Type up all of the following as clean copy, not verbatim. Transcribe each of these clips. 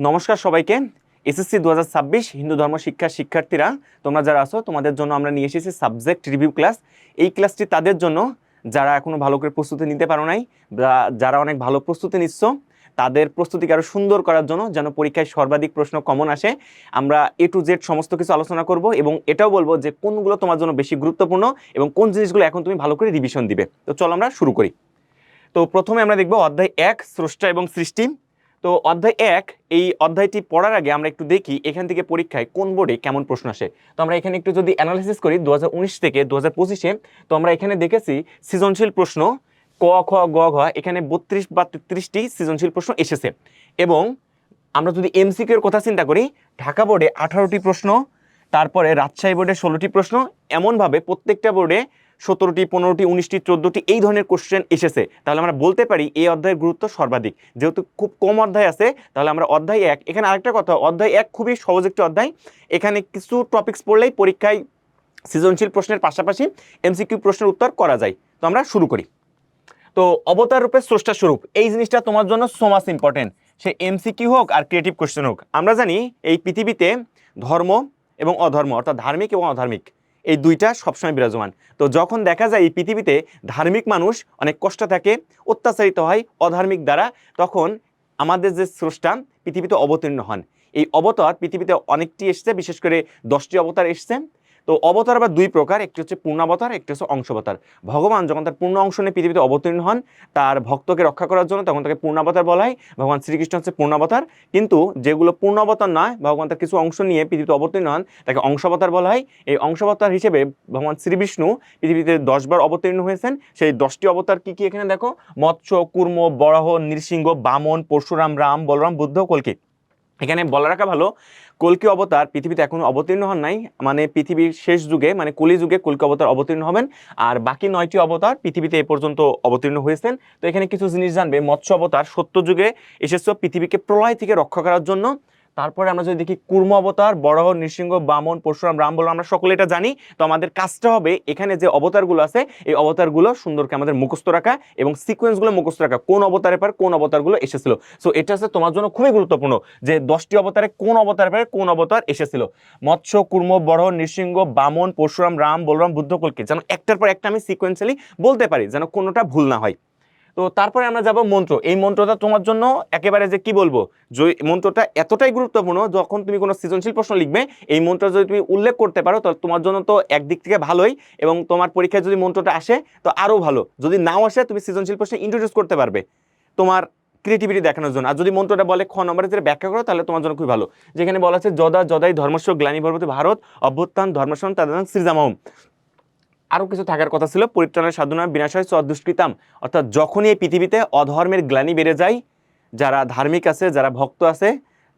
নমস্কার সবাইকে। এসএসসি 2026 হিন্দু ধর্ম শিক্ষার শিক্ষার্থীরা তোমরা যারা আছো তোমাদের জন্য আমরা নিয়ে এসেছি সাবজেক্ট রিভিউ ক্লাস। এই ক্লাসটি তাদের জন্য যারা এখনো ভালো করে প্রস্তুতি নিতে পারো নাই, যারা অনেক ভালো প্রস্তুতি নিচ্ছ তাদের প্রস্তুতিকে আরো সুন্দর করার জন্য, যেন পরীক্ষায় সর্বাধিক প্রশ্ন কমন আসে। আমরা A to Z সমস্ত কিছু আলোচনা করব এবং এটাও বলবো যে কোনগুলো তোমার জন্য বেশি গুরুত্বপূর্ণ এবং কোন জিনিসগুলো এখন তুমি ভালো করে রিভিশন দিবে। তো চলো আমরা শুরু করি। তো প্রথমে আমরা দেখব অধ্যায় 1 স্রষ্টা এবং সৃষ্টি। তো অধ্যায় 1 এই অধ্যায়টি পড়ার আগে আমরা একটু দেখি এখান থেকে পরীক্ষায় কোন বোর্ডে কেমন প্রশ্ন আসে। তো আমরা এখানে একটু যদি অ্যানালাইসিস করি 2019 থেকে 2025-এ, তো আমরা এখানে দেখেছি সৃজনশীল প্রশ্ন ক খ গ ঘ এখানে 32 বা 33টি সৃজনশীল প্রশ্ন এসেছে। এবং আমরা যদি এমসিকিউ এর কথা চিন্তা করি, ঢাকা বোর্ডে 18টি প্রশ্ন, তারপরে রাজশাহী বোর্ডে 16টি প্রশ্ন, এমনভাবে প্রত্যেকটা বোর্ডে 17টি 15টি 19টি 14টি এই ধরনের কোশ্চেন এসেছে। তাহলে আমরা বলতে পারি এই অধ্যায়ের গুরুত্ব সর্বাধিক। যেহেতু খুব কম অধ্যায় আছে, তাহলে আমরা অধ্যায় 1, এখানে আরেকটা কথা, অধ্যায় 1 খুবই সহজ একটি অধ্যায়। এখানে কিছু টপিকস পড়লেই পরীক্ষায় সৃজনশীল প্রশ্নের পাশাপাশি এমসিকিউ প্রশ্নের উত্তর করা যায়। তো আমরা শুরু করি। তো অবতার রূপে স্রষ্টা স্বরূপ, এই জিনিসটা তোমার জন্য সো মাচ ইম্পর্টেন্ট। সে এমসিকিউ হোক আর ক্রিয়েটিভ কোশ্চেন হোক, আমরা জানি এই পৃথিবীতে ধর্ম এবং অধর্ম, অর্থাৎ ধার্মিক এবং অধার্মিক, এই দুইটা সবসময় বিরাজমান। তো যখন দেখা যায় এই পৃথিবীতে ধার্মিক মানুষ অনেক কষ্ট থাকে, অত্যাচারিত হয় অধার্মিক দ্বারা, তখন আমাদের যে স্রষ্টা পৃথিবীতে অবতীর্ণ হন। এই অবতার পৃথিবীতে অনেকটি এসছে, বিশেষ করে 10টি অবতার এসছে। তো অবতার আবার দুই প্রকার, একটি হচ্ছে পূর্ণাবতার, একটি হচ্ছে অংশাবতার। ভগবান যখন তার পূর্ণ অংশ নিয়ে পৃথিবীতে অবতীর্ণ হন তার ভক্তকে রক্ষা করার জন্য, তখন তাকে পূর্ণাবতার বলা হয়। ভগবান শ্রীকৃষ্ণ হচ্ছে পূর্ণাবতার। কিন্তু যেগুলো পূর্ণাবতার নয়, ভগবান তার কিছু অংশ নিয়ে পৃথিবীতে অবতীর্ণ হন, তাকে অংশাবতার বলা হয়। এই অংশাবতার হিসেবে ভগবান শ্রী বিষ্ণু পৃথিবীতে 10 বার অবতীর্ণ হয়েছেন। সেই 10টি অবতার কি কি এখানে দেখো: মৎস্য, কুর্ম, বরাহ, নৃসিংহ, বামন, পরশুরাম, রাম, বলরাম, বুদ্ধ, কল্কি। এখানে বলা রাখা ভালো, কল্কি অবতার পৃথিবীতে এখনো অবতীর্ণ হন নাই, মানে পৃথিবীর শেষ যুগে, মানে কলি যুগে কল্কি অবতার অবতীর্ণ হবেন। আর বাকি 9টি অবতার পৃথিবীতে এ পর্যন্ত অবতীর্ণ হয়েছেন। তো এখানে কিছু জিনিস জানবে। মৎস্য অবতার সত্য যুগে এসেছে পৃথিবীকে প্রলয় থেকে রক্ষা করার জন্য। তারপরে আমরা যদি দেখি কুর্ম অবতার, বরাহ, নৃসিংহ, বামন, পরশুরাম, রাম, বলরাম, আমরা সকলে এটা জানি। তো আমাদের কাজটা হবে এখানে যে অবতারগুলো আছে এই অবতারগুলো সুন্দরকে আমাদের মুখস্থ রাখা এবং সিকোয়েন্সগুলো মুখস্থ রাখা, কোন অবতারের পর কোন অবতারগুলো এসেছিল। সো এটা হচ্ছে তোমার জন্য খুবই গুরুত্বপূর্ণ যে 10টি অবতারে কোন অবতারের পর কোন অবতার এসেছিল। মৎস্য, কুর্ম, বরাহ, নৃসিংহ, বামন, পরশুরাম, রাম, বলরাম, বুদ্ধ, কল্কি, যেন একটার পর একটা আমি সিকোয়েন্সিয়ালি বলতে পারি, যেন কোনোটা ভুল না হয়। তো তারপরে আমরা যাব মন্ত্র। এই মন্ত্রটা তোমার জন্য একেবারে যে কি বলবো, যে মন্ত্রটা এতটাই গুরুত্বপূর্ণ, যখন তুমি কোনো সৃজনশীল প্রশ্ন লিখবে এই মন্ত্র যদি তুমি উল্লেখ করতে পারো তাহলে তোমার জন্য তো একদিক থেকে ভালোই, এবং তোমার পরীক্ষায় যদি মন্ত্রটা আসে তো আরও ভালো। যদি নাও আসে তুমি সৃজনশীল প্রশ্নে ইন্ট্রোডিউস করতে পারবে তোমার ক্রিয়েটিভিটি দেখানোর জন্য। আর যদি মন্ত্রটা বলে খ নম্বরে যেটা ব্যাখ্যা করো, তাহলে তোমার জন্য খুবই ভালো। যেখানে বলা আছে যদা যদাই ধর্মস্য গ্লানির্ভবতি ভারত অভ্যুত্থান ধর্মসন তদানীং সৃজামহম। আরও কিছু থাকার কথা ছিল, পরিত্রাণের সাধনা বিনাশয় দুষ্কৃতাম, অর্থাৎ যখনই এই পৃথিবীতে অধর্মের গ্লানি বেড়ে যায়, যারা ধার্মিক আছে, যারা ভক্ত আছে,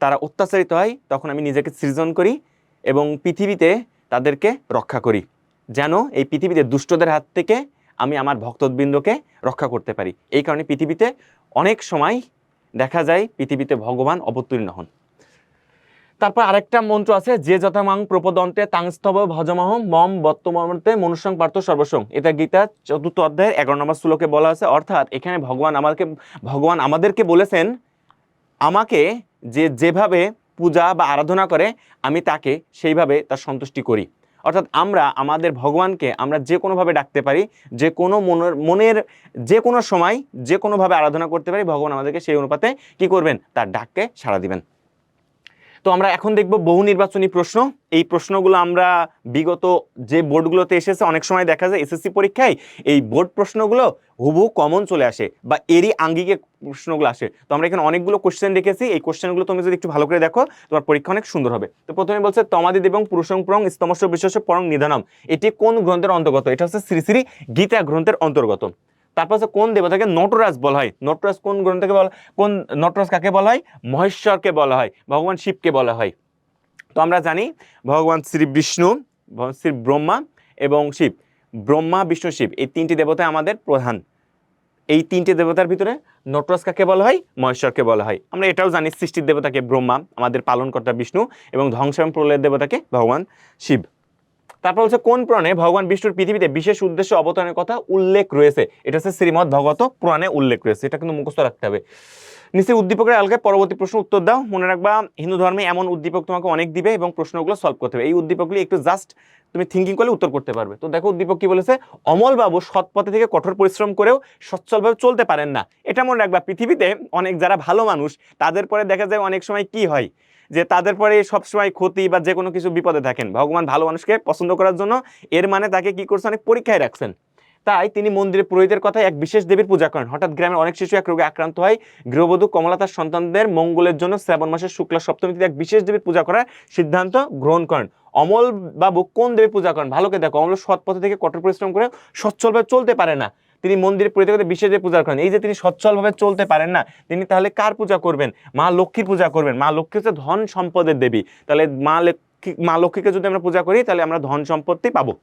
তারা অত্যাচারিত হয়, তখন আমি নিজেকে সৃজন করি এবং পৃথিবীতে তাদেরকে রক্ষা করি, যেন এই পৃথিবীতে দুষ্টদের হাত থেকে আমি আমার ভক্তবৃন্দকে রক্ষা করতে পারি। এই কারণে পৃথিবীতে অনেক সময় দেখা যায় পৃথিবীতে ভগবান অবতীর্ণ হন। তারপর আরেকটা মন্ত্র আছে, যে যথামাং প্রপদন্তে তাংস্তব ভজমহম মম বর্তমানতে মনুষ্যং পার্থ সর্বসং। এটা গীতা 4th অধ্যায়ের 11 নম্বর শ্লোকে বলা আছে। অর্থাৎ এখানে ভগবান আমাদেরকে বলেছেন, আমাকে যেভাবে পূজা বা আরাধনা করে আমি তাকে সেইভাবে তার সন্তুষ্টি করি। অর্থাৎ আমরা আমাদের ভগবানকে আমরা যে কোনোভাবে ডাকতে পারি, যে কোনো মনের যে কোনো সময় যে কোনোভাবে আরাধনা করতে পারি, ভগবান আমাদেরকে সেই অনুপাতে কি করবেন, তার ডাককে সাড়া দিবেন। তো আমরা এখন দেখব বহু নির্বাচনী প্রশ্ন। এই প্রশ্নগুলো আমরা বিগত যে বোর্ডগুলোতে এসেছে, অনেক সময় দেখা যায় এসএসসি পরীক্ষায় এই বোর্ড প্রশ্নগুলো হুবহু কমন চলে আসে বা এরই আঙ্গিকে প্রশ্নগুলো আসে। তো আমরা এখানে অনেকগুলো কোশ্চেন রেখেছি, এই কোশ্চেনগুলো তুমি যদি একটু ভালো করে দেখো তোমার পরীক্ষা অনেক সুন্দর হবে। তো প্রথমে বলছে তমাদি দেবং পুরুষং পরং স্তমস্য বিশ্বস্য পরং নিধানম। এটি কোন গ্রন্থের অন্তর্গত? এটা হচ্ছে শ্রী শ্রী গীতা গ্রন্থের অন্তর্গত। তারপর হচ্ছে কোন দেবতাকে নটরাজ বলা হয়? নটরাজ কোন গ্রন্থকে বলা, কোন নটরাজ কাকে বলা হয়? মহেশ্বরকে বলা হয়, ভগবান শিবকে বলা হয়। তো আমরা জানি ভগবান শ্রী বিষ্ণু, শ্রী ব্রহ্মা এবং শিব, ব্রহ্মা বিষ্ণু শিব এই 3টি দেবতা আমাদের প্রধান। এই 3টে দেবতার ভিতরে নটরাজ কাকে বলা হয়? মহেশ্বরকে বলা হয়। আমরা এটাও জানি সৃষ্টির দেবতাকে ব্রহ্মা, আমাদের পালনকর্তা বিষ্ণু, এবং ধ্বংস এবং প্রলয়ের দেবতাকে ভগবান শিব। তারপর হচ্ছে কোন পুরাণে ভগবান বিষ্ণুর পৃথিবীতে বিশেষ উদ্দেশ্যে অবতরণের কথা উল্লেখ রয়েছে? এটা হচ্ছে শ্রীমদ্ ভাগবত পুরাণে উল্লেখ রয়েছে। এটা কিন্তু মুখস্থ রাখতে হবে। নিচে উদ্দীপকের আলোকে পরবর্তী প্রশ্ন উত্তর দাও। মনে রাখবা হিন্দু ধর্মে এমন উদ্দীপক তোমাকে অনেক দিবে এবং প্রশ্নগুলো সলভ করতে হবে। এই উদ্দীপকগুলি একটু জাস্ট তুমি থিঙ্কিং করলে উত্তর করতে পারবে। তো দেখো উদ্দীপক কি বলেছে, অমলবাবু সৎ পথে থেকে কঠোর পরিশ্রম করেও সচ্ছলভাবে চলতে পারেন না। এটা মনে রাখবা, পৃথিবীতে অনেক যারা ভালো মানুষ তাদের পরে দেখা যায় অনেক সময় কি হয় যে তাদের পরে সবসময় ক্ষতি বা যে কোনো কিছু বিপদে থাকেন। ভগবান ভালো মানুষকে পছন্দ করার জন্য এর মানে তাকে কি করছে, অনেক পরীক্ষায় রাখছেন। তাই তিনি মন্দিরে পুরোহিতের কথায় এক বিশেষ দেবীর পূজা করেন। হঠাৎ গ্রামের অনেক শিশু এক রোগে আক্রান্ত হয়। গৃহবধূ কমলা তার সন্তানদের মঙ্গলের জন্য শ্রাবণ মাসের শুক্লা সপ্তমীতে এক বিশেষ দেবীর পূজা করার সিদ্ধান্ত গ্রহণ করেন। অমল বাবু কোন দেবীর পূজা করেন? ভালো করে দেখো, অমল সৎ পথে থেকে কঠোর পরিশ্রম করে সচ্ছলভাবে চলতে পারে না, তিনি মন্দিরে পুরোহিতের বিশেষ দেবীর পূজা করেন। এই যে তিনি সচ্ছলভাবে চলতে পারেন না, তিনি তাহলে কার পূজা করবেন? মা লক্ষ্মীর পূজা করবেন। মা লক্ষ্মী হচ্ছে ধন সম্পদের দেবী। তাহলে মা লক্ষ্মীকে যদি আমরা পূজা করি তাহলে আমরা ধন সম্পত্তি পাবো।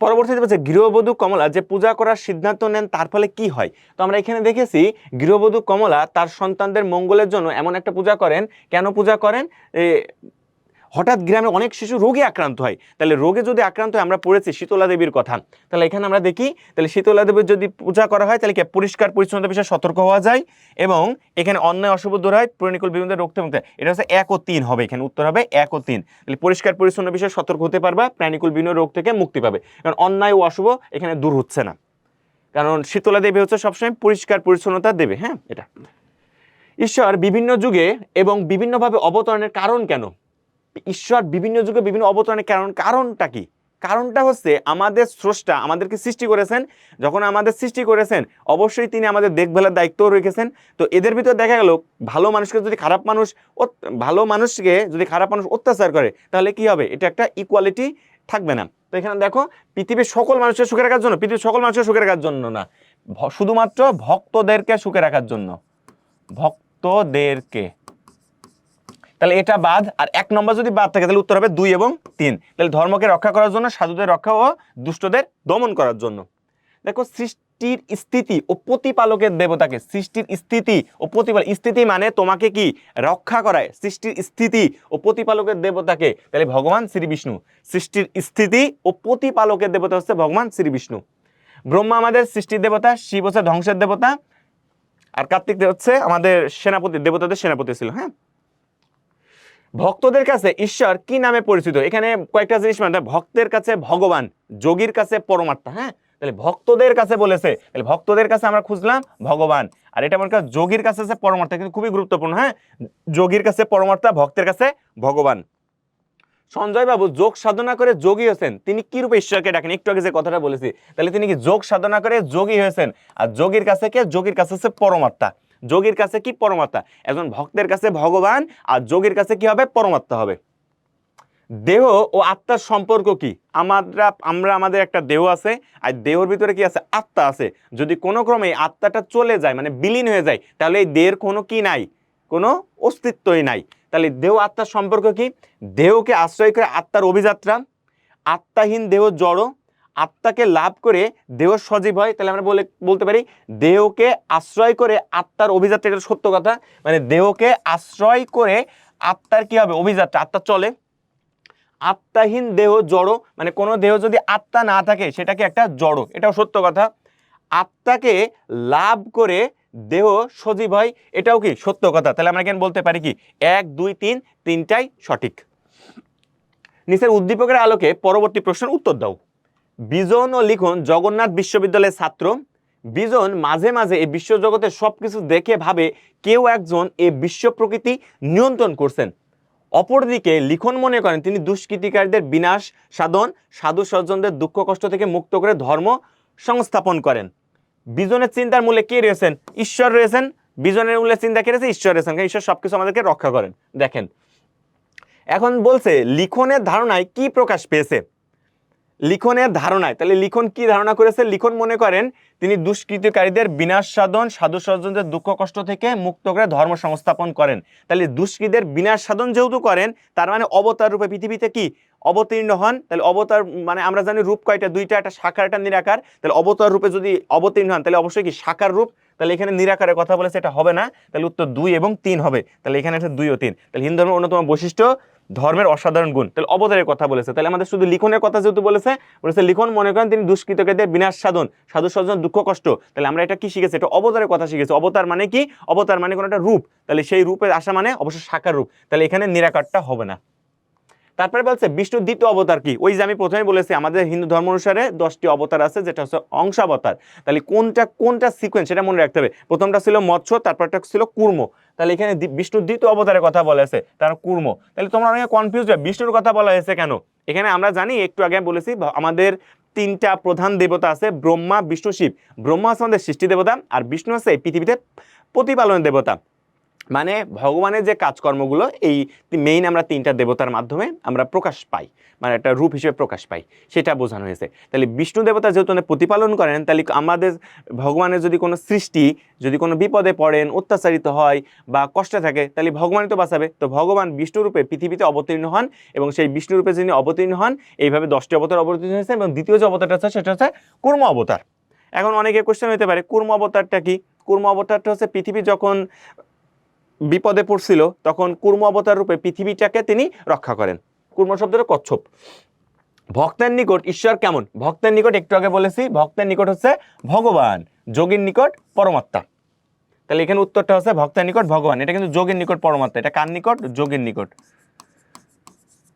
পরবর্তীতে বলছে গৃহবধূ কমলা যে পূজা করার সিদ্ধান্ত নেন তার ফলে কি হয়। তো আমরা এখানে দেখেছি গৃহবধূ কমলা তার সন্তানদের মঙ্গলের জন্য এমন একটা পূজা করেন। কেন পূজা করেন? হঠাৎ গ্রামে অনেক শিশু রোগে আক্রান্ত হয়। তাহলে রোগে যদি আক্রান্ত হয়, আমরা পড়েছি শীতলা দেবীর কথা, তাহলে এখানে আমরা দেখি তাহলে শীতলা দেবীর যদি পূজা করা হয় তাহলে কি পরিষ্কার পরিচ্ছন্নতা বিষয়ে সতর্ক হওয়া যায় এবং এখানে অন্যায় অশুভ দূর হয়, প্রণিকুল বিভিন্ন রোগ থেকে মুক্তি। এটা হচ্ছে 1 ও 3 হবে, এখানে উত্তর হবে 1 ও 3। তাহলে পরিষ্কার পরিচ্ছন্ন বিষয়ে সতর্ক হতে পারবা, প্রাণিকুল বিভিন্ন রোগ থেকে মুক্তি পাবে, কারণ অন্যায় ও অশুভ এখানে দূর হচ্ছে না, কারণ শীতলা দেবী হচ্ছে সবসময় পরিষ্কার পরিচ্ছন্নতা দেবে। হ্যাঁ, এটা ঈশ্বর বিভিন্ন যুগে এবং বিভিন্নভাবে অবতরণের কারণ কেন? ঈশ্বর বিভিন্ন যুগে বিভিন্ন অবতরণের কারণটা কি? কারণটা হচ্ছে আমাদের স্রষ্টা আমাদেরকে সৃষ্টি করেছেন। যখন আমাদের সৃষ্টি করেছেন অবশ্যই তিনি আমাদের দেখভালের দায়িত্বও রেখেছেন। তো এদের ভিতর দেখা গেল ভালো মানুষকে যদি খারাপ মানুষ অত্যাচার করে তাহলে কি হবে? এটা একটা ইকুয়ালিটি থাকবে না। তো এখানে দেখো পৃথিবীর সকল মানুষের সুখে রাখার জন্য, পৃথিবীর সকল মানুষের সুখে রাখার জন্য না, শুধুমাত্র ভক্তদেরকে সুখে রাখার জন্য, ভক্তদেরকে। তাহলে এটা বাদ, আর 1 নম্বর যদি বাদ থাকে তাহলে উত্তর হবে 2 এবং 3। তাহলে ধর্মকে রক্ষা করার জন্য, সাধুদের রক্ষা ও দুষ্টদের দমন করার জন্য। দেখো সৃষ্টির স্থিতি ও প্রতিপালকের দেবতাকে, সৃষ্টির স্থিতি ও প্রতিপালক, স্থিতি মানে তোমাকে কি রক্ষা করায়, সৃষ্টির স্থিতি ও প্রতিপালকের দেবতাকে তাহলে ভগবান শ্রী বিষ্ণু। সৃষ্টির স্থিতি ও প্রতিপালকের দেবতা হচ্ছে ভগবান শ্রী বিষ্ণু। ব্রহ্মা আমাদের সৃষ্টির দেবতা, শিব হচ্ছে ধ্বংসের দেবতা, আর কার্তিক হচ্ছে আমাদের সেনাপতি, দেবতাদের সেনাপতি ছিল। হ্যাঁ, ভক্তদের কাছে ঈশ্বর কি নামে পরিচিত? এখানে কয়েকটা জিনিস মানে, ভক্তের কাছে ভগবান, যোগীর কাছে পরমাত্মা। হ্যাঁ, তাহলে ভক্তদের কাছে বলেছে, তাহলে ভক্তদের কাছে আমরা খুঁজলাম ভগবান, আর এটা মনে করি যোগীর কাছে আছে পরমাত্মা, কিন্তু খুবই গুরুত্বপূর্ণ। হ্যাঁ, যোগীর কাছে পরমাত্মা, ভক্তের কাছে ভগবান। সঞ্জয় বাবু যোগ সাধনা করে যোগী হয়েছেন, তিনি কি রূপে ঈশ্বরকে ডাকেন? একটু আগে যে কথাটা বলেছি, তাহলে তিনি কি যোগ সাধনা করে যোগী হয়েছেন, আর যোগীর কাছে কে? যোগীর কাছে হচ্ছে পরমাত্মা। যোগীর কাছে কি? পরমাত্মা। একজন ভক্তের কাছে ভগবান আর যোগীর কাছে কি হবে? পরমাত্মা হবে। দেহ ও আত্মার সম্পর্ক কি? আমরা আমাদের একটা দেহ আছে, আর দেহের ভিতরে কি আছে? আত্মা আছে। যদি কোনো ক্রমে আত্মাটা চলে যায়, মানে বিলীন হয়ে যায়, তাহলে এই দেহের কোনো কি নাই, কোনো অস্তিত্বই নাই। তাহলে দেহ আত্মার সম্পর্ক কি? দেহকে আশ্রয় করে আত্মার অভিযাত্রা, আত্মাহীন দেহ জড়, আত্মাকে লাভ করে দেহ সজীব হয়। তাহলে আমরা বলতে পারি দেহকে আশ্রয় করে আত্মার অভিযাত্রা, এটা সত্য কথা। মানে দেহকে আশ্রয় করে আত্মার কি হবে? অভিযাত্রা, আত্মা চলে। আত্মাহীন দেহ জড়, মানে কোনো দেহ যদি আত্মা না থাকে সেটাকে একটা জড়, এটাও সত্য কথা। আত্মাকে লাভ করে দেহ সজীব হয়, এটাও কি সত্য কথা। তাহলে আমরা কেন বলতে পারি কি 1, 2, 3 তিনটাই সঠিক। নিচের উদ্দীপকের আলোকে পরবর্তী প্রশ্নের উত্তর দাও। বিজন ও লিখন জগন্নাথ বিশ্ববিদ্যালয়ের ছাত্র। বিজন মাঝে মাঝে এই বিশ্বজগতের সবকিছু দেখে ভাবে কেউ একজন এই বিশ্ব প্রকৃতি নিয়ন্ত্রণ করছেন। অপরদিকে লিখন মনে করেন তিনি দুষ্কৃতিকারীদের বিনাশ সাধন, সাধু সজ্জনদের দুঃখ কষ্ট থেকে মুক্ত করে ধর্ম সংস্থাপন করেন। বিজনের চিন্তার মূলে কে রয়েছেন? ঈশ্বর রয়েছেন। বিজনের মূলে চিন্তা কে রয়েছে? ঈশ্বর রয়েছেন, কারণ ঈশ্বর সবকিছু আমাদেরকে রক্ষা করেন। দেখেন এখন বলছে লিখনের ধারণায় কি প্রকাশ পেয়েছে? লিখনের ধারণায়, তাহলে লিখন কি ধারণা করেছে? লিখন মনে করেন তিনি দুষ্কৃতিকারীদের বিনাশ সাধন, সাধু সজ্জনদের দুঃখ কষ্ট থেকে মুক্ত করে ধর্ম সংস্থাপন করেন। তাহলে দুষ্কৃতীদের বিনাশ সাধন যেহেতু করেন, তার মানে অবতার রূপে পৃথিবীতে কি অবতীর্ণ হন। তাহলে অবতার মানে আমরা জানি রূপ কয়টা? 2টা, একটা সাকার একটা নিরাকার। তাহলে অবতার রূপে যদি অবতীর্ণ হন তাহলে অবশ্যই কি সাকার রূপ। তাহলে এখানে নিরাকারের কথা বলেছে, এটা হবে না। তাহলে উত্তর 2 এবং 3 হবে। তাহলে এখানে আছে 2 ও 3। তাহলে হিন্দু ধর্মের অন্যতম বৈশিষ্ট্য ধর্মের অসাধারণ গুণ, তাহলে অবতারের কথা বলেছে। তাহলে আমাদের শুধু লিখনের কথা যেহেতু বলেছে লিখন মনে করেন তিনি দুষ্কৃতকারীদের বিনাশ সাধন, সাধু স্বজন দুঃখ কষ্ট। তাহলে আমরা এটা কি শিখেছি? এটা অবতারের কথা শিখেছি। অবতার মানে কি? অবতার মানে কোনো একটা রূপ, তাহলে সেই রূপে আসা মানে অবশ্যই সাকার রূপ, তাহলে এখানে নিরাকারটা হবে না। তারপরে বলছে বিষ্ণুর দ্বিতীয় অবতার কি? ওই যে আমি প্রথমে বলেছি আমাদের হিন্দু ধর্ম অনুসারে 10টি অবতার আছে, যেটা হচ্ছে অংশাবতার। তাহলে কোনটা সিকোয়েন্স সেটা মনে রাখতে হবে। প্রথমটা ছিল মৎস্য, তারপরটা ছিল কুর্ম। তাহলে এখানে বিষ্ণুর দ্বিতীয় অবতারের কথা বলা হয়েছে, তার কুর্ম। তাহলে তোমরা অনেকে কনফিউজ হয় বিষ্ণুর কথা বলা হয়েছে কেন। এখানে আমরা জানি, একটু আগে বলেছি, আমাদের 3টা প্রধান দেবতা আছে, ব্রহ্মা বিষ্ণু শিব। ব্রহ্মা হচ্ছে আমাদের সৃষ্টি দেবতা, আর বিষ্ণু হচ্ছে এই পৃথিবীতে প্রতিপালনের দেবতা। মানে ভগবানের যে কাজকর্মগুলো এই মেইন আমরা 3টা দেবতার মাধ্যমে আমরা প্রকাশ পাই, মানে একটা রূপ হিসেবে প্রকাশ পাই, সেটা বোঝানো হয়েছে। তাহলে বিষ্ণু দেবতা যেহেতু প্রতিপালন করেন, তাহলে আমাদের ভগবানের যদি কোনো সৃষ্টি যদি কোনো বিপদে পড়েন, অত্যাচারিত হয় বা কষ্টে থাকে, তাহলে ভগবানই তো বাঁচাবে। তো ভগবান বিষ্ণু রূপে পৃথিবীতে অবতীর্ণ হন, এবং সেই বিষ্ণু রূপে যিনি অবতীর্ণ হন, এইভাবে 10টি অবতার অবতীর্ণ হয়েছে। এবং দ্বিতীয় যে অবতারটা আছে সেটা হচ্ছে কুর্ম অবতার। এখন অনেকে কোশ্চেন হতে পারে কুর্ম অবতারটা কি? কুর্ম অবতারটা হচ্ছে পৃথিবী যখন বিপদে পড়ছিল তখন কুর্ম অবতার রূপে পৃথিবীটাকে তিনি রক্ষা করেন। কুর্ম শব্দের কচ্ছপ। ভক্তের নিকট ঈশ্বর কেমন? ভক্তের নিকট একটু আগে বলেছি, ভক্তের নিকট হচ্ছে ভগবান, যোগীর নিকট পরমাত্মা। তাহলে এখানে উত্তরটা হচ্ছে ভক্তের নিকট ভগবান। এটা কিন্তু যোগীর নিকট পরমাত্মা। এটা কার নিকট? যোগীর নিকট।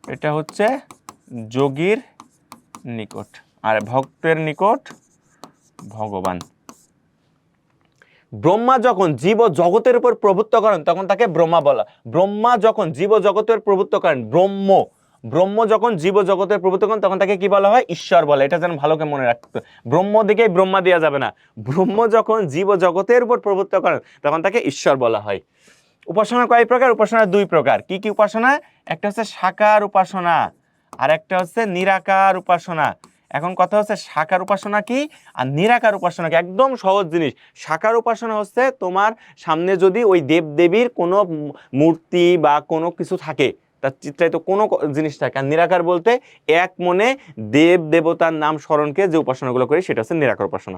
এটা হচ্ছে যোগীর নিকট, আর ভক্তের নিকট ভগবান। ব্রহ্মা যখন জীব জগতের উপর প্রভুত্ব করেন তখন তাকে ব্রহ্মা বলা। ব্রহ্মা যখন জীব জগতের প্রভুত্ব করেন, ব্রহ্ম যখন জীব জগতের প্রভুত্ব করেন তখন তাকে কি বলা হয়? ঈশ্বর বলে। এটা যেন ভালো করে মনে রাখতে। ব্রহ্ম দিকেই ব্রহ্মা দেওয়া যাবে না। ব্রহ্ম যখন জীব জগতের উপর প্রভুত্ব করেন তখন তাকে ঈশ্বর বলা হয়। উপাসনা কয় প্রকার? উপাসনা 2 প্রকার। কি কি উপাসনা? একটা হচ্ছে সাকার উপাসনা, আর একটা হচ্ছে নিরাকার উপাসনা। এখন কথা হচ্ছে সাকার উপাসনা কি আর নিরাকার উপাসনা কি? একদম সহজ জিনিস। সাকার উপাসনা হচ্ছে তোমার সামনে যদি ওই দেব দেবীর কোনো মূর্তি বা কোনো কিছু থাকে, তার চিত্রায়িত কোনো জিনিস থাকে। আর নিরাকার বলতে এক মনে দেব দেবতার নাম স্মরণকে যে উপাসনাগুলো করি সেটা হচ্ছে নিরাকার উপাসনা।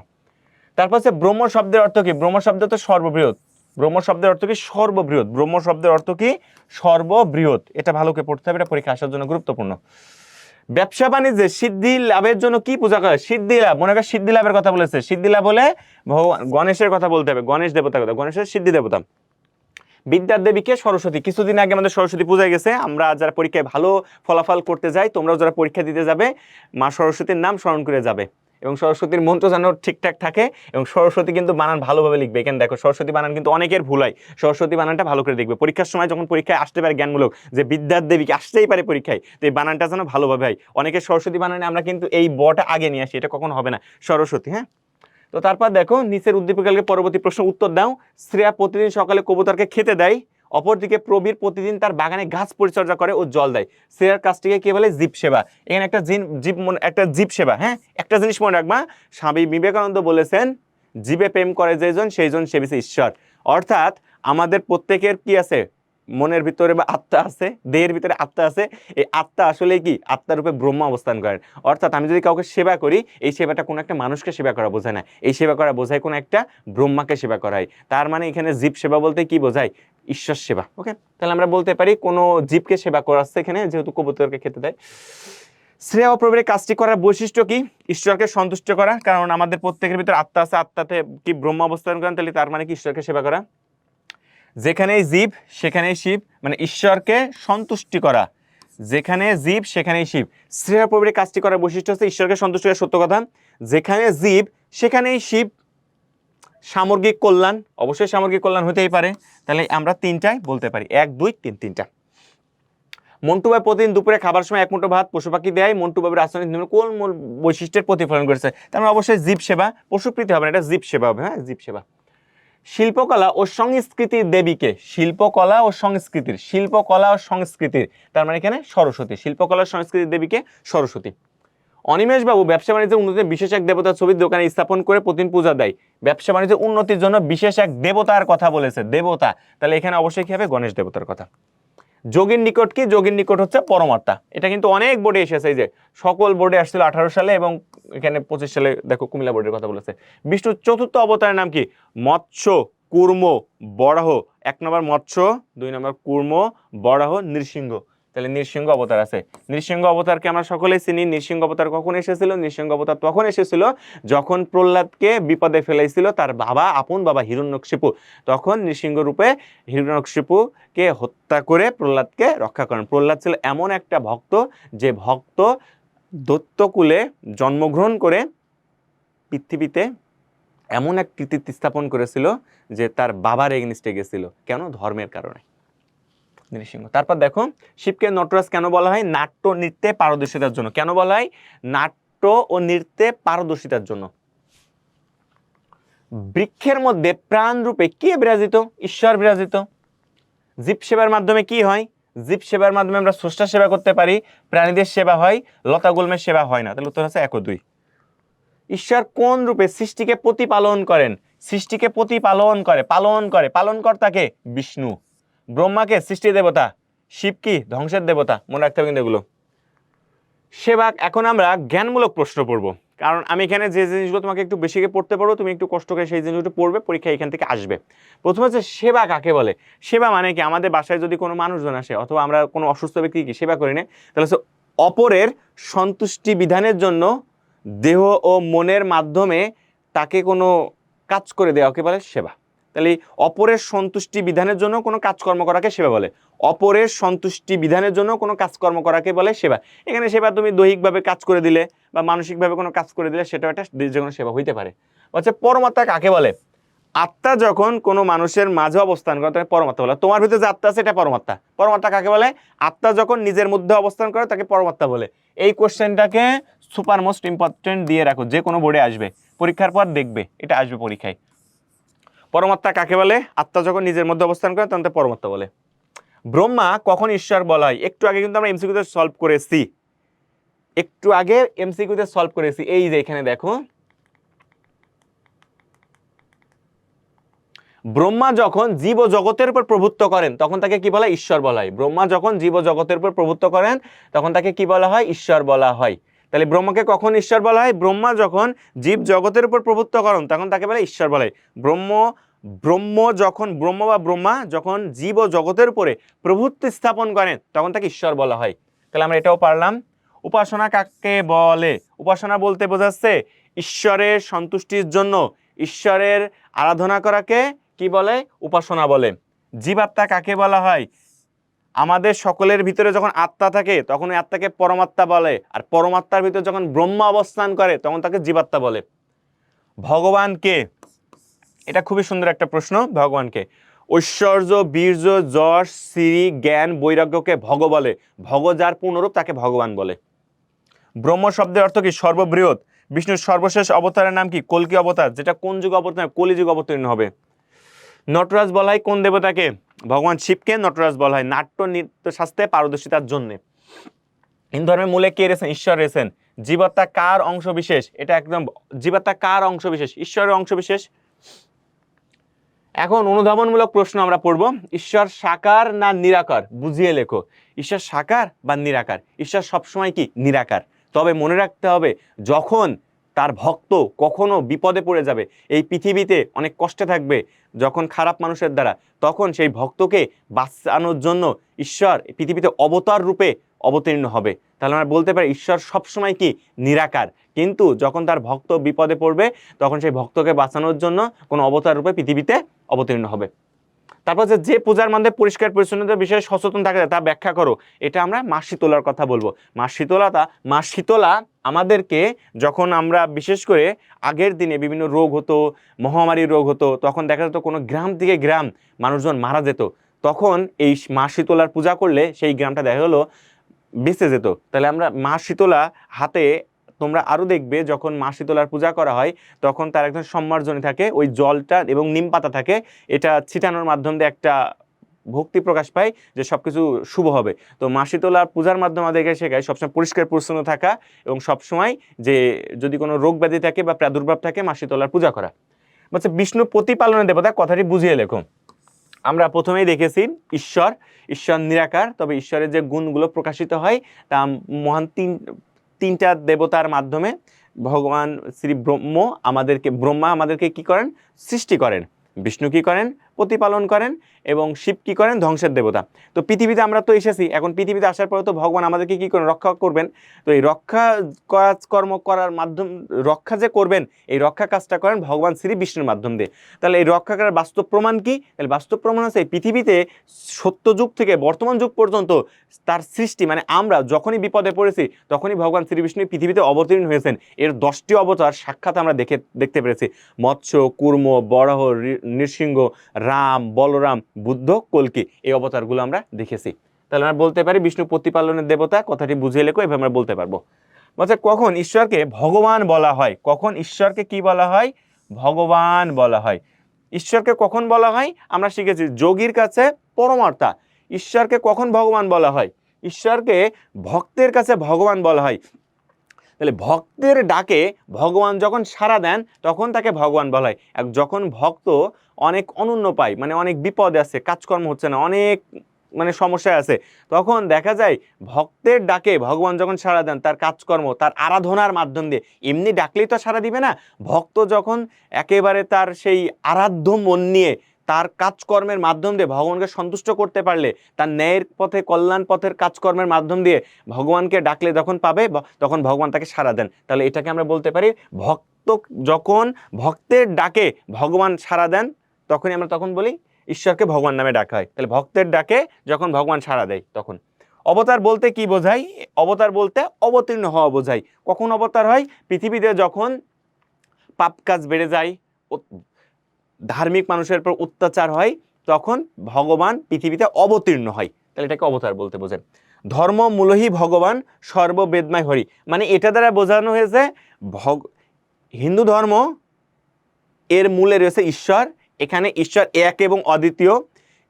তারপর হচ্ছে ব্রহ্ম শব্দের অর্থ কি? ব্রহ্ম শব্দ তো সর্ববৃহৎ। ব্রহ্ম শব্দের অর্থ কি? সর্ববৃহৎ। ব্রহ্ম শব্দের অর্থ কি? সর্ববৃহৎ। এটা ভালো করে পড়তে হবে, এটা পরীক্ষা আসার জন্য গুরুত্বপূর্ণ। ব্যবসা বাণিজ্যে সিদ্ধি লাভের জন্য কি পূজা করে? সিদ্ধি লাভ। মনে কর সিদ্ধি লাভের কথা বলেছে। সিদ্ধি লাভ বলে ভগবান গণেশের কথা বলতে হবে, গণেশ দেবতার কথা। গণেশের সিদ্ধি দেবতা। বিদ্যার দেবীকে সরস্বতী। কিছুদিন আগে আমাদের সরস্বতী পূজা গেছে। আমরা যারা পরীক্ষায় ভালো ফলাফল করতে যাই, তোমরাও যারা পরীক্ষা দিতে যাবে, মা সরস্বতীর নাম স্মরণ করে যাবে, এবং সরস্বতীর মন্ত্র যেন ঠিকঠাক থাকে। এবং সরস্বতী কিন্তু বানান ভালোভাবে লিখবে। এখানে দেখো সরস্বতী বানান কিন্তু অনেকের ভুল হয়। সরস্বতী বানানটা ভালো করে দেখবে। পরীক্ষার সময় যখন পরীক্ষায় আসতে পারে জ্ঞানমূলক যে বিদ্যার দেবীকে আসতেই পারে পরীক্ষায়, তো এই বানানটা যেন ভালোভাবে হয়। অনেকের সরস্বতী বানানে আমরা কিন্তু এই বটা আগে নিয়ে আসি, এটা কখনো হবে না। সরস্বতী। হ্যাঁ, তো তারপর দেখো নিচের উদ্দীপকালকে পরবর্তী প্রশ্ন উত্তর দাও। শ্রেয়া প্রতিদিন সকালে কবুতরকে খেতে দেয়, অপরদিকে প্রবীর প্রতিদিন তার বাগানে গাছ পরিচর্যা করে ও জল দেয়। শ্রেয়ার কাজটিকে কি বলে? জীব সেবা। এখানে একটা জীব সেবা। হ্যাঁ, একটা জিনিস মনে রাখবা, স্বামী বিবেকানন্দ বলেছেন জীবে প্রেম করে যেজন সেইজন সেবিছে ঈশ্বর। অর্থাৎ আমাদের প্রত্যেকের কি আছে? মনের ভিতরে বা আত্মা আছে, দেহের ভিতরে আত্মা আছে। এই আত্মা আসলে কি? আত্মার রূপে ব্রহ্ম অবস্থান করেন। অর্থাৎ আমি যদি কাউকে সেবা করি, এই সেবাটা কোনো একটা মানুষকে সেবা করা বোঝায় না, এই সেবা করা বোঝায় কোনো একটা ব্রহ্মাকে সেবা করা হয়। তার মানে এখানে জীব সেবা বলতে কি বোঝায়? ঈশ্বর সেবা। ওকে, তাহলে আমরা বলতে পারি কোনো জীবকে সেবা করাচ্ছে এখানে, যেহেতু কবুতরকে খেতে দেয়। শ্রেয় প্রবীরের কাজটি করার বৈশিষ্ট্য কি? ঈশ্বরকে সন্তুষ্ট করা। কারণ আমাদের প্রত্যেকের ভিতরে আত্মা আছে, আত্মাতে কি ব্রহ্ম অবস্থান করেন, তাহলে তার মানে কি ঈশ্বরকে সেবা করা। যেখানেই জীব সেখানেই শিব, মানে ঈশ্বরকে সন্তুষ্টি করা। যেখানে জীব সেখানেই শিব। শ্রেয় প্রবীরের কাজটি করার বৈশিষ্ট্য হচ্ছে ঈশ্বরকে সন্তুষ্ট করা। সত্য কথা। যেখানে জীব সেখানেই শিব। সামগ্রিক কল্যাণ, অবশ্যই সামগ্রিক কল্যাণ হতেই পারে। তাহলে আমরা 3টাই বলতে পারি, 1 2 3, 3টা। মন্টু ভাই প্রতিদিন দুপুরে খাবার সময় 1 মুঠো ভাত পশু পাখি দেয়। মন্টু বাবুর আচরণে কোন মূল বৈশিষ্ট্যের প্রতিফলন করেছে? তার মানে অবশ্যই জীব সেবা। পশুপ্রীতি হবে না, এটা জীব সেবা হবে। হ্যাঁ, জীব সেবা। শিল্পকলা ও সংস্কৃতির দেবীকে। শিল্পকলা ও সংস্কৃতির, শিল্পকলা ও সংস্কৃতির, তার মানে এখানে সরস্বতী। শিল্পকলা ও সংস্কৃতির দেবীকে সরস্বতী। অনিমেষ বাবু ব্যবসা বাণিজ্যের উন্নতিতে বিশেষ এক দেবতার ছবি দোকানে স্থাপন করে প্রতিদিন পূজা দেয়। ব্যবসা বাণিজ্যের উন্নতির জন্য বিশেষ এক দেবতার কথা বলেছে। দেবতা, তাহলে এখানে অবশ্যই কি হবে? গণেশ দেবতার কথা। যোগীর নিকট কি? যোগীর নিকট হচ্ছে পরমাত্মা। এটা কিন্তু অনেক বোর্ডে এসেছে, এই যে সকল বোর্ডে আসছিল 18 সালে, এবং এখানে 25 সালে দেখো কুমিল্লা বোর্ডের কথা বলেছে। বিষ্ণুর চতুর্থ অবতারের নাম কি? মৎস্য, কুর্ম, বরাহ। 1 নম্বর মৎস্য, 2 নম্বর কুর্ম, বরাহ, নৃসিংহ। তাহলে নৃসিংহ অবতার আছে। নৃসিংহ অবতারকে আমরা সকলেই চিনি। নৃসিংহ অবতার কখন এসেছিল? নৃসিংহ অবতার তখন এসেছিল যখন প্রহ্লাদকে বিপদে ফেলেছিল তার বাবা, আপন বাবা হিরণ্যকশিপু। তখন নৃসিংহ রূপে হিরণ্যকশিপুকে হত্যা করে প্রহ্লাদকে রক্ষা করেন। প্রহ্লাদ ছিল এমন একটা ভক্ত, যে ভক্ত দৈত্যকুলে জন্মগ্রহণ করে পৃথিবীতে এমন এক কৃতিত্ব স্থাপন করেছিল যে তার বাবার এগেনিস্টে গেছিল। কেন? ধর্মের কারণে। নৃসিংহ। তারপর দেখো, শিবকে নটরাজ কেন বলা হয়? নাট্য নৃত্যে পারদর্শিতার জন্য। কেন বলা হয়? নাট্য ও নৃত্যে পারদর্শিতার জন্য। বৃক্ষের মধ্যে প্রাণ রূপে কে বিরাজিত? ঈশ্বর বিরাজিত। জীব সেবার মাধ্যমে কি হয়? জীব সেবার মাধ্যমে আমরা স্রষ্টার সেবা করতে পারি, প্রাণীদের সেবা হয়, লতা গুল্মের সেবা হয় না। তাহলে উত্তর হচ্ছে 1 ও 2। ঈশ্বর কোন রূপে সৃষ্টিকে প্রতিপালন করেন? সৃষ্টিকে প্রতিপালন করে, পালনকর্তাকে বিষ্ণু। ব্রহ্মাকে সৃষ্টি দেবতা, শিব কি? ধ্বংসের দেবতা। মনে রাখতে হবে কিন্তু এগুলো। সেবা। এখন আমরা জ্ঞানমূলক প্রশ্ন পড়বো, কারণ আমি এখানে যে জিনিসগুলো তোমাকে একটু বেশি পড়তে পারবো, তুমি একটু কষ্ট করে সেই জিনিসগুলো পড়বে, পরীক্ষা এখান থেকে আসবে। প্রথমে হচ্ছে সেবা কাকে বলে? সেবা মানে কি? আমাদের বাসায় যদি কোনো মানুষজন আসে অথবা আমরা কোনো অসুস্থ ব্যক্তি কি সেবা করি না, তাহলে হচ্ছে অপরের সন্তুষ্টি বিধানের জন্য দেহ ও মনের মাধ্যমে তাকে কোনো কাজ করে দেওয়াকে বলে সেবা। তাহলে অপরের সন্তুষ্টি বিধানের জন্য কোনো কাজকর্ম করাকে সেবা বলে। অপরের সন্তুষ্টি বিধানের জন্য কোনো কাজকর্ম করাকে বলে সেবা। এখানে সেবা তুমি দৈহিকভাবে কাজ করে দিলে বা মানসিকভাবে কোনো কাজ করে দিলে সেটাও একটা যে কোনো সেবা হইতে পারে। হচ্ছে পরমাত্মা কাকে বলে? আত্মা যখন কোনো মানুষের মাঝে অবস্থান করে তাকে পরমাত্মা বলে। তোমার ভিতরে যে আত্মা আছে এটা পরমাত্মা। পরমাত্মা কাকে বলে? আত্মা যখন নিজের মধ্যে অবস্থান করে তাকে পরমাত্মা বলে। এই কোশ্চেনটাকে সুপার মোস্ট ইম্পর্টেন্ট দিয়ে রাখো, যে কোনো বোর্ডে আসবে, পরীক্ষার পর দেখবে, এটা আসবে পরীক্ষায়। পরমাত্মা কাকে বলে? আত্মা যখন নিজের মধ্যে অবস্থান করে তখন তাকে পরমাত্মা বলে। ব্রহ্মা কখন ঈশ্বর বলা হয়? একটু আগে কিন্তু আমরা এমসিকিউতে সলভ করেছি, এই যে এখানে দেখো, ব্রহ্মা যখন জীব ও জগতের উপর প্রভুত্ব করেন তখন তাকে কি বলা হয়? ঈশ্বর বলা হয়। ব্রহ্মা যখন জীব ও জগতের উপর প্রভুত্ব করেন তখন তাকে কি বলা হয়? ঈশ্বর বলা হয়। তাহলে ব্রহ্মাকে কখন ঈশ্বর বলা হয়? ব্রহ্মা যখন জীব জগতের উপর প্রভুত্ব করেন তখন তাকে বলে ঈশ্বর বলা হয়। ব্রহ্মা যখন জীব ও জগতের উপরে প্রভুত্ব স্থাপন করেন তখন তাকে ঈশ্বর বলা হয়। তাহলে আমরা এটাও পারলাম। উপাসনা কাকে বলে? উপাসনা বলতে বোঝাচ্ছে ঈশ্বরের সন্তুষ্টির জন্য ঈশ্বরের আরাধনা করাকে কি বলে? উপাসনা বলে। জীবাত্মা কাকে বলা হয়? আমাদের সকলের ভিতরে যখন আত্মা থাকে তখন ওই আত্মাকে পরমাত্মা বলে, আর পরমাত্মার ভিতরে যখন ব্রহ্ম অবস্থান করে তখন তাকে জীবাত্মা বলে। ভগবানকে, এটা খুবই সুন্দর একটা প্রশ্ন, ভগবানকে ঐশ্বর্য, বীর্য, যশ, শ্রী, জ্ঞান, বৈরাগ্যকে ভগ বলে। ভগ যার পূর্ণরূপ তাকে ভগবান বলে। ব্রহ্ম শব্দের অর্থ কি? সর্ববৃহৎ। বিষ্ণুর সর্বশেষ অবতারের নাম কি? কল্কি অবতার, যেটা কোন যুগে অবতীর্ণ? কলিযুগে অবতীর্ণ হবে। নটরাজ বলা হয় কোন দেবতাকে? ভগবান শিবকে নটরাজ বলা হয় নাট্য নৃত্য শাস্ত্রে পারদর্শিতার জন্য। হিন্দু ধর্মের মূলে কে রয়েছেন? ঈশ্বর রয়েছেন। জীবাত্মা কার অংশ বিশেষ? এটা একদম, জীবাত্মা কার অংশ বিশেষ? ঈশ্বরের অংশ বিশেষ। এখন অনুধাবনমূলক প্রশ্ন আমরা পড়ব। ঈশ্বর সাকার না নিরাকার? বুঝিয়ে লেখো। ঈশ্বর সাকার বা নিরাকার? ঈশ্বর সবসময় কি? নিরাকার। তবে মনে রাখতে হবে, যখন তার ভক্ত কখনো বিপদে পড়ে যাবে, এই পৃথিবীতে অনেক কষ্টে থাকবে যখন খারাপ মানুষের দ্বারা, তখন সেই ভক্তকে বাঁচানোর জন্য ঈশ্বর পৃথিবীতে অবতার রূপে অবতীর্ণ হবে। তাহলে আমরা বলতে পারি ঈশ্বর সবসময় কি? নিরাকার। কিন্তু যখন তার ভক্ত বিপদে পড়বে তখন সেই ভক্তকে বাঁচানোর জন্য কোনো অবতার রূপে পৃথিবীতে অবতীর্ণ হবে। তারপর যে পূজার মধ্যে পরিষ্কার পরিচ্ছন্নতার বিষয়ে সচেতন থাকে তা ব্যাখ্যা করো। এটা আমরা মা শীতলার কথা বলবো। মা শীতলা আমাদেরকে, যখন আমরা বিশেষ করে আগের দিনে বিভিন্ন রোগ হতো, মহামারী রোগ হতো, তখন দেখা যেত কোনো গ্রাম থেকে গ্রাম মানুষজন মারা যেত, তখন এই মা শীতলার পূজা করলে সেই গ্রামটা দেখা হলো বেঁচে যেত। তাহলে আমরা মা শীতলা হাতে, তোমরা আরো দেখবে যখন মা শীতলার পূজা করা হয় তখন তার একজন সম্মার্জনী থাকে, ওই জলটা এবং নিম পাতা থাকে, এটা ছিটানোর মাধ্যম দিয়ে একটা ভক্তি প্রকাশ পায় যে সবকিছু শুভ হবে। তো মা শীতলার পূজার মাধ্যমে আমাদেরকে শেখায় সবসময় পরিষ্কার পরিচ্ছন্ন থাকা এবং সবসময় যে যদি কোনো রোগ ব্যাধি থাকে বা প্রাদুর্ভাব থাকে মা শীতলার পূজা করা। বলছে বিষ্ণু প্রতিপালনের দেবতা, কথাটি বুঝিয়ে লেখো। আমরা প্রথমেই দেখেছি ঈশ্বর নিরাকার, তবে ঈশ্বরের যে গুণগুলো প্রকাশিত হয় তা মহান তিনটা দেবতার মাধ্যমে। ভগবান শ্রী ব্রহ্মা আমাদেরকে কি করেন? সৃষ্টি করেন। বিষ্ণু কি করেন? প্রতিপালন করেন এবং শিব কি করেন ধ্বংসের দেবতা। তো পৃথিবীতে আমরা তো এসেছি, এখন পৃথিবীতে আসার পরে তো ভগবান আমাদেরকে কি করেন রক্ষা করবেন। তো এই রক্ষা কাজকর্ম করার মাধ্যম রক্ষা যে করবেন এই রক্ষা কাজটা করেন ভগবান শ্রী বিষ্ণুর মাধ্যম দিয়ে। তাহলে এই রক্ষা করার বাস্তব প্রমাণ কি? তাহলে বাস্তব প্রমাণ আছে এই পৃথিবীতে সত্যযুগ থেকে বর্তমান যুগ পর্যন্ত তার সৃষ্টি মানে আমরা যখনই বিপদে পড়েছি তখনই ভগবান শ্রী বিষ্ণু পৃথিবীতে অবতীর্ণ হয়েছেন। এর 10টি অবতার সাক্ষাৎ আমরা দেখতে পেরেছি, মৎস্য, কুর্ম, বরাহ, নৃসিংহ, রাম, বলরাম, বুদ্ধ, কল্কি, এই অবতারগুলো আমরা দেখেছি। তাহলে আমরা বলতে পারি বিষ্ণু প্রতিপালনের দেবতা, কথাটি বুঝিয়ে লেখো, এভাবে আমরা বলতে পারবো। বলছে কখন ঈশ্বরকে ভগবান বলা হয়, কখন ঈশ্বরকে কি বলা হয়? ভগবান বলা হয়। ঈশ্বরকে কখন বলা হয়? আমরা শিখেছি যোগীর কাছে পরমার্থা। ঈশ্বরকে কখন ভগবান বলা হয়? ঈশ্বরকে ভক্তের কাছে ভগবান বলা হয়। তাহলে ভক্তের ডাকে ভগবান যখন সাড়া দেন তখন তাকে ভগবান বলা হয়। যখন ভক্ত অনেক অনন্য পায়, মানে অনেক বিপদে আছে, কাজকর্ম হচ্ছে না, অনেক মানে সমস্যায় আছে, তখন দেখা যায় ভক্তের ডাকে ভগবান যখন সাড়া দেন তার কাজকর্ম তার আরাধনার মাধ্যম দিয়ে, এমনি ডাকলেই তো সাড়া দিবে না, ভক্ত যখন একেবারে তার সেই আরাধ্য মন নিয়ে তার কাজকর্মের মাধ্যম দিয়ে ভগবানকে সন্তুষ্ট করতে পারলে, তার ন্যায়ের পথে কল্যাণ পথের কাজকর্মের মাধ্যম দিয়ে ভগবানকে ডাকলে যখন পাবে তখন ভগবান তাকে সাড়া দেন। তাহলে এটাকে আমরা বলতে পারি ভক্ত যখন ভক্তের ডাকে ভগবান সাড়া দেন তখনই আমরা তখন বলি ঈশ্বরকে ভগবান নামে ডাকা হয়। তাহলে ভক্তের ডাকে যখন ভগবান সাড়া দেয় তখন। অবতার বলতে কি বোঝায়? অবতার বলতে অবতীর্ণ হওয়া বোঝায়। কখন অবতার হয়? পৃথিবীতে যখন পাপ কাজ বেড়ে যায়, ধার্মিক মানুষের উপর অত্যাচার হয়, তখন ভগবান পৃথিবীতে অবতীর্ণ হয়। তাহলে এটাকে অবতার বলতে বোঝায়। ধর্ম মূলহি ভগবান সর্ববেদময় হরি, মানে এটা দ্বারা বোঝানো হয়েছে হিন্দু ধর্ম এর মূলে রয়েছে ঈশ্বর। এখানে ঈশ্বর এক এবং অদ্বিতীয়,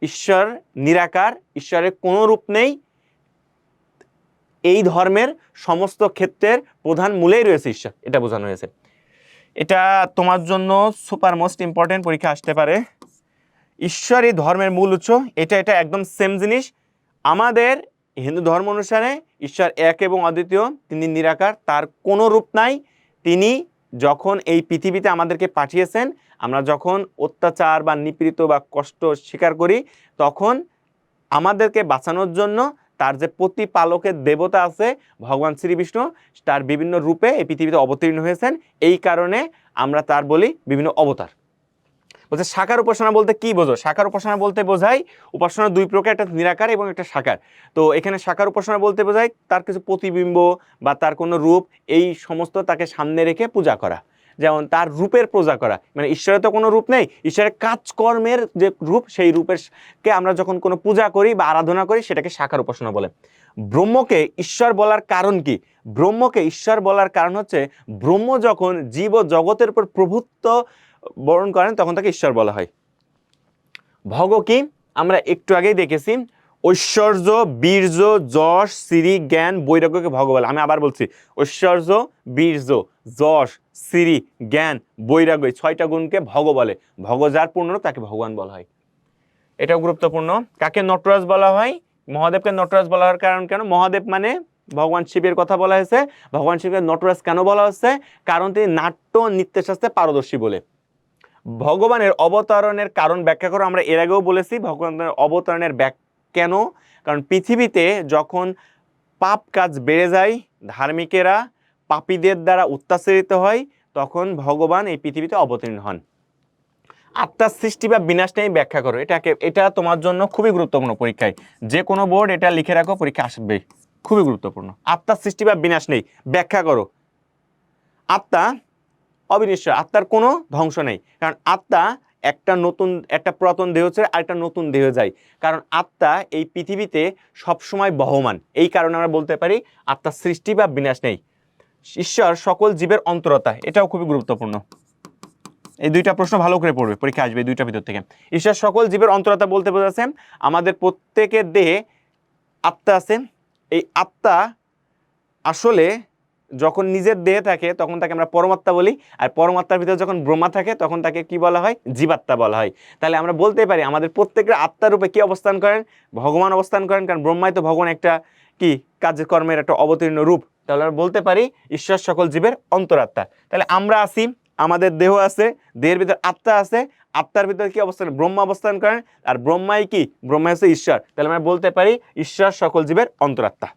ঈশ্বর নিরাকার, ঈশ্বরের কোনো রূপ নেই। এই ধর্মের সমস্ত ক্ষেত্রের প্রধান মূলেই রয়েছে ঈশ্বর, এটা বোঝানো হয়েছে। এটা তোমার জন্য সুপার মোস্ট ইম্পর্টেন্ট, পরীক্ষা আসতে পারে। ঈশ্বর এই ধর্মের মূল উৎস, এটা একদম সেম জিনিস। আমাদের হিন্দু ধর্ম অনুসারে ঈশ্বর এক এবং অদ্বিতীয়, তিনি নিরাকার, তার কোনো রূপ নাই। তিনি যখন এই পৃথিবীতে আমাদেরকে পাঠিয়েছেন, আমরা যখন অত্যাচার বা নিপীড়িত বা কষ্ট স্বীকার করি, তখন আমাদেরকে বাঁচানোর জন্য তার যে প্রতিপালকের দেবতা আছে ভগবান শ্রী বিষ্ণু, তার বিভিন্ন রূপে এই পৃথিবীতে অবতীর্ণ হয়েছেন। এই কারণে আমরা তার বলি বিভিন্ন অবতার। বলছে সাকার উপাসনা বলতে কি বোঝো? সাকার উপাসনা বলতে বোঝায় উপাসনা দুই প্রকার, একটা নিরাকার এবং একটা সাকার। তো এখানে সাকার উপাসনা বলতে বোঝায় তার কিছু প্রতিবিম্ব বা তার কোনো রূপ, এই সমস্ত তাকে সামনে রেখে পূজা করা, যেমন তার রূপের পূজা করা। মানে ঈশ্বরের তো কোনো রূপ নেই, ঈশ্বরের কাজকর্মের যে রূপ, সেই রূপেরকে আমরা যখন কোনো পূজা করি বা আরাধনা করি সেটাকে সাকার উপাসনা বলে। ব্রহ্মকে ঈশ্বর বলার কারণ কি? ব্রহ্মকে ঈশ্বর বলার কারণ হচ্ছে ব্রহ্ম যখন জীব ও জগতের উপর প্রভুত্ব বরণ করেন তখন তাকে ঈশ্বর বলা হয়। ভগ কি? আমরা একটু আগেই দেখেছি, ঐশ্বর্য, বীর্য, যশ, শ্রী, জ্ঞান, বৈরাগ্যকে ভগ বলে। আমি আবার বলছি, ঐশ্বর্য, বীর্য, যশ, শ্রী, জ্ঞান, বৈরাগ্য, 6টা গুণকে ভগ বলে। ভগ যার পূর্ণরূপ তাকে ভগবান বলা হয়। এটাও গুরুত্বপূর্ণ। কাকে নটরাজ বলা হয়? মহাদেবকে নটরাজ বলা হওয়ার কারণ কেন? মহাদেব মানে ভগবান শিবের কথা বলা হয়েছে। ভগবান শিবকে নটরাজ কেন বলা হচ্ছে? কারণ তিনি নাট্য নৃত্যশাস্ত্রে পারদর্শী বলে। ভগবানের অবতরণের কারণ ব্যাখ্যা করো। আমরা এর আগেও বলেছি ভগবানের অবতরণের কেন, কারণ পৃথিবীতে যখন পাপ কাজ বেড়ে যায়, ধার্মিকেরা পাপীদের দ্বারা অত্যাচারিত হয়, তখন ভগবান এই পৃথিবীতে অবতীর্ণ হন। আত্মার সৃষ্টি বা বিনাশ নিয়ে ব্যাখ্যা করো। এটা তোমার জন্য খুবই গুরুত্বপূর্ণ, পরীক্ষায় যে কোনো বোর্ড এটা লিখে রাখো, পরীক্ষা আসবে, খুবই গুরুত্বপূর্ণ। আত্মার সৃষ্টি বা বিনাশ নেই, ব্যাখ্যা করো। আত্মা অবিনশ্বর, আত্মার কোনো ধ্বংস নেই, কারণ আত্মা একটা পুরাতন দেহ ছেড়ে আরেকটা নতুন দেহ যায়, কারণ আত্মা এই পৃথিবীতে সবসময় বহমান। এই কারণে আমরা বলতে পারি আত্মার সৃষ্টি বা বিনাশ নেই। ঈশ্বর সকল জীবের অন্তরতা, এটাও খুবই গুরুত্বপূর্ণ। এই দুইটা প্রশ্ন ভালো করে পড়বে, পরীক্ষা আসবে এই দুইটা ভিতর থেকে। ঈশ্বর সকল জীবের অন্তরতা বলতে বোঝাচ্ছে আমাদের প্রত্যেকের দেহে আত্মা আছে। এই আত্মা আসলে যখন নিজের দেহে থাকে তখন তাকে আমরা পরমাত্মা বলি, আর পরমাত্মার ভিতরে যখন ব্রহ্মা থাকে তখন তাকে কি বলা হয়? জীবাত্মা বলা হয়। তাহলে আমরা বলতে পারি আমাদের প্রত্যেকের আত্মার রূপে কি অবস্থান করেন? ভগবান অবস্থান করেন, কারণ ব্রহ্মাই তো ভগবান একটা কি কাজকর্মের একটা অবতীর্ণ রূপ। তাহলে আমরা বলতে পারি ঈশ্বর সকল জীবের অন্তরাত্মা। তাহলে আমরা আছি আমাদের দেহ আছে, দেহের ভিতর আত্মা আছে, আত্মার ভিতরে কি অবস্থান, ব্রহ্মা অবস্থান করেন, আর ব্রহ্মাই কি, ব্রহ্মা হচ্ছে ঈশ্বর। তাহলে আমরা বলতে পারি ঈশ্বর সকল জীবের অন্তরাত্মা।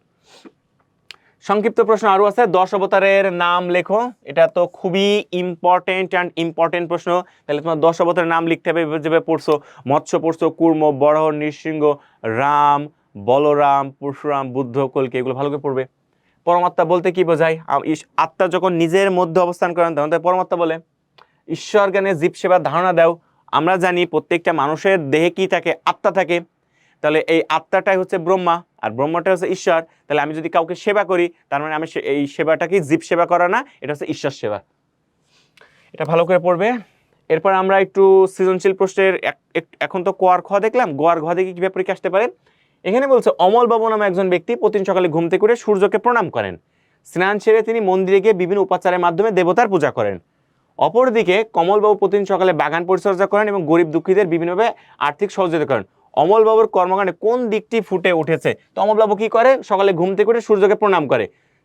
সংক্ষিপ্ত প্রশ্ন আরো আছে, 10 অবতারের নাম লেখো। এটা তো খুবই ইম্পর্টেন্ট প্রশ্ন। তাহলে তোমার 10 অবতারের নাম লিখতে হবে, যেভাবে পড়ছো, মৎস্য পড়ছো, কুর্ম, বরাহ, নৃসিংহ, রাম, বলরাম, পরশুরাম, বুদ্ধ, কল্কি, এগুলো ভালো করে পড়বে। পরমাত্মা বলতে কি বোঝায়? আত্মা যখন নিজের মধ্যে অবস্থান করেন তখন তাকে পরমাত্মা বলে। ঈশ্বর জ্ঞানে জীব সেবার ধারণা দাও। আমরা জানি প্রত্যেকটা মানুষের দেহে কি থাকে, আত্মা থাকে। তাহলে এই আত্মাটাই হচ্ছে ব্রহ্মা, আর ব্রহ্মাটাই হচ্ছে ঈশ্বর। তাহলে আমি যদি কাউকে সেবা করি, তার মানে আমি এই সেবাটা কি জীব সেবা করা না, এটা হচ্ছে ঈশ্বর সেবা। এটা ভালো করে পড়বে। এরপর আমরা একটু সৃজনশীল প্রশ্নের, এখন তো ক আর খ দেখলাম, গ আর ঘ দেখে কিভাবে পরীক্ষা আসতে পারে। এখানে বলছে অমল বাবু নামে একজন ব্যক্তি প্রতিদিন সকালে ঘুম থেকে উঠে সূর্যকে প্রণাম করেন। স্নান সেরে তিনি মন্দিরে গিয়ে বিভিন্ন উপাচারের মাধ্যমে দেবতার পূজা করেন। অপরদিকে কমলবাবু প্রতিদিন সকালে বাগান পরিচর্যা করেন এবং গরিব দুঃখীদের বিভিন্নভাবে আর্থিক সহযোগিতা করেন। অমলবাবুর কর্মকাণ্ডে কোন দিকটি ফুটে উঠেছে? তো অমলবাবু কি করে? সকালে ঘুম থেকে উঠে সূর্যকে প্রণাম করে,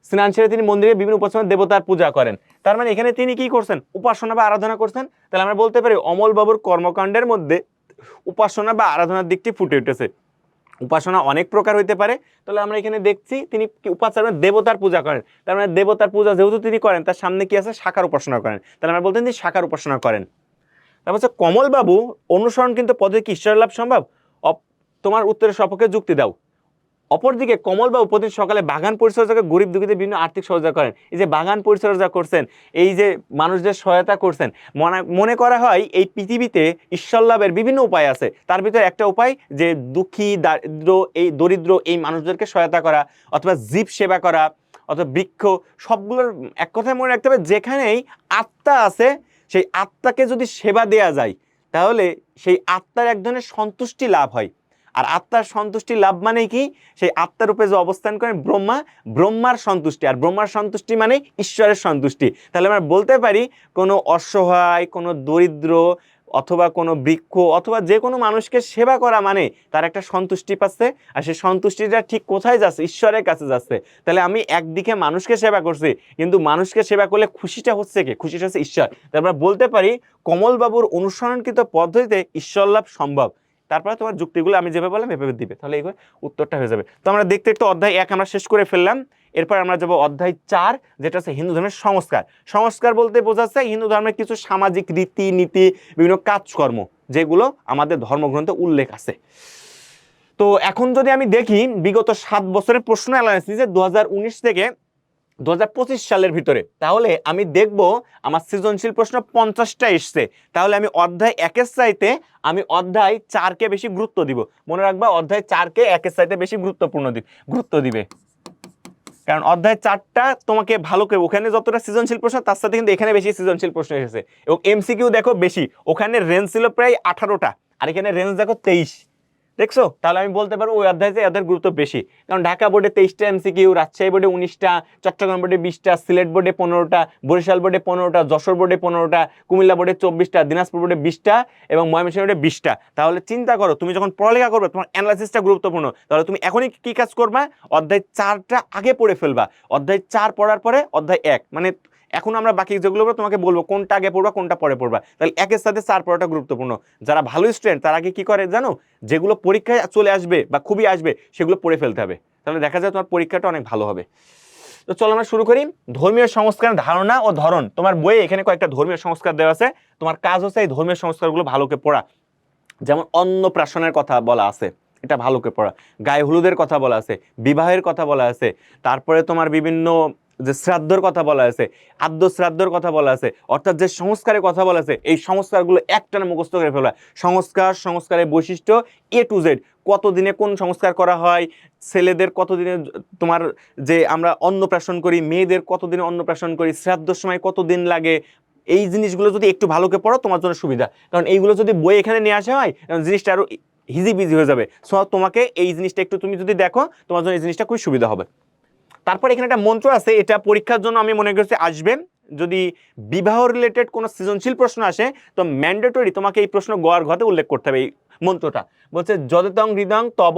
স্নান সেরে তিনি মন্দিরে বিভিন্ন উপাসনা দেবতার পূজা করেন। তার মানে এখানে তিনি কি করছেন? উপাসনা বা আরাধনা করছেন। তাহলে আমরা বলতে পারি অমলবাবুর কর্মকাণ্ডের মধ্যে উপাসনা বা আরাধনার দিকটি ফুটে উঠেছে। উপাসনা অনেক প্রকার হইতে পারে। তাহলে আমরা এখানে দেখছি তিনি উপাচার দেবতার পূজা করেন। তার মানে দেবতার পূজা যেহেতু তিনি করেন, তার সামনে কি আছে? শাখার উপাসনা করেন। তাহলে আমরা বলতেন তিনি শাখার উপাসনা করেন। তারপর হচ্ছে কমলবাবু অনুসরণ কিন্তু পদ্ধতি কি ঈশ্বর লাভ সম্ভব? তোমার উত্তরের সপক্ষে যুক্তি দাও। অপরদিকে কমলবাবু প্রতিদিন সকালে বাগান পরিচর্যা করে গরিব দুঃখীদের বিভিন্ন আর্থিক সহযোগিতা করেন। এই যে বাগান পরিচর্যা করছেন, এই যে মানুষদের সহায়তা করছেন, মনে করা হয় এই পৃথিবীতে ঈশ্বর লাভের বিভিন্ন উপায় আছে। তার ভিতরে একটা উপায় যে দুঃখী দরিদ্র এই মানুষদেরকে সহায়তা করা, অথবা জীব সেবা করা, অথবা বৃক্ষ, সবগুলোর এক কথায় মনে রাখতে হবে, যেখানেই আত্মা আছে সেই আত্মাকে যদি সেবা দেয়া যায়, তাহলে সেই আত্মার এক ধরনের সন্তুষ্টি লাভ হয়। আর আত্মার সন্তুষ্টি লাভ মানে কি? সেই আত্মার রূপে যে অবস্থান করেন ব্রহ্মা, ব্রহ্মার সন্তুষ্টি, আর ব্রহ্মার সন্তুষ্টি মানে ঈশ্বরের সন্তুষ্টি। তাহলে আমরা বলতে পারি কোনো অসহায়, কোনো দরিদ্র, অথবা কোনো বৃক্ষ, অথবা যে কোনো মানুষকে সেবা করা মানে তার একটা সন্তুষ্টি পাচ্ছে, আর সেই সন্তুষ্টিটা ঠিক কোথায় যাচ্ছে? ঈশ্বরের কাছে যাচ্ছে। তাহলে আমি একদিকে মানুষকে সেবা করছি, কিন্তু মানুষকে সেবা করলে খুশিটা হচ্ছে কে? খুশিটা হচ্ছে ঈশ্বর। তাহলে আমরা বলতে পারি কমলবাবুর অনুসরণকৃত পদ্ধতিতে ঈশ্বর লাভ সম্ভব। তারপরে তোমার যুক্তিগুলো আমি যেভাবে বললাম এভাবে দিবে, তাহলে এইভাবে উত্তরটা হয়ে যাবে। তো আমরা দেখতে একটু অধ্যায় 1 আমরা শেষ করে ফেললাম। এরপর আমরা যাবো অধ্যায় 4, যেটা হচ্ছে হিন্দু ধর্মের সংস্কার। সংস্কার বলতে বোঝাচ্ছে হিন্দু ধর্মের কিছু সামাজিক রীতি নীতি, বিভিন্ন কাজকর্ম, যেগুলো আমাদের ধর্মগ্রন্থে উল্লেখ আছে। তো এখন যদি আমি দেখি বিগত 7 বছরের প্রশ্ন অ্যানালাইসিস 2019 থেকে 2025 সালের ভিতরে, তাহলে আমি দেখব আমার সৃজনশীল প্রশ্ন 50টা এসছে। তাহলে আমি অধ্যায় 1-এর চাইতে আমি অধ্যায় 4-কে বেশি গুরুত্ব দিব। মনে রাখবা, অধ্যায় 4-কে 1-এর চাইতে বেশি গুরুত্ব দিবে, কারণ অধ্যায় 4টা তোমাকে ভালো করে, ওখানে যতটা সৃজনশীল প্রশ্ন তার সাথে কিন্তু এখানে বেশি সৃজনশীল প্রশ্ন এসেছে, এবং এমসিকিউ দেখো বেশি। ওখানে রেঞ্জ ছিল প্রায় 18টা, আর এখানে রেঞ্জ দেখো 23। দেখছো? তাহলে আমি বলতে পারবো ওই অধ্যায়ে এদের গুরুত্ব বেশি। কারণ ঢাকা বোর্ডে 23টা এমসিকিউ, রাজশাহী বোর্ডে 19টা, চট্টগ্রাম বোর্ডে 20টা, সিলেট বোর্ডে 15টা, বরিশাল বোর্ডে 15টা, যশোর বোর্ডে 15টা, কুমিল্লা বোর্ডে 24টা, দিনাজপুর বোর্ডে 20টা, এবং ময়মনসিংহ বোর্ডে 20টা। তাহলে চিন্তা করো, তুমি যখন পড়ালেখা করবে তোমার অ্যানালাইসিসটা গুরুত্বপূর্ণ। তাহলে তুমি এখনই কি কাজ করবা? অধ্যায় 4টা আগে পড়ে ফেলবা। অধ্যায় 4 পড়ার পরে অধ্যায় 1, মানে এখন আমরা বাকি যেগুলো তোমাকে বলবো কোনটা আগে পড়বা কোনটা পরে পড়বা। তাহলে 1-এর সাথে 4 পড়াটা গুরুত্বপূর্ণ। যারা ভালো স্টুডেন্ট তারা আগে কি করে জানো? যেগুলো পরীক্ষায় চলে আসবে বা খুবই আসবে সেগুলো পড়ে ফেলতে হবে, তাহলে দেখা যায় তোমার পরীক্ষাটা অনেক ভালো হবে। তো চলো আমরা শুরু করি। ধর্মীয় সংস্কারের ধারণা ও ধরন। তোমার বইয়ে এখানে কয়েকটা ধর্মীয় সংস্কার দেওয়া আছে, তোমার কাজ হচ্ছে এই ধর্মীয় সংস্কারগুলো ভালো করে পড়া। যেমন অন্নপ্রাশনের কথা বলা আছে, এটা ভালো করে পড়া। গায়ে হলুদের কথা বলা আছে, বিবাহের কথা বলা আছে, তারপরে তোমার বিভিন্ন যে শ্রাদ্ধর কথা বলা আছে, আদ্য শ্রাদ্ধর কথা বলা আছে, অর্থাৎ যে সংস্কারের কথা বলা আছে, এই সংস্কারগুলো একটানা মুখস্থ করে ফেলা। সংস্কারের বৈশিষ্ট্য A to Z, কতদিনে কোন সংস্কার করা হয়, ছেলেদের কতদিনে তোমার যে আমরা অন্নপ্রাশন করি, মেয়েদের কতদিনে অন্নপ্রাশন করি, শ্রাদ্ধর সময় কতদিন লাগে, এই জিনিসগুলো যদি একটু ভালো করে পড়ো তোমার জন্য সুবিধা। কারণ এইগুলো যদি বই এখানে নিয়ে আসা হয় জিনিসটা আরো হিজিবিজি হয়ে যাবে। সো তোমাকে এই জিনিসটা একটু তুমি যদি দেখো তোমার জন্য এই জিনিসটা খুবই সুবিধা হবে। তারপর এখানে একটা মন্ত্র আছে, এটা পরীক্ষার জন্য আমি মনে করছি আসবে। যদি বিবাহ রিলেটেড কোনো সৃজনশীল প্রশ্ন আসে তো ম্যান্ডেটরি তোমাকে এই প্রশ্ন গ আর ঘতে উল্লেখ করতে হবে। এই মন্ত্রটা বলছে যদিতং হৃদং তব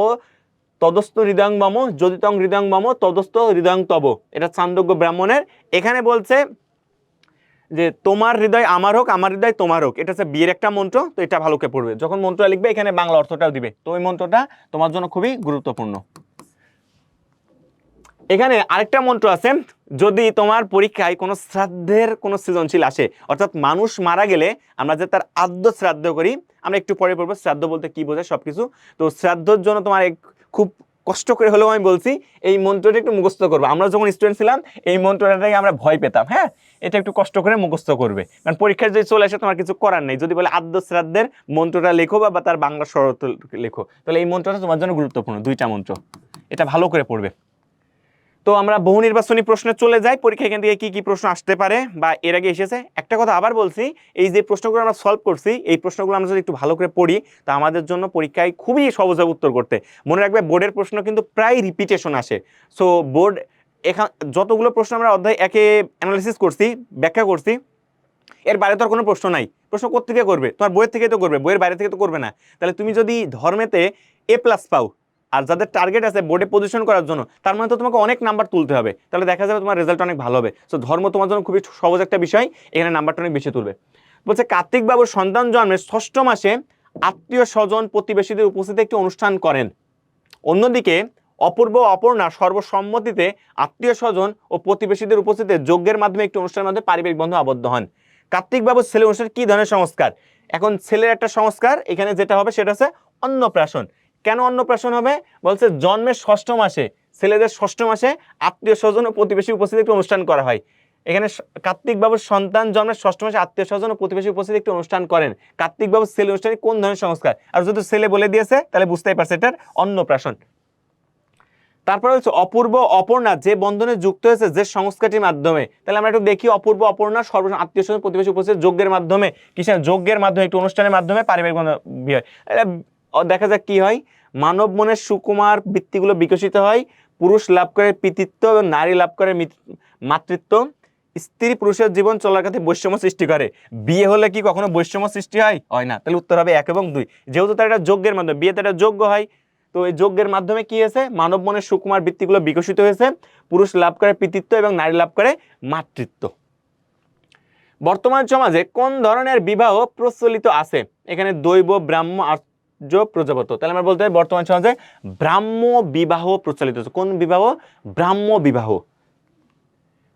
তদস্থ হৃদং মম, যদিতং হৃদং মম তদস্থ হৃদং তব। এটা চান্দোগ্য ব্রাহ্মণের। এখানে বলছে যে তোমার হৃদয় আমার হোক, আমার হৃদয় তোমার হোক, এটা হচ্ছে বিয়ের একটা মন্ত্র। তো এটা ভালো করে পড়বে, যখন মন্ত্রটা লিখবে এখানে বাংলা অর্থটাও দিবে, তো ওই মন্ত্রটা তোমার জন্য খুবই গুরুত্বপূর্ণ। এখানে আরেকটা মন্ত্র আছে, যদি তোমার পরীক্ষায় কোনো শ্রাদ্ধের কোনো সৃজনশীল আসে, অর্থাৎ মানুষ মারা গেলে আমরা যে তার আদ্য শ্রাদ্ধ করি, আমরা একটু পরে পড়বো শ্রাদ্ধ বলতে কি বোঝায় সবকিছু। তো শ্রাদ্ধর জন্য তোমার খুব কষ্ট করে হলেও আমি বলছি এই মন্ত্রটা একটু মুখস্থ করবে। আমরা যখন স্টুডেন্ট ছিলাম এই মন্ত্রটাকে আমরা ভয় পেতাম, হ্যাঁ, এটা একটু কষ্ট করে মুখস্থ করবে, কারণ পরীক্ষায় যদি চলে আসে তোমার কিছু করার নেই। যদি বলে আদ্য শ্রাদ্ধের মন্ত্রটা লেখো বা তার বাংলা শরৎ লেখো, তাহলে এই মন্ত্রটা তোমার জন্য গুরুত্বপূর্ণ, দুইটা মন্ত্র, এটা ভালো করে পড়বে। তো আমরা বহু নির্বাচনী প্রশ্নে চলে যাই, পরীক্ষা এখান থেকে কি কি প্রশ্ন আসতে পারে বা এর আগে এসেছে। একটা কথা আবার বলছি, এই যে প্রশ্নগুলো আমরা সলভ করছি, এই প্রশ্নগুলো আমরা যদি একটু ভালো করে পড়ি তা আমাদের জন্য পরীক্ষায় খুবই সহজ হবে উত্তর করতে। মনে রাখবে বোর্ডের প্রশ্ন কিন্তু প্রায় রিপিটেশন আসে। সো বোর্ড এখান যতগুলো প্রশ্ন আমরা অধ্যায় একে অ্যানালিসিস করছি, ব্যাখ্যা করছি, এর বাইরে তো আর কোনো প্রশ্ন নাই। প্রশ্ন কোত্থেকে করবে? তোমার বইয়ের থেকে তো করবে, বইয়ের বাইরে থেকে তো করবে না। তাহলে তুমি যদি ধর্মেতে A+ পাও, আর যাদের টার্গেট আছে বোর্ডে পজিশন করার জন্য, তার মানে তো তোমাকে অনেক নাম্বার তুলতে হবে, তাহলে দেখা যাবে তোমার রেজাল্ট অনেক ভালো হবে। সো ধর্ম তোমার জন্য খুবই সহজ একটা বিষয়, এখানে নাম্বারটা অনেক বেশি তুলবে। বলছে কার্তিক বাবুর সন্তান জন্মের 6ষ্ঠ মাসে আত্মীয় স্বজন প্রতিবেশীদের উপস্থিতি একটি অনুষ্ঠান করেন। অন্যদিকে অপূর্ব অপর্ণা সর্বসম্মতিতে আত্মীয় স্বজন ও প্রতিবেশীদের উপস্থিতিতে যজ্ঞের মাধ্যমে একটি অনুষ্ঠানের মধ্যে পারিবারিক বন্ধন আবদ্ধ হন। কার্তিক বাবুর ছেলে অনুষ্ঠান কি ধরনের সংস্কার? এখন ছেলের একটা সংস্কার এখানে যেটা হবে সেটা হচ্ছে অন্নপ্রাশন। কেন অন্নপ্রাশন হবে? বলছে জন্মের 6ষ্ঠ মাসে, ছেলেদের 6ষ্ঠ মাসে আত্মীয় স্বজন ও প্রতিবেশী উপস্থিতি একটি অনুষ্ঠান করা হয়। এখানে কার্তিক বাবুর সন্তান জন্মের 6ষ্ঠ মাসে আত্মীয় স্বজন ও প্রতিবেশী উপস্থিতি একটি অনুষ্ঠান করেন। কার্তিক বাবুর ছেলে অনুষ্ঠানে কোন ধরনের সংস্কার? আর যদি ছেলে বলে দিয়েছে তাহলে বুঝতেই পারছে এটার অন্নপ্রাশন। তারপরে হচ্ছে অপূর্ব অপর্ণা যে বন্ধনে যুক্ত হয়েছে যে সংস্কারটির মাধ্যমে। তাহলে আমরা একটু দেখি অপূর্ব অপর্ণা সর্বজন আত্মীয় স্বজন প্রতিবেশী উপস্থিত যজ্ঞের মাধ্যমে, কিসের যজ্ঞের মাধ্যমে, একটি অনুষ্ঠানের মাধ্যমে পারিবারিক বন্ধন হয়। দেখা যাক কি হয়। মানব মনের সুকুমার বৃত্তিগুলো বিকশিত হয়, পুরুষ লাভ করে পিতৃত্ব এবং নারী লাভ করে মাতৃত্ব, স্ত্রী পুরুষের জীবন চলার কাছে বৈষম্য সৃষ্টি করে। বিয়ে হলে কি কখনো বৈষম্য সৃষ্টি হয়? হয় না। তাহলে উত্তর হবে 1 এবং 2। যেহেতু তার একটা যজ্ঞের মাধ্যমে, বিয়েতে একটা যজ্ঞ হয়, তো এই যজ্ঞের মাধ্যমে কি হয়েছে? মানব মনের সুকুমার বৃত্তিগুলো বিকশিত হয়েছে, পুরুষ লাভ করে পিতৃত্ব এবং নারী লাভ করে মাতৃত্ব। বর্তমান সমাজে কোন ধরনের বিবাহ প্রচলিত আছে? এখানে দৈব, ব্রাহ্ম, আর্য, প্রজাপত্য। তাহলে আমরা বলতে পারি বর্তমান সমাজে ব্রাহ্ম বিবাহ প্রচলিত আছে। কোন বিবাহ? ব্রাহ্ম বিবাহ।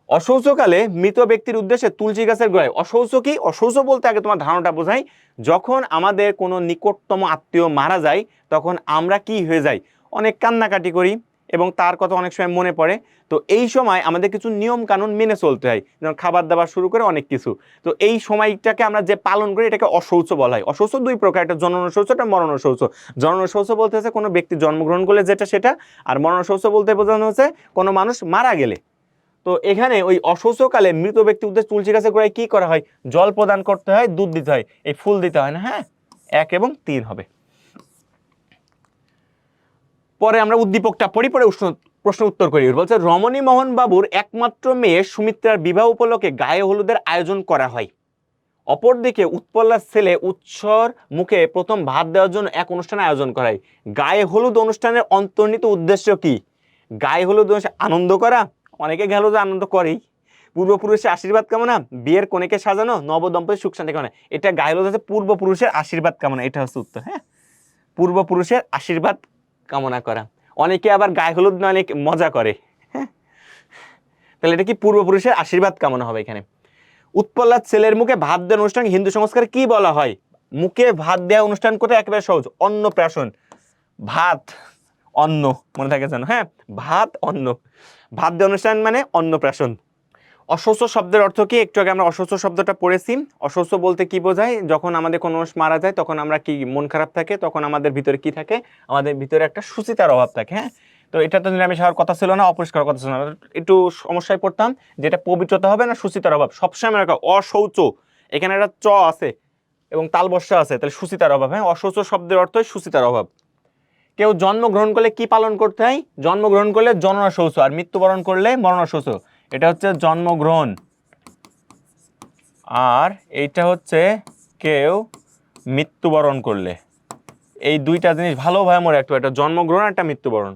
অশৌচকালে মৃত ব্যক্তির উদ্দেশ্যে তুলসী গাছের গোড়ায়। অশৌচ কি? অশৌচ বলতে আগে তোমার ধারণাটা বোঝাই। যখন আমাদের কোনো নিকটতম আত্মীয় মারা যায় তখন আমরা কি হয়ে যাই? অনেক কান্নাকাটি করি এবং তার কথা অনেক সময় মনে পড়ে। তো এই সময় আমাদের কিছু নিয়ম কানুন মেনে চলতে হয়, যেমন খাবার দাবার শুরু করে অনেক কিছু। তো এই সময়টাকে আমরা যে পালন করি এটাকে অশৌচ বলা হয়। অশৌচ 2 প্রকার, একটা জনন শৌচ, একটা মরণ শৌচ। জনন শৌচ বলতে হচ্ছে কোনো ব্যক্তি জন্মগ্রহণ করলে যেটা সেটা, আর মরণ শৌচ বলতে বোঝানো হচ্ছে কোনো মানুষ মারা গেলে। তো এখানে ওই অশৌচকালে মৃত ব্যক্তি উদ্দেশ্যে তুলসী গাছের গোড়ায় কি করা হয়? জল প্রদান করতে হয়, দুধ দিতে হয়, এই ফুল দিতে হয় না। হ্যাঁ, 1 এবং 3 হবে। পরে আমরা উদ্দীপকটা পড়ি, পরে প্রশ্ন উত্তর করি। বলছে রমণী মোহন বাবুর একমাত্র মেয়ে সুমিত্রার বিবাহ উপলক্ষে গায়ে হলুদের আয়োজন করা হয়। অপরদিকে উৎপলার ছেলে উৎসর মুখে প্রথম ভাত দেওয়ার জন্য এক অনুষ্ঠানের আয়োজন করা হয়। গায়ে হলুদ অনুষ্ঠানের অন্তর্নিহিত উদ্দেশ্য কি? গায়ে হলুদ আনন্দ করা, অনেকে গেল যে আনন্দ করেই, পূর্বপুরুষের আশীর্বাদ কামনা, বিয়ের কনেকে সাজানো, নবদম্পতির সুখ শান্তি কামনা। এটা গায়ে হলুদ হচ্ছে পূর্বপুরুষের আশীর্বাদ কামনা, এটা হচ্ছে উত্তর। হ্যাঁ, পূর্বপুরুষের আশীর্বাদ কামনা করা। অনেকে আবার গায়ে হলুদ না অনেক মজা করে। হ্যাঁ, তাহলে এটা কি? পূর্বপুরুষের আশীর্বাদ কামনা হবে এখানে। উৎপলার ছেলের মুখে ভাত দেওয়ার অনুষ্ঠান হিন্দু সংস্কারে কি বলা হয়? মুখে ভাত দেওয়া অনুষ্ঠান করতে একেবারে সহজ, অন্নপ্রাশন। ভাত অন্ন, মনে থাকে জানো? হ্যাঁ, ভাত অন্ন, ভাত দেওয়া অনুষ্ঠান মানে অন্নপ্রাশন। অশৌচ শব্দের অর্থ কি? একটু আগে আমরা অশৌচ শব্দটা পড়েছি। অশৌচ বলতে কি বোঝায়? যখন আমাদের কোনো মানুষ মারা যায় তখন আমরা কি, মন খারাপ থাকে, তখন আমাদের ভিতরে কি থাকে? আমাদের ভিতরে একটা সুচিতার অভাব থাকে। হ্যাঁ, তো এটা তো নিরামিষ হওয়ার কথা ছিল না, অপরিষ্কার কথা ছিল না, একটু সমস্যায় পড়তাম, যেটা পবিত্রতা হবে না সুচিতার অভাব। সবসময় রাখা অশৌচ, এখানে একটা চ আছে এবং তালবস্যা আছে, তাহলে সুচিতার অভাব। হ্যাঁ, অশৌচ শব্দের অর্থ সুচিতার অভাব। কেউ জন্মগ্রহণ করলে কি পালন করতে হয়? জন্মগ্রহণ করলে জননা শৌচ, আর মৃত্যুবরণ করলে মরণ শৌচ। এটা হচ্ছে জন্মগ্রহণ, আর এইটা হচ্ছে কেউ মৃত্যুবরণ করলে। এই দুইটা জিনিস ভালোভাবে মনে রাখতে হবে, একটা জন্মগ্রহণ, একটা মৃত্যুবরণ।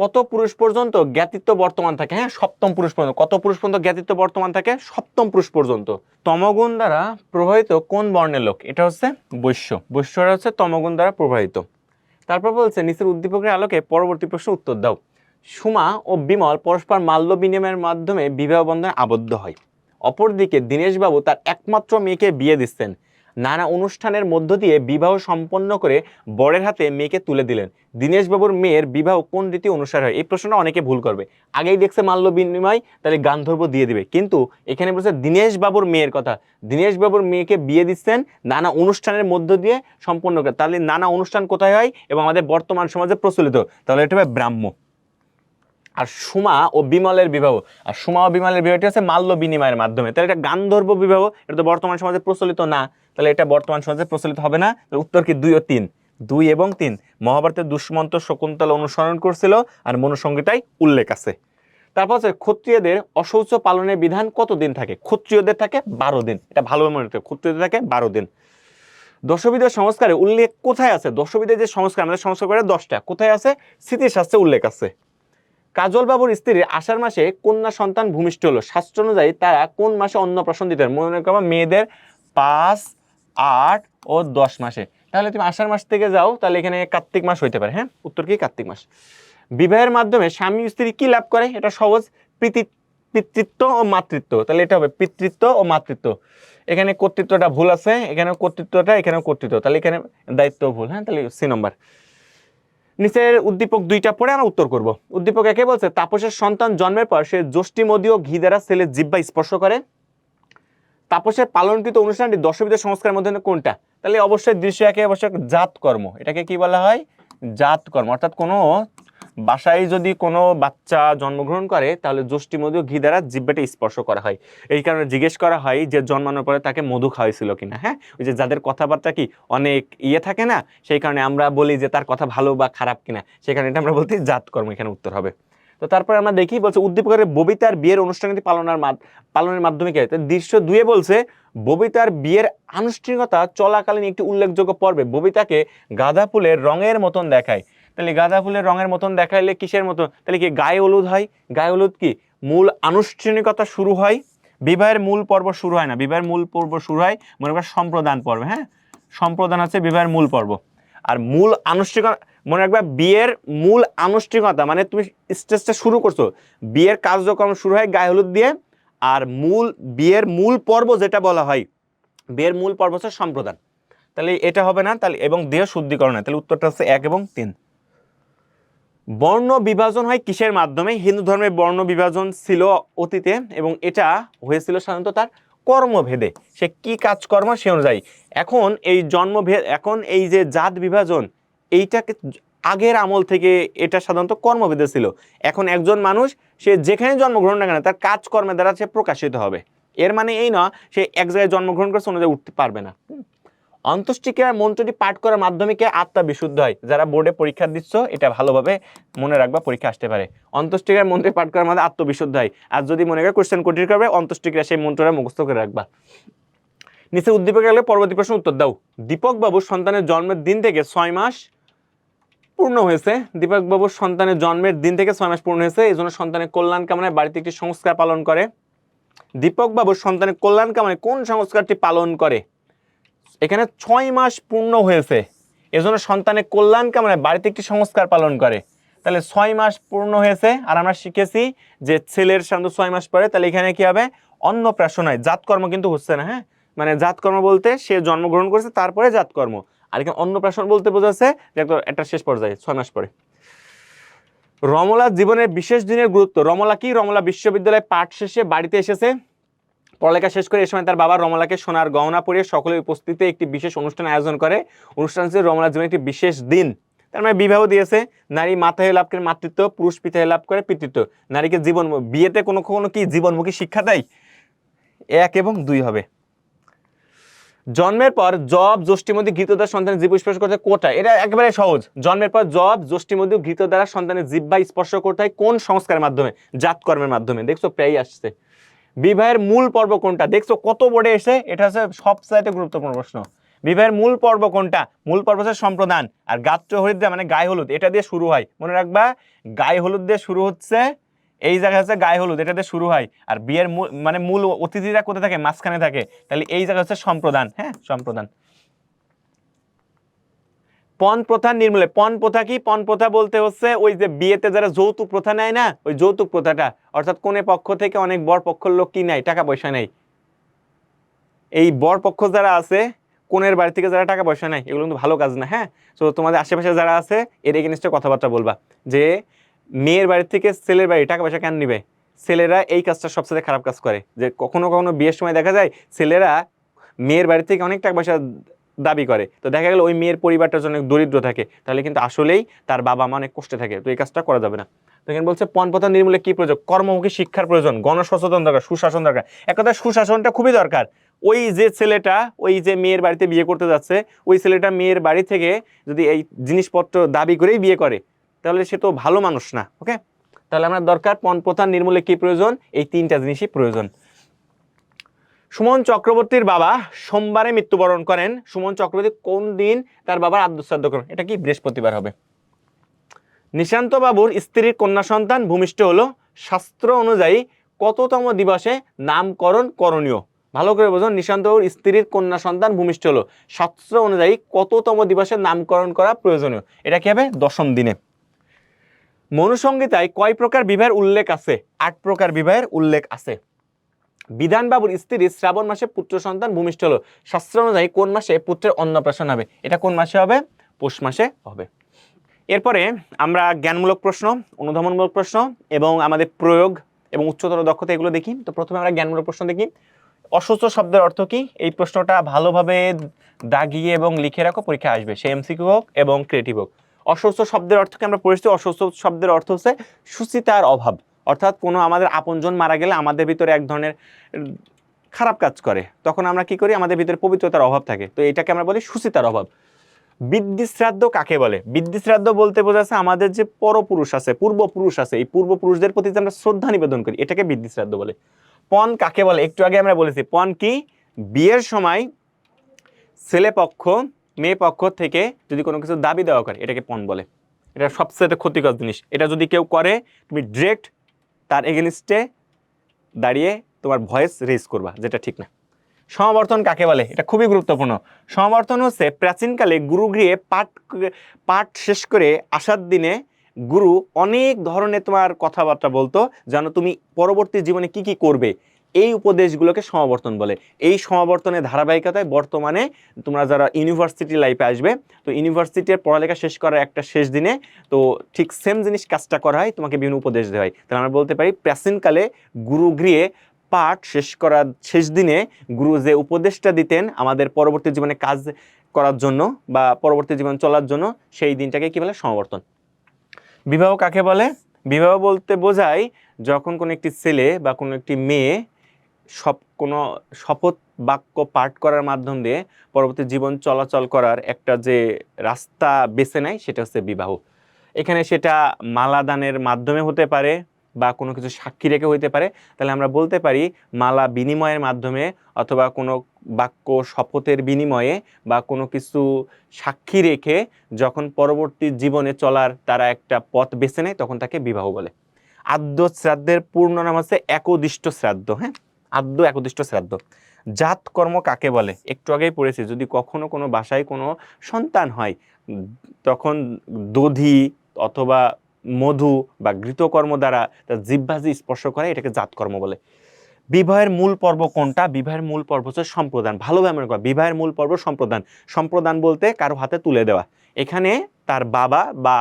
কত পুরুষ পর্যন্ত জ্ঞাতিত্ব বর্তমান থাকে? হ্যাঁ, সপ্তম পুরুষ পর্যন্ত। কত পুরুষ পর্যন্ত জ্ঞাতিত্ব বর্তমান থাকে? সপ্তম পুরুষ পর্যন্ত। তমগুণ দ্বারা প্রভাবিত কোন বর্ণের লোক? এটা হচ্ছে বৈশ্য। বৈশ্যরা হচ্ছে তমগুণ দ্বারা প্রভাবিত। তারপর বলছে নিচের উদ্দীপকের আলোকে পরবর্তী প্রশ্ন উত্তর দাও। সুমা ও বিমল পরস্পর মাল্য বিনিময়ের মাধ্যমে বিবাহ বন্ধনে আবদ্ধ হয়। অপরদিকে দীনেশবাবু তার একমাত্র মেয়েকে বিয়ে দিচ্ছেন। নানা অনুষ্ঠানের মধ্য দিয়ে বিবাহ সম্পন্ন করে বরের হাতে মেয়েকে তুলে দিলেন। দীনেশবাবুর মেয়ের বিবাহ কোন রীতি অনুসারে হয়? এই প্রশ্নটা অনেকে ভুল করবে। আগেই দেখছে মাল্য বিনিময়, তাহলে গান্ধর্ব দিয়ে দিবে, কিন্তু এখানে বলছে দীনেশবাবুর মেয়ের কথা। দীনেশবাবুর মেয়েকে বিয়ে দিচ্ছেন নানা অনুষ্ঠানের মধ্য দিয়ে সম্পন্ন করে। তাহলে নানা অনুষ্ঠান কোথায় হয় এবং আমাদের বর্তমান সমাজে প্রচলিত, তাহলে এটা হবে ব্রাহ্ম। আর সুমা ও বিমলের বিবাহ, আর সুমা ও বিমলের বিবাহটি হচ্ছে মাল্য বিনিময়ের মাধ্যমে। তাহলে এটা গান্ধর্ব বিবাহ, এটা তো বর্তমান সমাজে প্রচলিত না, তাহলে এটা বর্তমান সমাজে প্রচলিত হবে না। উত্তর কি 2 ও 3? 2 এবং 3। মহাভারতের দুষ্মন্ত শকুন্তলা অনুসরণ করছিল আর মনুসংহিতায় উল্লেখ আছে। তারপর হচ্ছে ক্ষত্রিয়দের অশৌচ পালনের বিধান কতদিন থাকে? ক্ষত্রিয়দের থাকে 12 দিন। এটা ভালো মনে রাখতে হবে, ক্ষত্রিয়দের থাকে 12 দিন। দশবিধের সংস্কারে উল্লেখ কোথায় আছে? দশবিধের যে সংস্কার, আমাদের সংস্কার করে 10টা, কোথায় আছে? স্মৃতিশাস্ত্রে উল্লেখ আছে। কাজল বাবুর স্ত্রীর আষাঢ় মাসে কন্যা সন্তান ভূমিষ্ঠ হলো। শাস্ত্র অনুযায়ী তারা কোন মাসে অন্নপ্রাশন দিতেন? মনে করবা মেয়েদের 5, 8 ও 10 মাসে। তাহলে তুমি আষাঢ় মাস থেকে যাও, তাহলে এখানে কার্তিক মাস হইতে পারে। হ্যাঁ, উত্তর কি কার্তিক মাস। বিবাহের মাধ্যমে স্বামী স্ত্রী কি লাভ করে? এটা সহজ, পিতৃত্ব ও মাতৃত্ব। তাহলে এটা হবে পিতৃত্ব ও মাতৃত্ব। এখানে কর্তৃত্বটা ভুল আছে, এখানেও কর্তৃত্বটা, এখানেও কর্তৃত্ব, তাহলে এখানে দায়িত্ব ভুল। হ্যাঁ, তাহলে সি নম্বর। নিচের উদ্দীপক 2টা পড়ে আমরা উত্তর করব। উদ্দীপক 1 বলছে তাপসের সন্তান জন্মের পর সে যষ্টিমদীয় ঘি দ্বারা ছেলের জিহ্বা স্পর্শ করে। তাপসের পালনকৃত অনুষ্ঠানটি দশবিধের সংস্কারের মধ্যে কোনটা? তাহলে অবশ্যই দৃশ্য 1 অবশ্যই জাতকর্ম। এটাকে কি বলা হয়? জাতকর্ম। অর্থাৎ কোনো বাসায় যদি কোনো বাচ্চা জন্মগ্রহণ করে তাহলে যষ্টিমদীয় ঘি দ্বারা জিহ্বাটা স্পর্শ করা হয়। এই কারণে জিজ্ঞেস করা হয় যে জন্মানোর পরে তাকে মধু খাওয়াইছিল কিনা। হ্যাঁ, ওই যে যাদের কথাবার্তা কি অনেক থাকে না, সেই কারণে আমরা বলি যে তার কথা ভালো বা খারাপ কিনা, সেই কারণে এটা আমরা বলতে জাতকর্ম এখানে উত্তর হবে। তো তারপরে আমরা দেখি বলছে উদ্দীপকের ববিতার বিয়ের অনুষ্ঠানটি পালনের মাধ্যমে কি হয়? দৃশ্য 2 বলছে ববিতার বিয়ের আনুষ্ঠানিকতা চলাকালীন একটি উল্লেখযোগ্য পর্বে ববিতাকে গাঁদা ফুলের রঙের মতন দেখায়। তাহলে গাঁদা ফুলের রঙের মতন দেখাইলে কিসের মতো? তাহলে কি গায়ে হলুদ হয়? গায়ে হলুদ কি মূল আনুষ্ঠানিকতা শুরু হয়, বিবাহের মূল পর্ব শুরু হয় না। বিবাহের মূল পর্ব শুরু হয় মনে কর সম্প্রদান পর্বে। হ্যাঁ, সম্প্রদান আছে বিবাহের মূল পর্ব। আর মূল আনুষ্ঠানিকতা মনে রাখবা, বিয়ের মূল আনুষ্ঠানিকতা মানে তুমি স্টেজটা শুরু করছো, বিয়ের কার্যক্রম শুরু হয় গায়ে হলুদ দিয়ে। আর বিয়ের মূল পর্ব যেটা বলা হয়, বিয়ের মূল পর্ব হচ্ছে সম্প্রদান। তাহলে এটা হবে না, তাহলে এবং দেহ শুদ্ধিকরণ হয়। তাহলে উত্তরটা হচ্ছে 1 এবং 3। বর্ণ বিভাজন হয় কিসের মাধ্যমে? হিন্দু ধর্মের বর্ণ বিভাজন ছিল অতীতে এবং এটা হয়েছিল সাধারণত তার কর্মভেদে, সে কি কাজকর্ম সে অনুযায়ী। এখন এই জন্মভেদ, এখন এই যে জাত বিভাজন, এইটাকে আগের আমল থেকে এটা সাধারণত কর্মভেদে ছিল। এখন একজন মানুষ সে যেখানে জন্মগ্রহণ না কেন তার কাজকর্মের দ্বারা সে প্রকাশিত হবে। এর মানে এই না সে এক জায়গায় জন্মগ্রহণ করছে অন্য জায়গায় উঠতে পারবে না। অন্ত্যেষ্টিক্রিয়ার মন্ত্রটি পাঠ করার মাধ্যমে কি আত্মা বিশুদ্ধ হয়? যারা বোর্ডে পরীক্ষা দিচ্ছ এটা ভালোভাবে মনে রাখবা, পরীক্ষা আসতে পারে। অন্ত্যেষ্টিক্রিয়ার মন্ত্রটি পাঠ করার মাধ্যমে আত্মবিশুদ্ধ হয়। আর যদি মনে করে কোশ্চেন কঠিন করবে, অন্ত্যেষ্টিক্রিয়া সেই মন্ত্রটা মুখস্থ করে রাখবা। নিচে উদ্দীপক গেলে পরবর্তী প্রশ্ন উত্তর দাও। দীপক বাবুর সন্তানের জন্মের দিন থেকে 6 মাস পূর্ণ হয়েছে। দীপক বাবুর সন্তানের জন্মের দিন থেকে 6 মাস পূর্ণ হয়েছে, এই জন্য সন্তানের কল্যাণ কামনায় বাড়িতে একটি সংস্কার পালন করে। দীপক বাবুর সন্তানের কল্যাণ কামনায় কোন সংস্কারটি পালন করে? এখানে 6 মাস পূর্ণ হয়েছে, এজন্য সন্তানের কল্যাণ কামনায় বাড়িতে একটি সংস্কার পালন করে। তাহলে 6 মাস পূর্ণ হয়েছে, আর আমরা শিখেছি যে ছেলের সাধারণত 6 মাস পরে, তাহলে এখানে কি হবে? অন্নপ্রাশন হয়। জাতকর্ম কিন্তু হচ্ছে না। হ্যাঁ, মানে জাতকর্ম বলতে সে জন্মগ্রহণ করেছে তারপরে জাতকর্ম, আর এখানে অন্নপ্রাশন বলতে বোঝাচ্ছে যে একটা শেষ পর্যায়ে 6 মাস পরে। রমলা জীবনের বিশেষ দিনের গুরুত্ব। রমলা কি? রমলা বিশ্ববিদ্যালয়ে পাঠ শেষে বাড়িতে এসেছে, পড়ালেখা শেষ করে। এই সময় তার বাবা রমলাকে সোনার গহনা পরিয়ে সকলের উপস্থিতিতে একটি বিশেষ অনুষ্ঠান আয়োজন করে। অনুষ্ঠান ছিল রমলার জীবনে একটি বিশেষ দিন। তার মানে বিবাহ দিয়েছে। নারী মাথায় লাভ করে মাতৃত্ব, পুরুষ পিতায় লাভ করে পিতৃত্ব। নারীকে জীবন, বিয়েতে কোনো কি জীবনমুখী শিক্ষা দেয়? 1 এবং 2 হবে। জন্মের পর জব জ্যোষ্ঠীমধ্যে ঘৃত দ্বারা সন্তানের জিহ্বা স্পর্শ করতে কোটা? এটা একেবারে সহজ। জন্মের পর জব জ্যোষ্ঠীমধ্যে ঘৃত দ্বারা সন্তানের জিহ্বা স্পর্শ করতে হয় কোন সংস্কারের মাধ্যমে? জাতকর্মের মাধ্যমে। দেখছো প্রায়ই আসছে। বিবাহের মূল পর্ব কোনটা? দেখছো কত বোর্ডে এসে, এটা হচ্ছে সবচাইতে গুরুত্বপূর্ণ প্রশ্ন। বিবাহের মূল পর্ব কোনটা? মূল পর্ব হচ্ছে সম্প্রদান। আর গাত্র হরিদ্রা মানে গায়ে হলুদ, এটা দিয়ে শুরু হয়, মনে রাখবা গায়ে হলুদ দিয়ে শুরু হচ্ছে, এই জায়গায় হচ্ছে গায়ে হলুদ, এটা দিয়ে শুরু হয়। আর বিয়ের মানে মূল অতিথিরা কোথায় থাকে? মাঝখানে থাকে, তাহলে এই জায়গা হচ্ছে সম্প্রদান। হ্যাঁ, সম্প্রদান। পণ প্রথা নির্মূলে, পণ প্রথা কি? পণ প্রথা বলতে হচ্ছে ওই যে বিয়েতে যারা যৌতুক প্রথা নেয় না, ওই যৌতুক প্রথাটা, অর্থাৎ কনে পক্ষ থেকে অনেক বর পক্ষের লোক কি নেয়? টাকা পয়সা নেয়। এই বর পক্ষ যারা আছে, কোনের বাড়ি থেকে যারা টাকা পয়সা নেয়, এগুলো কিন্তু ভালো কাজ না। হ্যাঁ, তো তোমাদের আশেপাশে যারা আছে এর এগেনস্টে কথাবার্তা বলবা যে মেয়ের বাড়ি থেকে ছেলের বাড়ি টাকা পয়সা কেন নিবে? ছেলেরা এই কাজটা সবচেয়ে খারাপ কাজ করে, যে কখনো কখনো বিয়ের সময় দেখা যায় ছেলেরা মেয়ের বাড়ি থেকে অনেক টাকা পয়সা দাবি করে, তো দেখা গেল ওই মেয়ের পরিবারটার জন্য দরিদ্র থাকে, তাহলে কিন্তু আসলেই তার বাবা মা অনেক কষ্টে থাকে, তো এই কাজটা করা যাবে না। তো এখানে বলছে পণ প্রথা নির্মূলে কি প্রয়োজন? কর্মমুখী শিক্ষার প্রয়োজন, গণসচেতন দরকার, সুশাসন দরকার। এক কথায় সুশাসনটা খুবই দরকার। ওই যে ছেলেটা ওই যে মেয়ের বাড়িতে বিয়ে করতে যাচ্ছে, ওই ছেলেটা মেয়ের বাড়ি থেকে যদি এই জিনিসপত্র দাবি করেই বিয়ে করে, তাহলে সে তো ভালো মানুষ না। ওকে, তাহলে আমার দরকার পণ প্রথা নির্মূলে কি প্রয়োজন? এই তিনটা জিনিসই প্রয়োজন। সুমন চক্রবর্তীর বাবা সোমবারে মৃত্যুবরণ করেন। সুমন চক্রবর্তী কোন দিন তার বাবার আদ্যশ্রাদ্ধ করেন? এটা কি? বৃহস্পতিবার হবে। নিশান্ত বাবুর স্ত্রীর কন্যা সন্তান ভূমিষ্ঠ হলো, শাস্ত্র অনুযায়ী কততম দিবসে নামকরণ করণীয়? ভালো করে বোঝো, নিশান্ত বাবুর স্ত্রীর কন্যা সন্তান ভূমিষ্ঠ হলো, শাস্ত্র অনুযায়ী কততম দিবসে নামকরণ করা প্রয়োজনীয়? এটা কি হবে? 10ম দিনে। মনুসংহিতায় কয় প্রকার বিবাহের উল্লেখ আছে? 8 প্রকার বিবাহের উল্লেখ আছে। বিধানবাবুর স্ত্রী শ্রাবণ মাসে পুত্র সন্তান ভূমিষ্ঠ হলো, শাস্ত্র অনুযায়ী কোন মাসে পুত্রের অন্নপ্রাশন হবে? এটা কোন মাসে হবে? পৌষ মাসে হবে। এরপরে আমরা জ্ঞানমূলক প্রশ্ন, অনুধাবনমূলক প্রশ্ন এবং আমাদের প্রয়োগ এবং উচ্চতর দক্ষতা এগুলো দেখি। তো প্রথমে আমরা জ্ঞানমূলক প্রশ্ন দেখি। অসুস্থ শব্দের অর্থ কি? এই প্রশ্নটা ভালোভাবে দাগিয়ে এবং লিখে রাখো, পরীক্ষা আসবে, সে এমসিকিউ হোক এবং ক্রিয়েটিভ হোক। অসুস্থ শব্দের অর্থ কি আমরা পড়েছি? অসুস্থ শব্দের অর্থ হচ্ছে সুচিতার অভাব, অর্থাৎ কোনো আমাদের আপনজন মারা গেলে আমাদের ভিতরে এক ধরনের খারাপ কাজ করে, তখন আমরা কি করি? আমাদের ভিতরে পবিত্রতার অভাব থাকে, তো এটাকে আমরা বলি সুচিতার অভাব। বৃদ্ধিশ্রাদ্ধ কাকে বলে? বৃদ্ধিশ্রাদ্ধ বলতে বোঝাচ্ছে আমাদের যে পরপুরুষ আছে, পূর্বপুরুষ আছে, এই পূর্বপুরুষদের প্রতি যে আমরা শ্রদ্ধা নিবেদন করি, এটাকে বৃদ্ধিশ্রাদ্ধ বলে। পণ কাকে বলে? একটু আগে আমরা বলেছি পণ কি? বিয়ের সময় ছেলে পক্ষ মেয়ে পক্ষ থেকে যদি কোনো কিছু দাবি দেওয়া করে, এটাকে পণ বলে। এটা সবচেয়ে ক্ষতিকর জিনিস, এটা যদি কেউ করে তুমি ডিরেক্ট তার এগেনস্টে দাঁড়িয়ে তোমার ভয়েস রেজ করবা, যেটা ঠিক না। সমাবর্তন কাকে বলে? এটা খুবই গুরুত্বপূর্ণ। সমাবর্তন হচ্ছে প্রাচীনকালে গুরুগৃহে পাঠ শেষ করে আসার দিনে গুরু অনেক ধরনের তোমার কথাবার্তা বলতো, যেন তুমি পরবর্তী জীবনে কি কি করবে, এই উপদেশগুলোকে সমাবর্তন বলে। এই সমাবর্তনের ধারাবাহিকতায় বর্তমানে তোমরা যারা ইউনিভার্সিটি লাইফে আসবে, তো ইউনিভার্সিটির পড়ালেখা শেষ করার একটা শেষ দিনে তো ঠিক সেম জিনিস কাজটা করা হয়, তোমাকে বিভিন্ন উপদেশ দেওয়া হয়। তাহলে আমরা বলতে পারি প্রাচীনকালে গুরুগৃহে পাঠ শেষ করার শেষ দিনে গুরু যে উপদেশটা দিতেন আমাদের পরবর্তী জীবনে কাজ করার জন্য বা পরবর্তী জীবন চলার জন্য, সেই দিনটাকে কি বলে? সমাবর্তন। বিবাহ কাকে বলে? বিবাহ বলতে বোঝায় যখন কোনো একটি ছেলে বা কোনো একটি মেয়ে কোনো শপথ বাক্য পাঠ করার মাধ্যম দিয়ে পরবর্তী জীবন চলাচল করার একটা যে রাস্তা বেছে নেয়, সেটা হচ্ছে বিবাহ। এখানে সেটা মালা দানের মাধ্যমে হতে পারে বা কোনো কিছু সাক্ষী রেখে হইতে পারে। তাহলে আমরা বলতে পারি মালা বিনিময়ের মাধ্যমে অথবা কোনো বাক্য শপথের বিনিময়ে বা কোনো কিছু সাক্ষী রেখে যখন পরবর্তী জীবনে চলার তারা একটা পথ বেছে নেয়, তখন তাকে বিবাহ বলে। আদ্য শ্রাদ্ধের পূর্ণ নাম হচ্ছে একদিষ্ট শ্রাদ্ধ। হ্যাঁ, আদ্য একদিষ্ট শ্রাদ্ধ। জাত কর্ম কাকে বলে? একটু আগেই পড়েছি, যদি কখনো কোনো বাসায় কোনো সন্তান হয়, তখন দধি অথবা মধু বা ঘৃতকর্ম দ্বারা তার জিহ্বাজি স্পর্শ করে, এটাকে জাতকর্ম বলে। বিবাহের মূল পর্ব কোনটা? বিবাহের মূল পর্ব হচ্ছে সম্প্রদান। ভালোভাবে মনে করো, বিবাহের মূল পর্ব সম্প্রদান। সম্প্রদান বলতে কারো হাতে তুলে দেওয়া। এখানে তার বাবা বা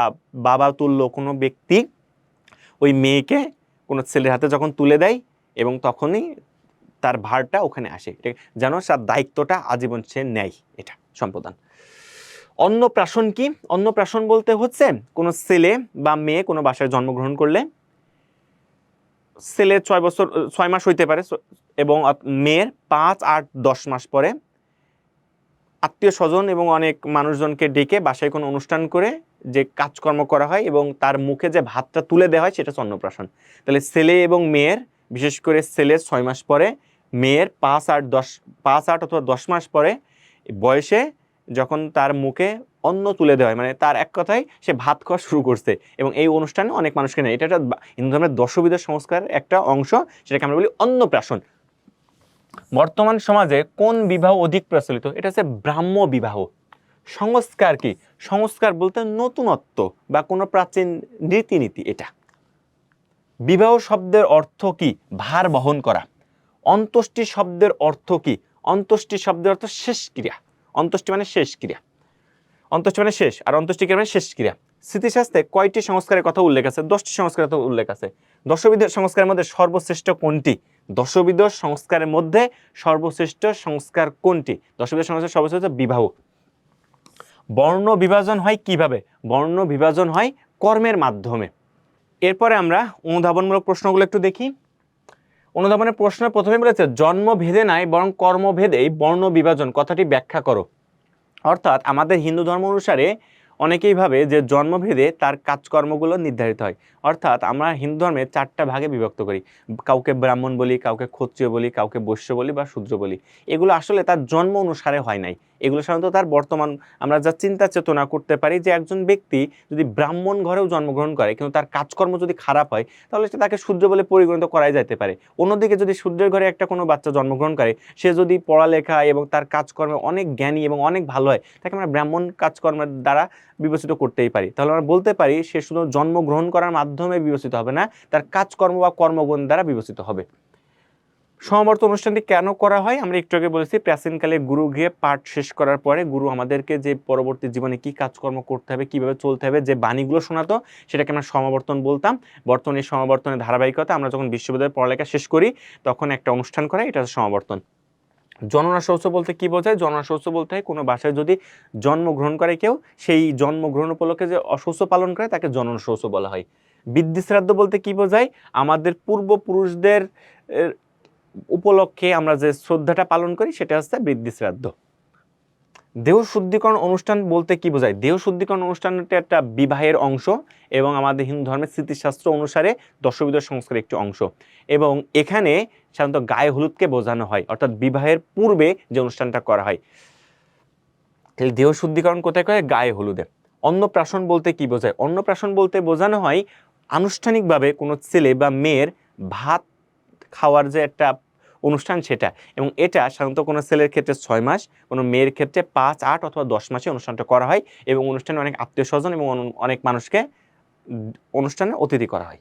বাবা তুল্য কোনো ব্যক্তি ওই মেয়েকে কোনো ছেলের হাতে যখন তুলে দেয় এবং তখনই তার ভারটা ওখানে আসে, যেন তার দায়িত্বটা আজীবন সে নেয়, এটা সম্প্রদান। অন্নপ্রাশন কি? অন্নপ্রাশন বলতে হচ্ছে কোনো ছেলে বা মেয়ে কোনো বাসায় জন্মগ্রহণ করলে, ছেলে 6 মাস হইতে পারে এবং মেয়ের 5, 8, 10 মাস পরে আত্মীয় স্বজন এবং অনেক মানুষজনকে ডেকে বাসায় কোনো অনুষ্ঠান করে যে কাজকর্ম করা হয় এবং তার মুখে যে ভাতটা তুলে দেওয়া হয়, সেটা হচ্ছে অন্নপ্রাশন। তাহলে ছেলে এবং মেয়ের, বিশেষ করে ছেলের 6 মাস পরে, মেয়ের 5, 8 অথবা 10 মাস পরে বয়সে যখন তার মুখে অন্ন তুলে দেওয়া হয়, মানে তার এক কথায় সে ভাত খাওয়া শুরু করছে, এবং এই অনুষ্ঠানে অনেক মানুষকে নেয়। এটা একটা হিন্দু ধর্মের দশবিধ সংস্কার একটা অংশ, সেটাকে আমরা বলি অন্নপ্রাশন। বর্তমান সমাজে কোন বিবাহ অধিক প্রচলিত? এটা হচ্ছে ব্রাহ্ম বিবাহ। সংস্কার কি? সংস্কার বলতে নতুনত্ব বা কোনো প্রাচীন রীতিনীতি। এটা বিবাহ শব্দের অর্থ কি? ভার বহন করা। অন্ত্যেষ্টি শব্দের অর্থ কি? অন্ত্যেষ্টি শব্দের অর্থ শেষ ক্রিয়া। অন্ত্যেষ্টি মানে শেষ ক্রিয়া, অন্ত্যেষ্টি মানে শেষ, আর অন্ত্যেষ্টি ক্রিয়া মানে শেষ ক্রিয়া। স্মৃতিশাস্ত্রে কয়টি সংস্কারের কথা উল্লেখ আছে? 10টি সংস্কারের কথা উল্লেখ আছে। দশবিধ সংস্কারের মধ্যে সর্বশ্রেষ্ঠ কোনটি? দশবিধ সংস্কারের মধ্যে সর্বশ্রেষ্ঠ সংস্কার কোনটি? দশবিধ সংস্কার সর্বশ্রেষ্ঠ বিবাহ। বর্ণ বিভাজন হয় কিভাবে? বর্ণ বিভাজন হয় কর্মের মাধ্যমে। এরপরে আমরা অনুধাবনমূলক প্রশ্নগুলো একটু দেখি। অনুধাবনের প্রশ্ন প্রথমে বলেছে জন্মভেদে নাই বরং কর্মভেদেই বর্ণ বিভাজন, কথাটি ব্যাখ্যা করো। অর্থাৎ আমাদের হিন্দু ধর্ম অনুসারে অনেকেই ভাবে যে জন্মভেদে তার কাজকর্মগুলো নির্ধারিত হয়। অর্থাৎ আমরা হিন্দু ধর্মে 4টা ভাগে বিভক্ত করি, কাউকে ব্রাহ্মণ বলি, কাউকে ক্ষত্রিয় বলি, কাউকে বৈশ্য বলি বা শূদ্র বলি। এগুলো আসলে তার জন্ম অনুসারে হয় নাই, এগুলো সাধারণত তার বর্তমান আমরা যা চিন্তা চেতনা করতে পারি যে একজন ব্যক্তি যদি ব্রাহ্মণ ঘরেও জন্মগ্রহণ করে কিন্তু তার কাজকর্ম যদি খারাপ হয় তাহলে সে তাকে শূদ্র বলে পরিগণিত করাই যেতে পারে। অন্যদিকে যদি শূদ্রের ঘরে একটা কোনো বাচ্চা জন্মগ্রহণ করে, সে যদি পড়ালেখা এবং তার কাজকর্মে অনেক জ্ঞানী এবং অনেক ভালো হয়, তাকে আমরা ব্রাহ্মণ কাজকর্মের দ্বারা বিবেচিত করতেই পারি। তাহলে আমরা বলতে পারি সে শুধু জন্মগ্রহণ করার মাধ্যমে বিবেচিত হবে না, তার কাজকর্ম বা কর্মগুণ দ্বারা বিবেচিত হবে। সমাবর্তন অনুষ্ঠানটি কেন করা হয়? আমরা একটু আগে বলেছি, প্রাচীনকালে গুরু গিয়ে পাঠ শেষ করার পরে গুরু আমাদেরকে যে পরবর্তী জীবনে কি কাজকর্ম করতে হবে, কিভাবে চলতে হবে, যে বাণীগুলো শোনাতো সেটাকে আমরা সমাবর্তন বলতাম। বর্তমানে সমাবর্তনের ধারাবাহিকতা আমরা যখন বিশ্ববিদ্যালয়ে পড়ালেখা শেষ করি তখন একটা অনুষ্ঠান করে, এটা হচ্ছে সমাবর্তন। জননা শৌচ বলতে কি বোঝায়? জননা শৌচ বলতে হয় কোনো বাসায় যদি জন্মগ্রহণ করে কেউ, সেই জন্মগ্রহণ উপলক্ষে যে অশৌচ পালন করে তাকে জননা শৌচ বলা হয়। বৃদ্ধি শ্রাদ্ধ বলতে কি বোঝায়? আমাদের পূর্বপুরুষদের উপলক্ষে আমরা যে শ্রদ্ধাটা পালন করি সেটা হচ্ছে বৃদ্ধি শ্রাদ্ধ। দেহ শুদ্ধিকরণ অনুষ্ঠান বলতে কি বোঝায়? দেহ শুদ্ধিকরণ অনুষ্ঠানটা একটা বিবাহের অংশ এবং আমাদের হিন্দু ধর্মের স্মৃতিশাস্ত্র অনুসারে দশবিধ সংস্কারের একটি অংশ, এবং এখানে সাধারণত গায়ে হলুদকে বোঝানো হয়, অর্থাৎ বিবাহের পূর্বে যে অনুষ্ঠানটা করা হয়। তাহলে দেহ শুদ্ধিকরণ কোথায় করে? গায়ে হলুদে। অন্নপ্রাশন বলতে কি বোঝায়? অন্নপ্রাশন বলতে বোঝানো হয় আনুষ্ঠানিকভাবে কোনো ছেলে বা মেয়ের ভাত খাওয়ার যে একটা অনুষ্ঠান সেটা, এবং এটা সাধারণত কোনো ছেলের ক্ষেত্রে 6 মাস, কোনো মেয়ের ক্ষেত্রে 5, 8 অথবা 10 মাসে অনুষ্ঠানটা করা হয়, এবং অনুষ্ঠানে অনেক আত্মীয় স্বজন এবং অনেক মানুষকে অনুষ্ঠানে অতিথি করা হয়।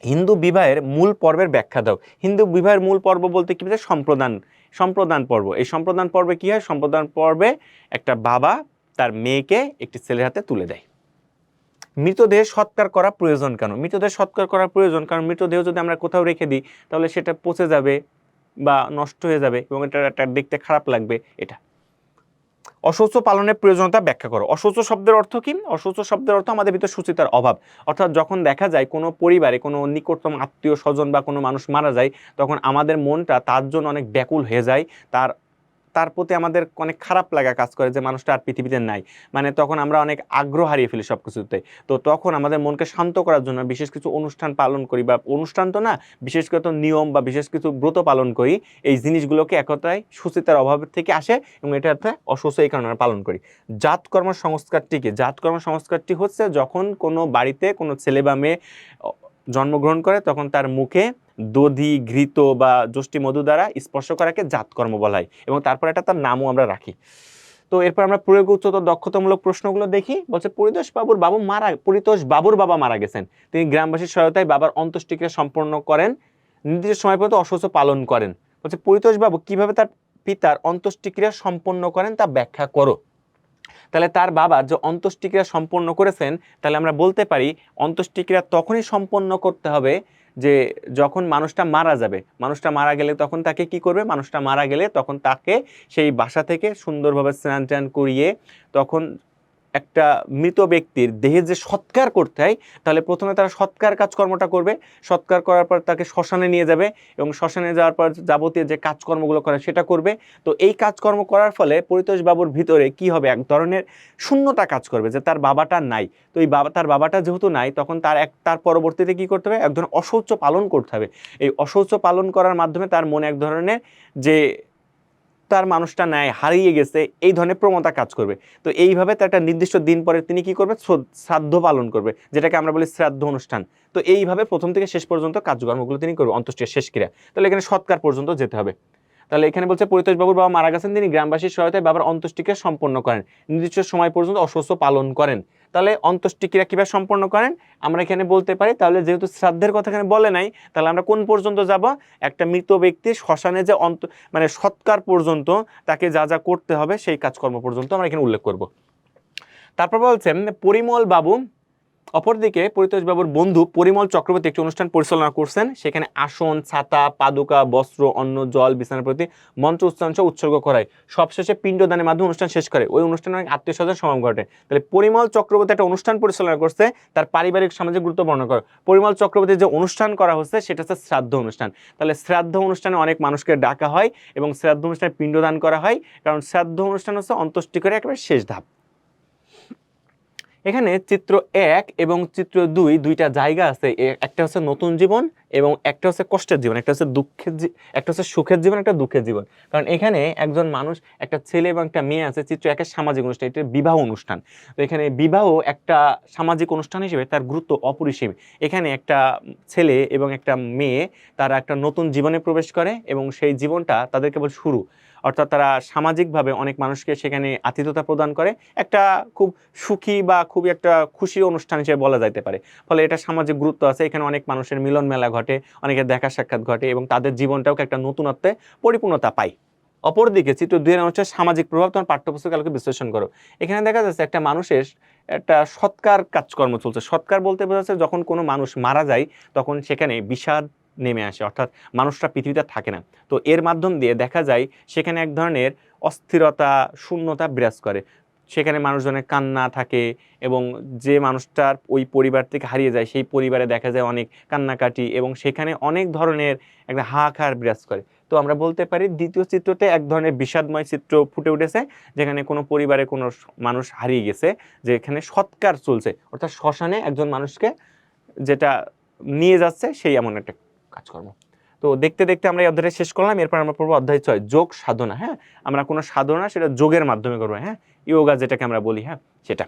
হিন্দু বিবাহের মূল পর্বের ব্যাখ্যা দাও। হিন্দু বিবাহের মূল পর্ব বলতে কি বোঝায়? সম্প্রদান পর্ব। এই সম্প্রদান পর্বে কি হয়? সম্প্রদান পর্বে একটা বাবা তার মেয়েকে একটি ছেলের হাতে তুলে দেয়। মৃতদেহ সৎকার করা প্রয়োজন কেন? মৃতদেহ সৎকার করা প্রয়োজন কারণ মৃতদেহ যদি আমরা কোথাও রেখে দিই তাহলে সেটা পচে যাবে বা নষ্ট হয়ে যাবে এবং এটা একটা দেখতে খারাপ লাগবে। এটা অশৌচ পালনের প্রয়োজনীয়তা ব্যাখ্যা করো। অশৌচ শব্দের অর্থ কি? অশৌচ শব্দের অর্থ আমাদের ভিতরে শুচিতার অভাব। অর্থাৎ যখন দেখা যায় কোনো পরিবারে কোনো নিকটতম আত্মীয় স্বজন বা কোনো মানুষ মারা যায় তখন আমাদের মনটা তার জন্য অনেক ব্যাকুল হয়ে যায়, তার প্রতি আমাদের অনেক খারাপ লাগা কাজ করে যে মানুষটা আর পৃথিবীতে নাই। মানে তখন আমরা অনেক আগ্রহ হারিয়ে ফেলি সব কিছুতে। তো তখন আমাদের মনকে শান্ত করার জন্য বিশেষ কিছু অনুষ্ঠান পালন করি, বা অনুষ্ঠান তো না, বিশেষ কিছু নিয়ম বা বিশেষ কিছু ব্রত পালন করি। এই জিনিসগুলোকে একতায় সুচিতার অভাবের থেকে আসে এবং এটা অসুস্থ, এই কারণে আমরা পালন করি। জাতকর্ম সংস্কারটি কি? জাতকর্ম সংস্কারটি হচ্ছে যখন কোনো বাড়িতে কোনো ছেলে বা মেয়ে জন্মগ্রহণ করে তখন তার মুখে দধি, ঘৃত বা যষ্টি মধু দ্বারা স্পর্শ করাকে জাতকর্ম বলা হয়, এবং তারপর এটা তার নামও আমরা রাখি। তো এরপর আমরা প্রয়োগ উচ্চতর দক্ষতামূলক প্রশ্নগুলো দেখি। বলছে পরিতোষ বাবুর বাবা মারা গেছেন, তিনি গ্রামবাসীর সহায়তায় বাবার অন্ত্যেষ্টিক্রিয়া সম্পন্ন করেন, নির্দিষ্ট সময় পর্যন্ত অশৌচ পালন করেন। বলছে পরিতোষ বাবু কিভাবে তার পিতার অন্ত্যেষ্টিক্রিয়া সম্পন্ন করেন তা ব্যাখ্যা করো। তাহলে তার বাবা যে অন্ত্যেষ্টিক্রিয়া সম্পন্ন করেছেন, তাহলে আমরা বলতে পারি অন্ত্যেষ্টিক্রিয়া তখনই সম্পন্ন করতে হবে যে যখন মানুষটা মারা যাবে। মানুষটা মারা গেলে তখন তাকে কি করবে? মানুষটা মারা গেলে তখন তাকে সেই বাসা থেকে সুন্দরভাবে স্নান টান করিয়ে তখন একটা মৃত ব্যক্তির দেহে যে সৎকার করতে হয়, তাহলে প্রথমে তারা সৎকার কাজকর্মটা করবে। সৎকার করার পর তাকে শ্মশানে নিয়ে যাবে এবং শ্মশানে যাওয়ার পর যাবতীয় যে কাজকর্মগুলো করে সেটা করবে। তো এই কাজকর্ম করার ফলে পরিতোষ বাবুর ভিতরে কি হবে? এক ধরনের শূন্যতা কাজ করবে যে তার বাবাটা নাই। তো এই তার বাবাটা যেহেতু নাই তখন তার পরবর্তীতে কি করতে হবে? এক ধরনের অশৌচ পালন করতে হবে। এই অশৌচ পালন করার মাধ্যমে তার মনে এক ধরনের যে তার মানুষটা নেয়, হারিয়ে গেছে, এই ধরনের প্রবণতা কাজ করবে। তো এইভাবে তার একটা নির্দিষ্ট দিন পরে তিনি কি করবে, শ্রাদ্ধ পালন করবে, যেটাকে আমরা বলি শ্রাদ্ধ অনুষ্ঠান। তো এইভাবে প্রথম থেকে শেষ পর্যন্ত কার্যক্রমগুলো তিনি করবে, অন্ত্যেষ্টিক্রিয়া শেষ ক্রিয়া। তাহলে এখানে সৎকার পর্যন্ত যেতে হবে। তাহলে এখানে বলছে পরিতোষ বাবুর বাবা মারা গেছেন, তিনি গ্রামবাসীর সহায়তায় বাবার অন্ত্যেষ্টিক্রিয়া সম্পন্ন করেন, নির্দিষ্ট সময় পর্যন্ত অশ্বস্থ পালন করেন। তাহলে অন্ত্যেষ্টিক্রিয়া কিভাবে সম্পন্ন করেন আমরা এখানে বলতে পারি, তাহলে যেহেতু শ্রাদ্ধের কথা এখানে বলে নাই, তাহলে আমরা কোন পর্যন্ত যাব, একটা মৃত ব্যক্তির শ্মশানে যে মানে সৎকার পর্যন্ত তাকে যা যা করতে হবে সেই কাজকর্ম পর্যন্ত আমরা এখানে উল্লেখ করব। তারপর বলছেন পরিমল বাবু, অপরদিকে পরিতোষ বাবুর বন্ধু পরিমল চক্রবর্তী একটি অনুষ্ঠান পরিচালনা করছেন, সেখানে আসন, ছাতা, পাদুকা, বস্ত্র, অন্ন, জল, বিছানার প্রতি মন্ত্র উচ্চারণ উৎসর্গ করায় সবশেষে পিণ্ডদানের মাধ্যমে অনুষ্ঠান শেষ করে। ওই অনুষ্ঠানে অনেক আত্মীয় স্বজন সমাগম ঘটে। তাহলে পরিমল চক্রবর্তী একটা অনুষ্ঠান পরিচালনা করছে, তার পারিবারিক সামাজিক গুরুত্ব বর্ণনা করে। পরিমল চক্রবর্তীর যে অনুষ্ঠান করা হচ্ছে সেটা হচ্ছে শ্রাদ্ধ অনুষ্ঠান। তাহলে শ্রাদ্ধ অনুষ্ঠানে অনেক মানুষকে ডাকা হয় এবং শ্রাদ্ধ অনুষ্ঠানে পিণ্ডদান করা হয়, কারণ শ্রাদ্ধ অনুষ্ঠান হচ্ছে অন্ত্যেষ্টিক্রিয়ার একেবারে শেষ ধাপ। এখানে চিত্র 1 এবং চিত্র 2 দুইটা জায়গা আছে, একটা হচ্ছে নতুন জীবন এবং একটা হচ্ছে কষ্টের জীবন, একটা হচ্ছে একটা হচ্ছে সুখের জীবন, একটা দুঃখের জীবন। কারণ এখানে একজন মানুষ, একটা ছেলে এবং একটা মেয়ে আছে। চিত্র 1 সামাজিক অনুষ্ঠান, এটা বিবাহ অনুষ্ঠান। তো এখানে বিবাহ একটা সামাজিক অনুষ্ঠান হিসেবে তার গুরুত্ব অপরিসীম। এখানে একটা ছেলে এবং একটা মেয়ে তারা একটা নতুন জীবনে প্রবেশ করে এবং সেই জীবনটা তাদের কেবল শুরু, অর্থাৎ তারা সামাজিকভাবে অনেক মানুষকে সেখানে আতিথ্যতা প্রদান করে, একটা খুব সুখী বা খুবই একটা খুশির অনুষ্ঠান হিসেবে বলা যাইতে পারে। ফলে এটা সামাজিক গুরুত্ব আছে, এখানে অনেক মানুষের মিলন মেলা ঘটে, অনেকের দেখা সাক্ষাৎ ঘটে এবং তাদের জীবনটাও একটা নতুনত্বে পরিপূর্ণতা পায়। অপরদিকে চিত্র 2 হচ্ছে সামাজিক প্রভাব, তোমার পাঠ্যপুস্তক আলোকে বিশ্লেষণ করো। এখানে দেখা যাচ্ছে একটা মানুষের একটা সৎকার কাজকর্ম চলছে। সৎকার বলতে বোঝাচ্ছে যখন কোনো মানুষ মারা যায় তখন সেখানে বিষাদ নেমে আসে, অর্থাৎ মানুষটা পৃথিবীতে থাকে না। তো এর মাধ্যম দিয়ে দেখা যায় সেখানে এক ধরনের অস্থিরতা, শূন্যতা বিরাজ করে, সেখানে মানুষজনের কান্না থাকে এবং যে মানুষটার ওই পরিবার থেকে হারিয়ে যায় সেই পরিবারে দেখা যায় অনেক কান্নাকাটি এবং সেখানে অনেক ধরনের একটা হাহাকার বিরাজ করে। তো আমরা বলতে পারি দ্বিতীয় চিত্রতে এক ধরনের বিষাদময় চিত্র ফুটে উঠেছে, যেখানে কোনো পরিবারে কোনো মানুষ হারিয়ে গেছে, যেখানে সৎকার চলছে, অর্থাৎ শ্মশানে একজন মানুষকে যেটা নিয়ে যাচ্ছে সেই এমন একটা কাজকর্ম। তো দেখতে দেখতে আমরা এই অধ্যায়টা শেষ করলাম। এরপর আমরা পড়বো অধ্যায় 6, যোগ সাধনা। হ্যাঁ, আমরা কোনো সাধনা সেটা যোগের মাধ্যমে করবো, হ্যাঁ, ইয়োগা যেটাকে আমরা বলি, হ্যাঁ সেটা।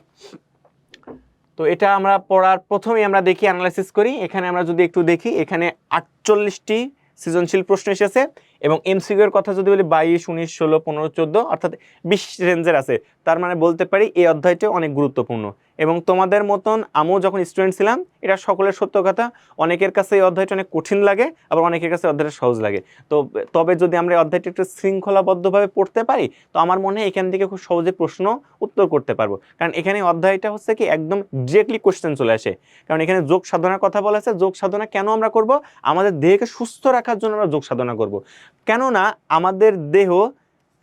তো এটা আমরা পড়ার প্রথমেই আমরা দেখি, অ্যানালাইসিস করি। এখানে আমরা যদি একটু দেখি, এখানে 48টি সৃজনশীল প্রশ্ন এসেছে এবং এমসিকিউ এর কথা যদি বলি 22, 19, 16, 15, 14 অর্থাৎ 20 রেঞ্জের আছে। তার মানে বলতে পারি এই অধ্যায়টা অনেক গুরুত্বপূর্ণ এবং তোমাদের মতন আমিও যখন স্টুডেন্ট ছিলাম, এটা সকলের সত্য কথা, অনেকের কাছে এই অধ্যায়টা অনেক কঠিন লাগে, আবার অনেকের কাছে অধ্যায়টা সহজ লাগে। তো তবে যদি আমরা এই অধ্যায়টা একটু শৃঙ্খলাবদ্ধভাবে পড়তে পারি তো আমার মনে হয় এখান থেকে খুব সহজে প্রশ্ন উত্তর করতে পারবো। কারণ এখানে অধ্যায়টা হচ্ছে কি একদম ডিরেক্টলি কোশ্চেন চলে আসে। কারণ এখানে যোগ সাধনার কথা বলা আছে। যোগ সাধনা কেন আমরা করব? আমাদের দেহকে সুস্থ রাখার জন্য আমরা যোগ সাধনা করব। কেননা আমাদের দেহ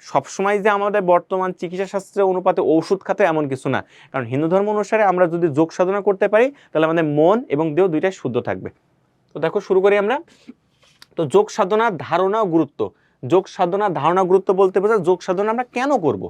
সবসময় যে আমাদের বর্তমান চিকিৎসা শাস্ত্রের অনুপাতে ওষুধ খাতে এমন কিছু না। কারণ হিন্দু ধর্ম অনুসারে আমরা যদি যোগ সাধনা করতে পারি তাহলে আমাদের মন এবং দেহ দুইটাই শুদ্ধ থাকবে। তো দেখো শুরু করি আমরা। তো যোগ সাধনা ধারণা ও গুরুত্ব। যোগ সাধনা ধারণা গুরুত্ব বলতে বোঝায় যোগ সাধনা আমরা কেন করব।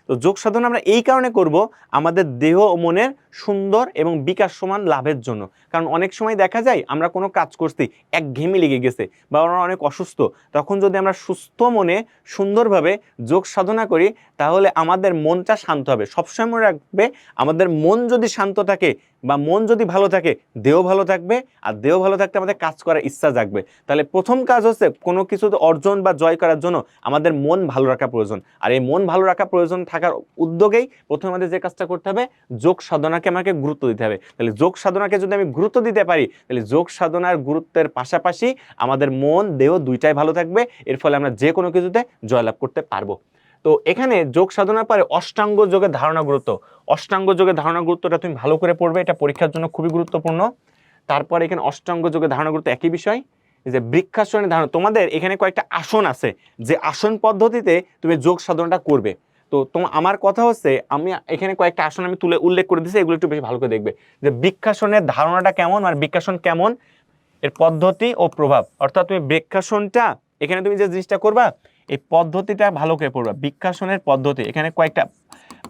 তো যোগ সাধনা আমরা এই কারণে করব আমাদের দেহ ও মনের সুন্দর এবং বিকাশ সমান লাভের জন্য। কারণ অনেক সময় দেখা যায় আমরা কোনো কাজ করছি, একঘেয়েমি লেগে গেছে বা আমরা অনেক অসুস্থ, তখন যদি আমরা সুস্থ মনে সুন্দরভাবে যোগ সাধনা করি তাহলে আমাদের মনটা শান্ত হবে। সবসময় মনে রাখবে, আমাদের মন যদি শান্ত থাকে বা মন যদি ভালো থাকে দেহ ভালো থাকবে, আর দেহ ভালো থাকতে আমাদের কাজ করার ইচ্ছা জাগবে। তাহলে প্রথম কাজ হচ্ছে কোনো কিছু অর্জন বা জয় করার জন্য আমাদের মন ভালো রাখা প্রয়োজন। আর এই মন ভালো রাখা প্রয়োজন থাকার উদ্যোগেই প্রথমে আমাদের যে কাজটা করতে হবে, যোগ সাধনাকে আমাকে গুরুত্ব দিতে হবে। তাহলে যোগ সাধনাকে যদি আমি গুরুত্ব দিতে পারি তাহলে যোগ সাধনার গুরুত্বের পাশাপাশি আমাদের মন দেহ দুইটাই ভালো থাকবে, এর ফলে আমরা যে কোনো কিছুতে জয়লাভ করতে পারবো। তো এখানে যোগ সাধনার পরে অষ্টাঙ্গ যোগের ধারণা গুরুত্ব। অষ্টাঙ্গ যোগের ধারণা গুরুত্বটা তুমি ভালো করে পড়বে, এটা পরীক্ষার জন্য খুবই গুরুত্বপূর্ণ। তারপর এখানে অষ্টাঙ্গ যোগের ধারণা গুরুত্ব একই বিষয়, যে বৃক্ষাসনের ধারণা। তোমাদের এখানে কয়েকটা আসন আছে, যে আসন পদ্ধতিতে তুমি যোগ সাধনাটা করবে। তো আমার কথা হচ্ছে, আমি এখানে কয়েকটা আসন আমি উল্লেখ করে দিচ্ছি, এগুলো একটু বেশি ভালো করে দেখবে যে বৃক্ষাসনের ধারণাটা কেমন আর বৃক্ষাসন কেমন, এর পদ্ধতি ও প্রভাব। অর্থাৎ তুমি বৃক্ষাসনটা এখানে তুমি যে জিনিসটা করবা এই পদ্ধতিটা ভালো করে পড়বা। বৃক্ষাসনের পদ্ধতি এখানে কয়েকটা,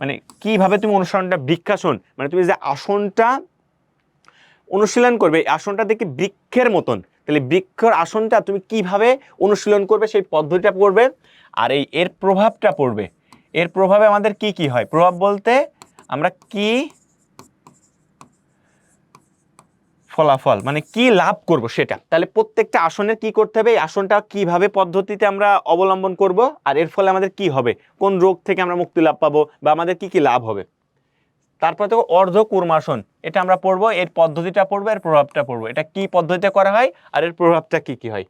মানে কিভাবে তুমি অনুসরণটা, বৃক্ষাসন মানে তুমি যে আসনটা অনুশীলন করবে। এই আসনটা দেখি বৃক্ষের মতন, তাহলে বৃক্ষের আসনটা তুমি কিভাবে অনুশীলন করবে সেই পদ্ধতিটা পড়বে। আর এর প্রভাবটা পড়বে। এর প্রভাবে আমাদের কি কি হয়, প্রভাব বলতে আমরা কি ফলাফল মানে কি লাভ করব সেটা। তাহলে প্রত্যেকটা আসনের কি করতে হবে, এই আসনটা কিভাবে পদ্ধতিতে আমরা অবলম্বন করব, আর এর ফলে আমাদের কি হবে, কোন রোগ থেকে আমরা মুক্তি লাভ পাবো বা আমাদের কি কি লাভ হবে। তারপর তো অর্ধ কূর্মাসন, এটা আমরা পড়বো, এর পদ্ধতিটা পড়বো, এর প্রভাবটা পড়বো, এটা কি পদ্ধতিতে করা হয় আর এর প্রভাবটা কি কি হয়।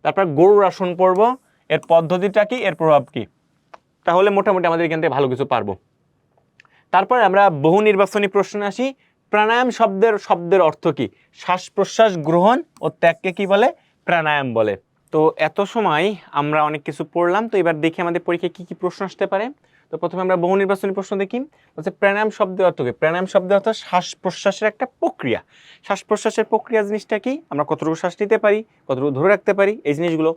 তারপর গরুর আসন পড়বো, এর পদ্ধতিটা কি, এর প্রভাব কি। তাহলে মোটামুটি আমাদের এখান থেকে ভালো কিছু পারবো। তারপর আমরা বহু নির্বাচনী প্রশ্নে আসি। প্রাণায়াম শব্দের অর্থ কি? শ্বাস প্রশ্বাস গ্রহণ ও ত্যাগকে কি বলে? প্রাণায়াম বলে। তো এত সময় আমরা অনেক কিছু পড়লাম, তো এবার দেখি আমাদের পরীক্ষায় কি কি প্রশ্ন আসতে পারে। তো প্রথমে আমরা বহু নির্বাচনী প্রশ্ন দেখি। হচ্ছে প্রাণায়াম শব্দের অর্থ কি? প্রাণায়াম শব্দের অর্থ শ্বাস প্রশ্বাসের একটা প্রক্রিয়া। শ্বাস প্রশ্বাসের প্রক্রিয়া জিনিসটা কি? আমরা কতটুকু শ্বাস নিতে পারি, কতটুকু ধরে রাখতে পারি, এই জিনিসগুলো।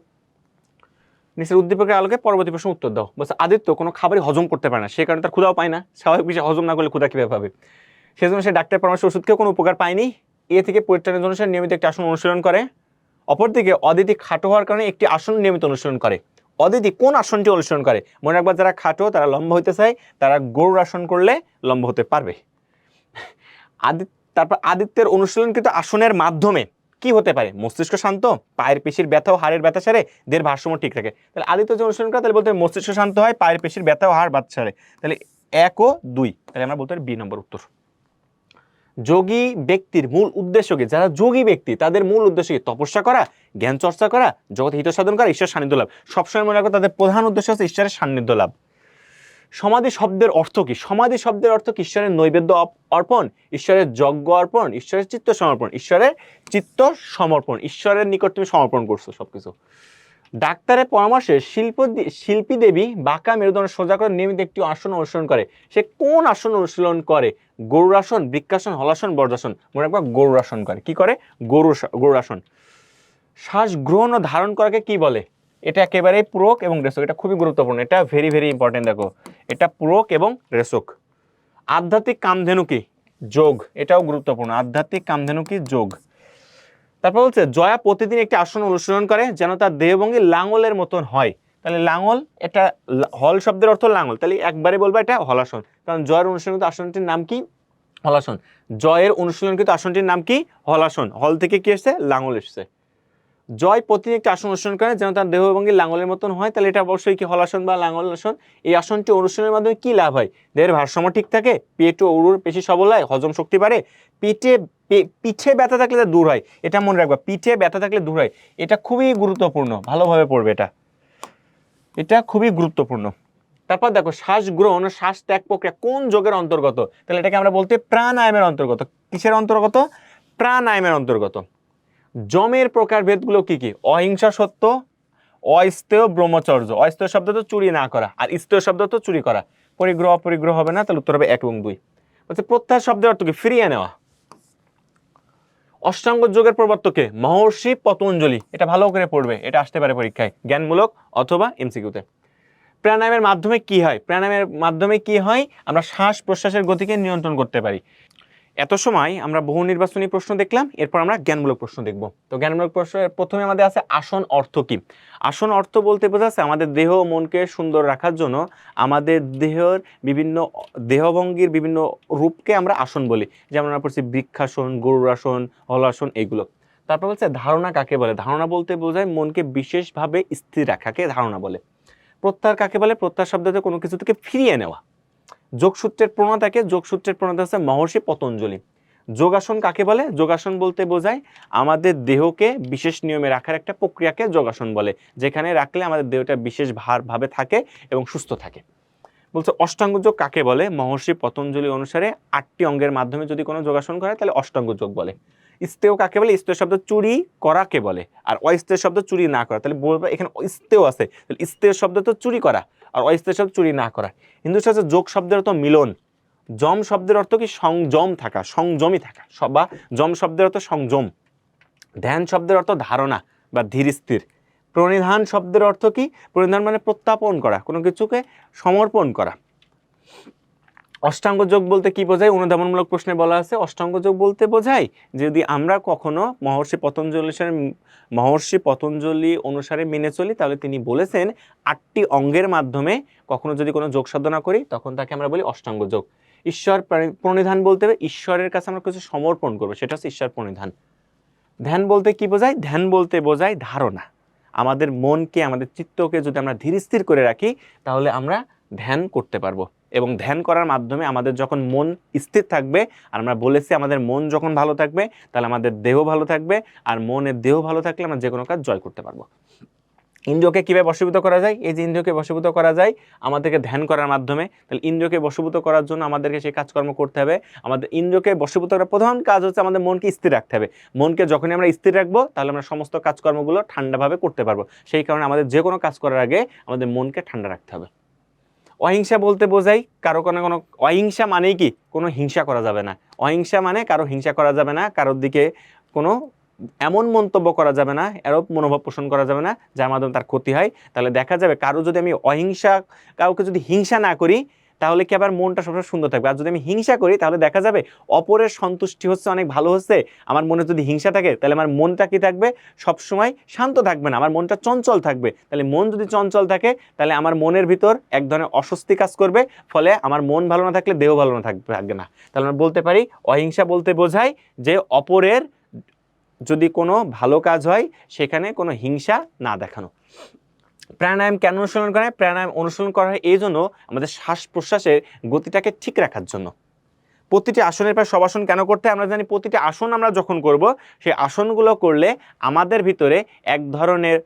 নিচের উদ্দীপকের আলোকে পরবর্তী প্রশ্ন উত্তর দাও। বলছে আদিত্য কোনো খাবারই হজম করতে পারে না, সে কারণে তার ক্ষুধাও পায় না। স্বাভাবিক বিষয়, হজম না করলে ক্ষুধা কিভাবে পাবে? সেজন্য সে ডাক্তার পরামর্শ ওষুধকেও কোনো উপকার পায়নি। এ থেকে পরিত্রাণের জন্য সে নিয়মিত একটি আসন অনুশীলন করে। অপরদিকে অদিতি খাটো হওয়ার কারণে একটি আসন নিয়মিত অনুশীলন করে। অদিতি কোন আসনটি অনুশীলন করে? মনে রাখবা, যারা খাটো তারা লম্বা হইতে চায়, তারা গরুর আসন করলে লম্বা হতে পারবে। তারপর আদিত্যের অনুশীলনকৃত আসনের মাধ্যমে কি হতে পারে? মস্তিষ্ক শান্ত, পায়ের পেশির ব্যথা ও হাড়ের ব্যথা সারে, দেহের ভারসাম্য ঠিক থাকে। তাহলে আদিত্য যে অনুশীলন করে, তাহলে বলতে মস্তিষ্ক শান্ত হয়, পায়ের পেশির ব্যথা ও হাড় ব্যথা সারে। তাহলে 1 ও 2, তাহলে আমরা বলতে পারি বি নম্বর উত্তর। যোগী ব্যক্তির মূল উদ্দেশ্য কি? যারা যোগী ব্যক্তি তাদের মূল উদ্দেশ্য কি? তপস্যা করা, জ্ঞান চর্চা করা, জগৎ হিত সাধন করা, ঈশ্বর সান্নিধ্য লাভ। সবসময় মনে রাখো, তাদের প্রধান উদ্দেশ্য হচ্ছে ঈশ্বরের সান্নিধ্য লাভ। সমাধি শব্দের অর্থ কি? সমাধি শব্দের অর্থ কি? ঈশ্বরের নৈবেদ্য অর্পণ, ঈশ্বরের যজ্ঞ অর্পণ, ঈশ্বরের চিত্ত সমর্পণ, ঈশ্বরের চিত্ত সমর্পণ, ঈশ্বরের নিকট তুমি সমর্পণ করছো সবকিছু। ডাক্তারের পরামর্শে শিল্পী দেবী বাঁকা মেরুদণ্ড সোজা করে নিয়মিত একটি আসন অনুসরণ করে। সে কোন আসন অনুশীলন করে? গরুর আসন, বৃক্ষাসন, হলাসন, বজ্রাসন। মনে রাখবা, গরুর আসন করে। কি করে? গরুর আসন। শ্বাস গ্রহণ ও ধারণ করাকে কি বলে? এটা একেবারেই পূরক এবং রেচক। এটা খুবই গুরুত্বপূর্ণ, এটা ভেরি ভেরি ইম্পর্টেন্ট। দেখো, এটা পূরক এবং রেচক। আধ্যাত্মিক কামধেনু কি? যোগ। এটাও গুরুত্বপূর্ণ। আধ্যাত্মিক কামধেনু কি? যোগ। তারপর বলছে জয়া প্রতিদিন একটি আসন অনুশীলন করে যেন তার দেহভঙ্গি লাঙলের মতন হয়। তাহলে লাঙল, এটা হল শব্দের অর্থ লাঙল, তাহলে একবারে বলবো এটা হলাসন। কারণ জয়ের অনুশীলনকৃত আসনটির নাম কি? হলাসন। জয়ের অনুশীলনকৃত আসনটির নাম কি? হলাসন। হল থেকে কি এসছে? লাঙল এসছে। জয় প্রতিদিন একটি আসন অনুশীলন করে যেন তার দেহভঙ্গি লাঙলের মতন হয়, তাহলে এটা অবশ্যই কি? হলাসন বা লাঙল আসন। এই আসনটি অনুশীলনের মাধ্যমে কি লাভ হয়? দেহের ভারসাম্য ঠিক থাকে, পেট ও উরুর পেশি সবল হয়, হজম শক্তি বাড়ে, পিঠে ব্যথা থাকলে তা দূর হয়। এটা মনে রাখবা, পিঠে ব্যথা থাকলে দূর হয়। এটা খুবই গুরুত্বপূর্ণ, ভালোভাবে পড়বে এটা, এটা খুবই গুরুত্বপূর্ণ। তারপর দেখো, শ্বাস গ্রহণ ও শ্বাস ত্যাগ প্রক্রিয়া কোন যোগের অন্তর্গত? তাহলে এটাকে আমরা বলতে প্রাণায়ামের অন্তর্গত। কিসের অন্তর্গত? প্রাণায়ামের অন্তর্গত। যমের প্রকারভেদগুলো কি কি? অহিংসা, সত্য, অস্তেয়, ব্রহ্মচর্য। অস্তেয় শব্দ তো চুরি না করা, আর স্তেয় শব্দ তো চুরি করা। পরিগ্রহ অপরিগ্রহ হবে না, তাহলে উত্তর হবে 1 এবং 2। বলছে প্রত্যাহার শব্দের অর্থ কি? ফিরিয়ে নেওয়া। অষ্টাঙ্গ যোগের প্রবর্তকে? মহর্ষি পতঞ্জলি। এটা ভালো করে পড়বে, এটা আসতে পারে পরীক্ষায়, জ্ঞানমূলক অথবা এমসিকিউতে। প্রাণায়ামের মাধ্যমে কি হয়? প্রাণায়ামের মাধ্যমে কি হয়? আমরা শ্বাস প্রশ্বাসের গতিকে নিয়ন্ত্রণ করতে পারি। এত সময় আমরা বহু নির্বাচনী প্রশ্ন দেখলাম, এরপর আমরা জ্ঞানমূলক প্রশ্ন দেখব। তো জ্ঞানমূলক প্রশ্নের প্রথমে আমাদের আছে আসন অর্থ কি? আসন অর্থ বলতে বোঝাচ্ছে আমাদের দেহ ও মনকে সুন্দর রাখার জন্য আমাদের দেহের বিভিন্ন দেহভঙ্গির বিভিন্ন রূপকে আমরা আসন বলি। যেমন আমরা পড়ছি বৃক্ষাসন, গরুর আসন, হলাসন, এগুলো। তারপর বলছে ধারণা কাকে বলে? ধারণা বলতে বোঝায় মনকে বিশেষভাবে স্থির রাখাকে ধারণা বলে। প্রত্যাহার কাকে বলে? প্রত্যাহার শব্দতে কোনো কিছু থেকে ফিরিয়ে নেওয়া। যোগসূত্রের প্রণেতা হচ্ছে মহর্ষি পতঞ্জলি। যোগাসন কাকে বলে? যোগাসন বলতে বোঝায় আমাদের দেহকে বিশেষ নিয়মে রাখার একটা প্রক্রিয়াকে যোগাসন বলে, যেখানে রাখলে আমাদের দেহটা বিশেষ ভাবে থাকে এবং সুস্থ থাকে। বলছে অষ্টাঙ্গ যোগ কাকে বলে? মহর্ষি পতঞ্জলি অনুসারে 8টি অঙ্গের মাধ্যমে যদি কোনো যোগাসন করে তাহলে অষ্টাঙ্গ যোগ বলে। স্তেয় কাকে বলে? স্তেয় শব্দ চুরি করাকে বলে, আর অস্তেয় শব্দ চুরি না করা। তাহলে বলবো এখানে স্তেয় আছে, তাহলে স্তেয় শব্দ তো চুরি করা, আর অস্তেয় শব্দ চুরি না করা। হিন্দু শাস্ত্রে যোগ শব্দের অর্থ মিলন। যম শব্দের অর্থ কি? সংযম থাকা, সংযমী থাকা, বা যম শব্দের অর্থ সংযম। ধ্যান শব্দের অর্থ ধারণা বা ধীর স্থির। প্রণিধান শব্দের অর্থ কি? প্রণিধান মানে প্রত্যাপন করা, কোনো কিছুকে সমর্পণ করা। অষ্টাঙ্গ যোগ বলতে কি বোঝায়? অনুধাবনমূলক প্রশ্নে বলা আছে অষ্টাঙ্গ যোগ বলতে বোঝায় যদি আমরা কখনো মহর্ষি পতঞ্জলি অনুসারে মেনে চলি, তাহলে তিনি বলেছেন 8টি অঙ্গের মাধ্যমে কখনো যদি কোনো যোগ সাধনা করি তখন তাকে আমরা বলি অষ্টাঙ্গ যোগ। ঈশ্বর প্রণিধান বলতে হবে ঈশ্বরের কাছে আমরা কিছু সমর্পণ করবো, সেটা হচ্ছে ঈশ্বর প্রণিধান। ধ্যান বলতে কি বোঝায়? ধ্যান বলতে বোঝায় ধারণা। আমাদের মনকে, আমাদের চিত্তকে যদি আমরা ধীর স্থির করে রাখি তাহলে আমরা ধ্যান করতে পারবো, এবং ধ্যান করার মাধ্যমে আমাদের যখন মন স্থির থাকবে, আর আমরা বলেছি আমাদের মন যখন ভালো থাকবে তাহলে আমাদের দেহ ভালো থাকবে, আর মনের দেহ ভালো থাকলে আমরা যে কোনো কাজ জয় করতে পারবো। ইন্দ্রিয়কে কিভাবে বশীভূত করা যায়? এই যে ইন্দ্রিয়কে বশীভূত করা যায় আমাদেরকে ধ্যান করার মাধ্যমে। তাহলে ইন্দ্রিয়কে বশীভূত করার জন্য আমাদেরকে সেই কাজকর্ম করতে হবে। আমাদের ইন্দ্রিয়কে বশীভূত করার প্রধান কাজ হচ্ছে আমাদের মনকে স্থির রাখতে হবে। মনকে যখনই আমরা স্থির রাখবো তাহলে আমরা সমস্ত কাজকর্মগুলো ঠান্ডাভাবে করতে পারবো। সেই কারণে আমাদের যে কোনো কাজ করার আগে আমাদের মনকে ঠান্ডা রাখতে হবে। অহিংসা বলতে বোঝাই কারো কোনো অহিংসা মানেই কি? কোনো হিংসা করা যাবে না। অহিংসা মানে কারো হিংসা করা যাবে না, কারোর দিকে কোনো এমন মন্তব্য করা যাবে না, এরূপ মনোভাব পোষণ করা যাবে না যার মাধ্যমে তার ক্ষতি হয়। তাহলে দেখা যাবে কারো যদি আমি কাউকে যদি হিংসা না করি তাহলে কি আবার মনটা সবসময় সুন্দর থাকবে। আর যদি আমি হিংসা করি তাহলে দেখা যাবে অপরের সন্তুষ্টি হচ্ছে অনেক ভালো হচ্ছে, আমার মনে যদি হিংসা থাকে তাহলে আমার মনটা কি থাকবে? সবসময় শান্ত থাকবে না, আমার মনটা চঞ্চল থাকবে। তাহলে মন যদি চঞ্চল থাকে তাহলে আমার মনের ভিতর এক ধরনের অস্বস্তি কাজ করবে, ফলে আমার মন ভালো না থাকলে দেহ ভালো না থাকবে না। তাহলে আমরা বলতে পারি অহিংসা বলতে বোঝায় যে অপরের যদি কোনো ভালো কাজ হয় সেখানে কোনো হিংসা না দেখানো। প্রাণায়াম কেন অনুশীলন করা হয়? প্রাণায়াম অনুশীলন করা হয় এই জন্য আমাদের শ্বাস প্রশ্বাসের গতিটাকে ঠিক রাখার জন্য। প্রতিটি আসনের পর শবাসন কেন করতে হয়? আমরা জানি প্রতিটি আসন আমরা যখন করব সেই আসনগুলো করলে আমাদের ভিতরে এক ধরনের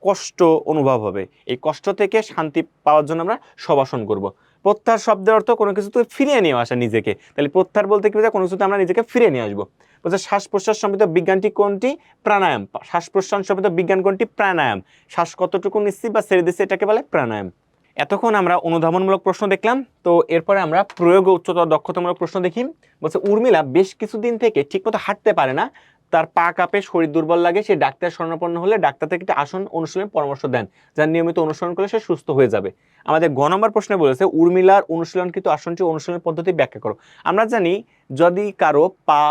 কষ্ট অনুভব হবে। এই কষ্ট থেকে শান্তি পাওয়ার জন্য আমরা শবাসন করব। প্রত্যাহার শব্দের অর্থ কোনো কিছুতে ফিরিয়ে নিয়ে আসা নিজেকে। তাহলে প্রত্যাহার বলতে কি বোঝায়? কোনো কিছুতে আমরা নিজেকে ফিরিয়ে নিয়ে আসবো। বলছে শ্বাস প্রশ্বাস সম্পর্কিত বিজ্ঞানটি কোনটি? প্রাণায়াম। শ্বাস প্রশ্বাস সম্পর্কিত বিজ্ঞান কোনটি? প্রাণায়াম। শ্বাস কতটুকু নিচ্ছি বা ছেড়ে দিচ্ছি এটাকে বলে প্রাণায়াম। এতক্ষণ আমরা অনুধাবনমূলক প্রশ্ন দেখলাম, তো এরপরে আমরা প্রয়োগ ও উচ্চতর দক্ষতামূলক প্রশ্ন দেখি। বলছে উর্মিলা বেশ কিছুদিন থেকে ঠিকমতো হাঁটতে পারে না, তার পা কাঁপে, শরীর দুর্বল লাগে, সে ডাক্তার শরণাপন্ন হলে ডাক্তার থেকে একটা আসন অনুশীলনের পরামর্শ দেন, যার নিয়মিত অনুসরণ করলে সে সুস্থ হয়ে যাবে। আমাদের গ নম্বর প্রশ্নে বলেছে উর্মিলার অনুশীলনকৃত আসনটি অনুশীলনের পদ্ধতি ব্যাখ্যা করো। আমরা জানি যদি কারো পা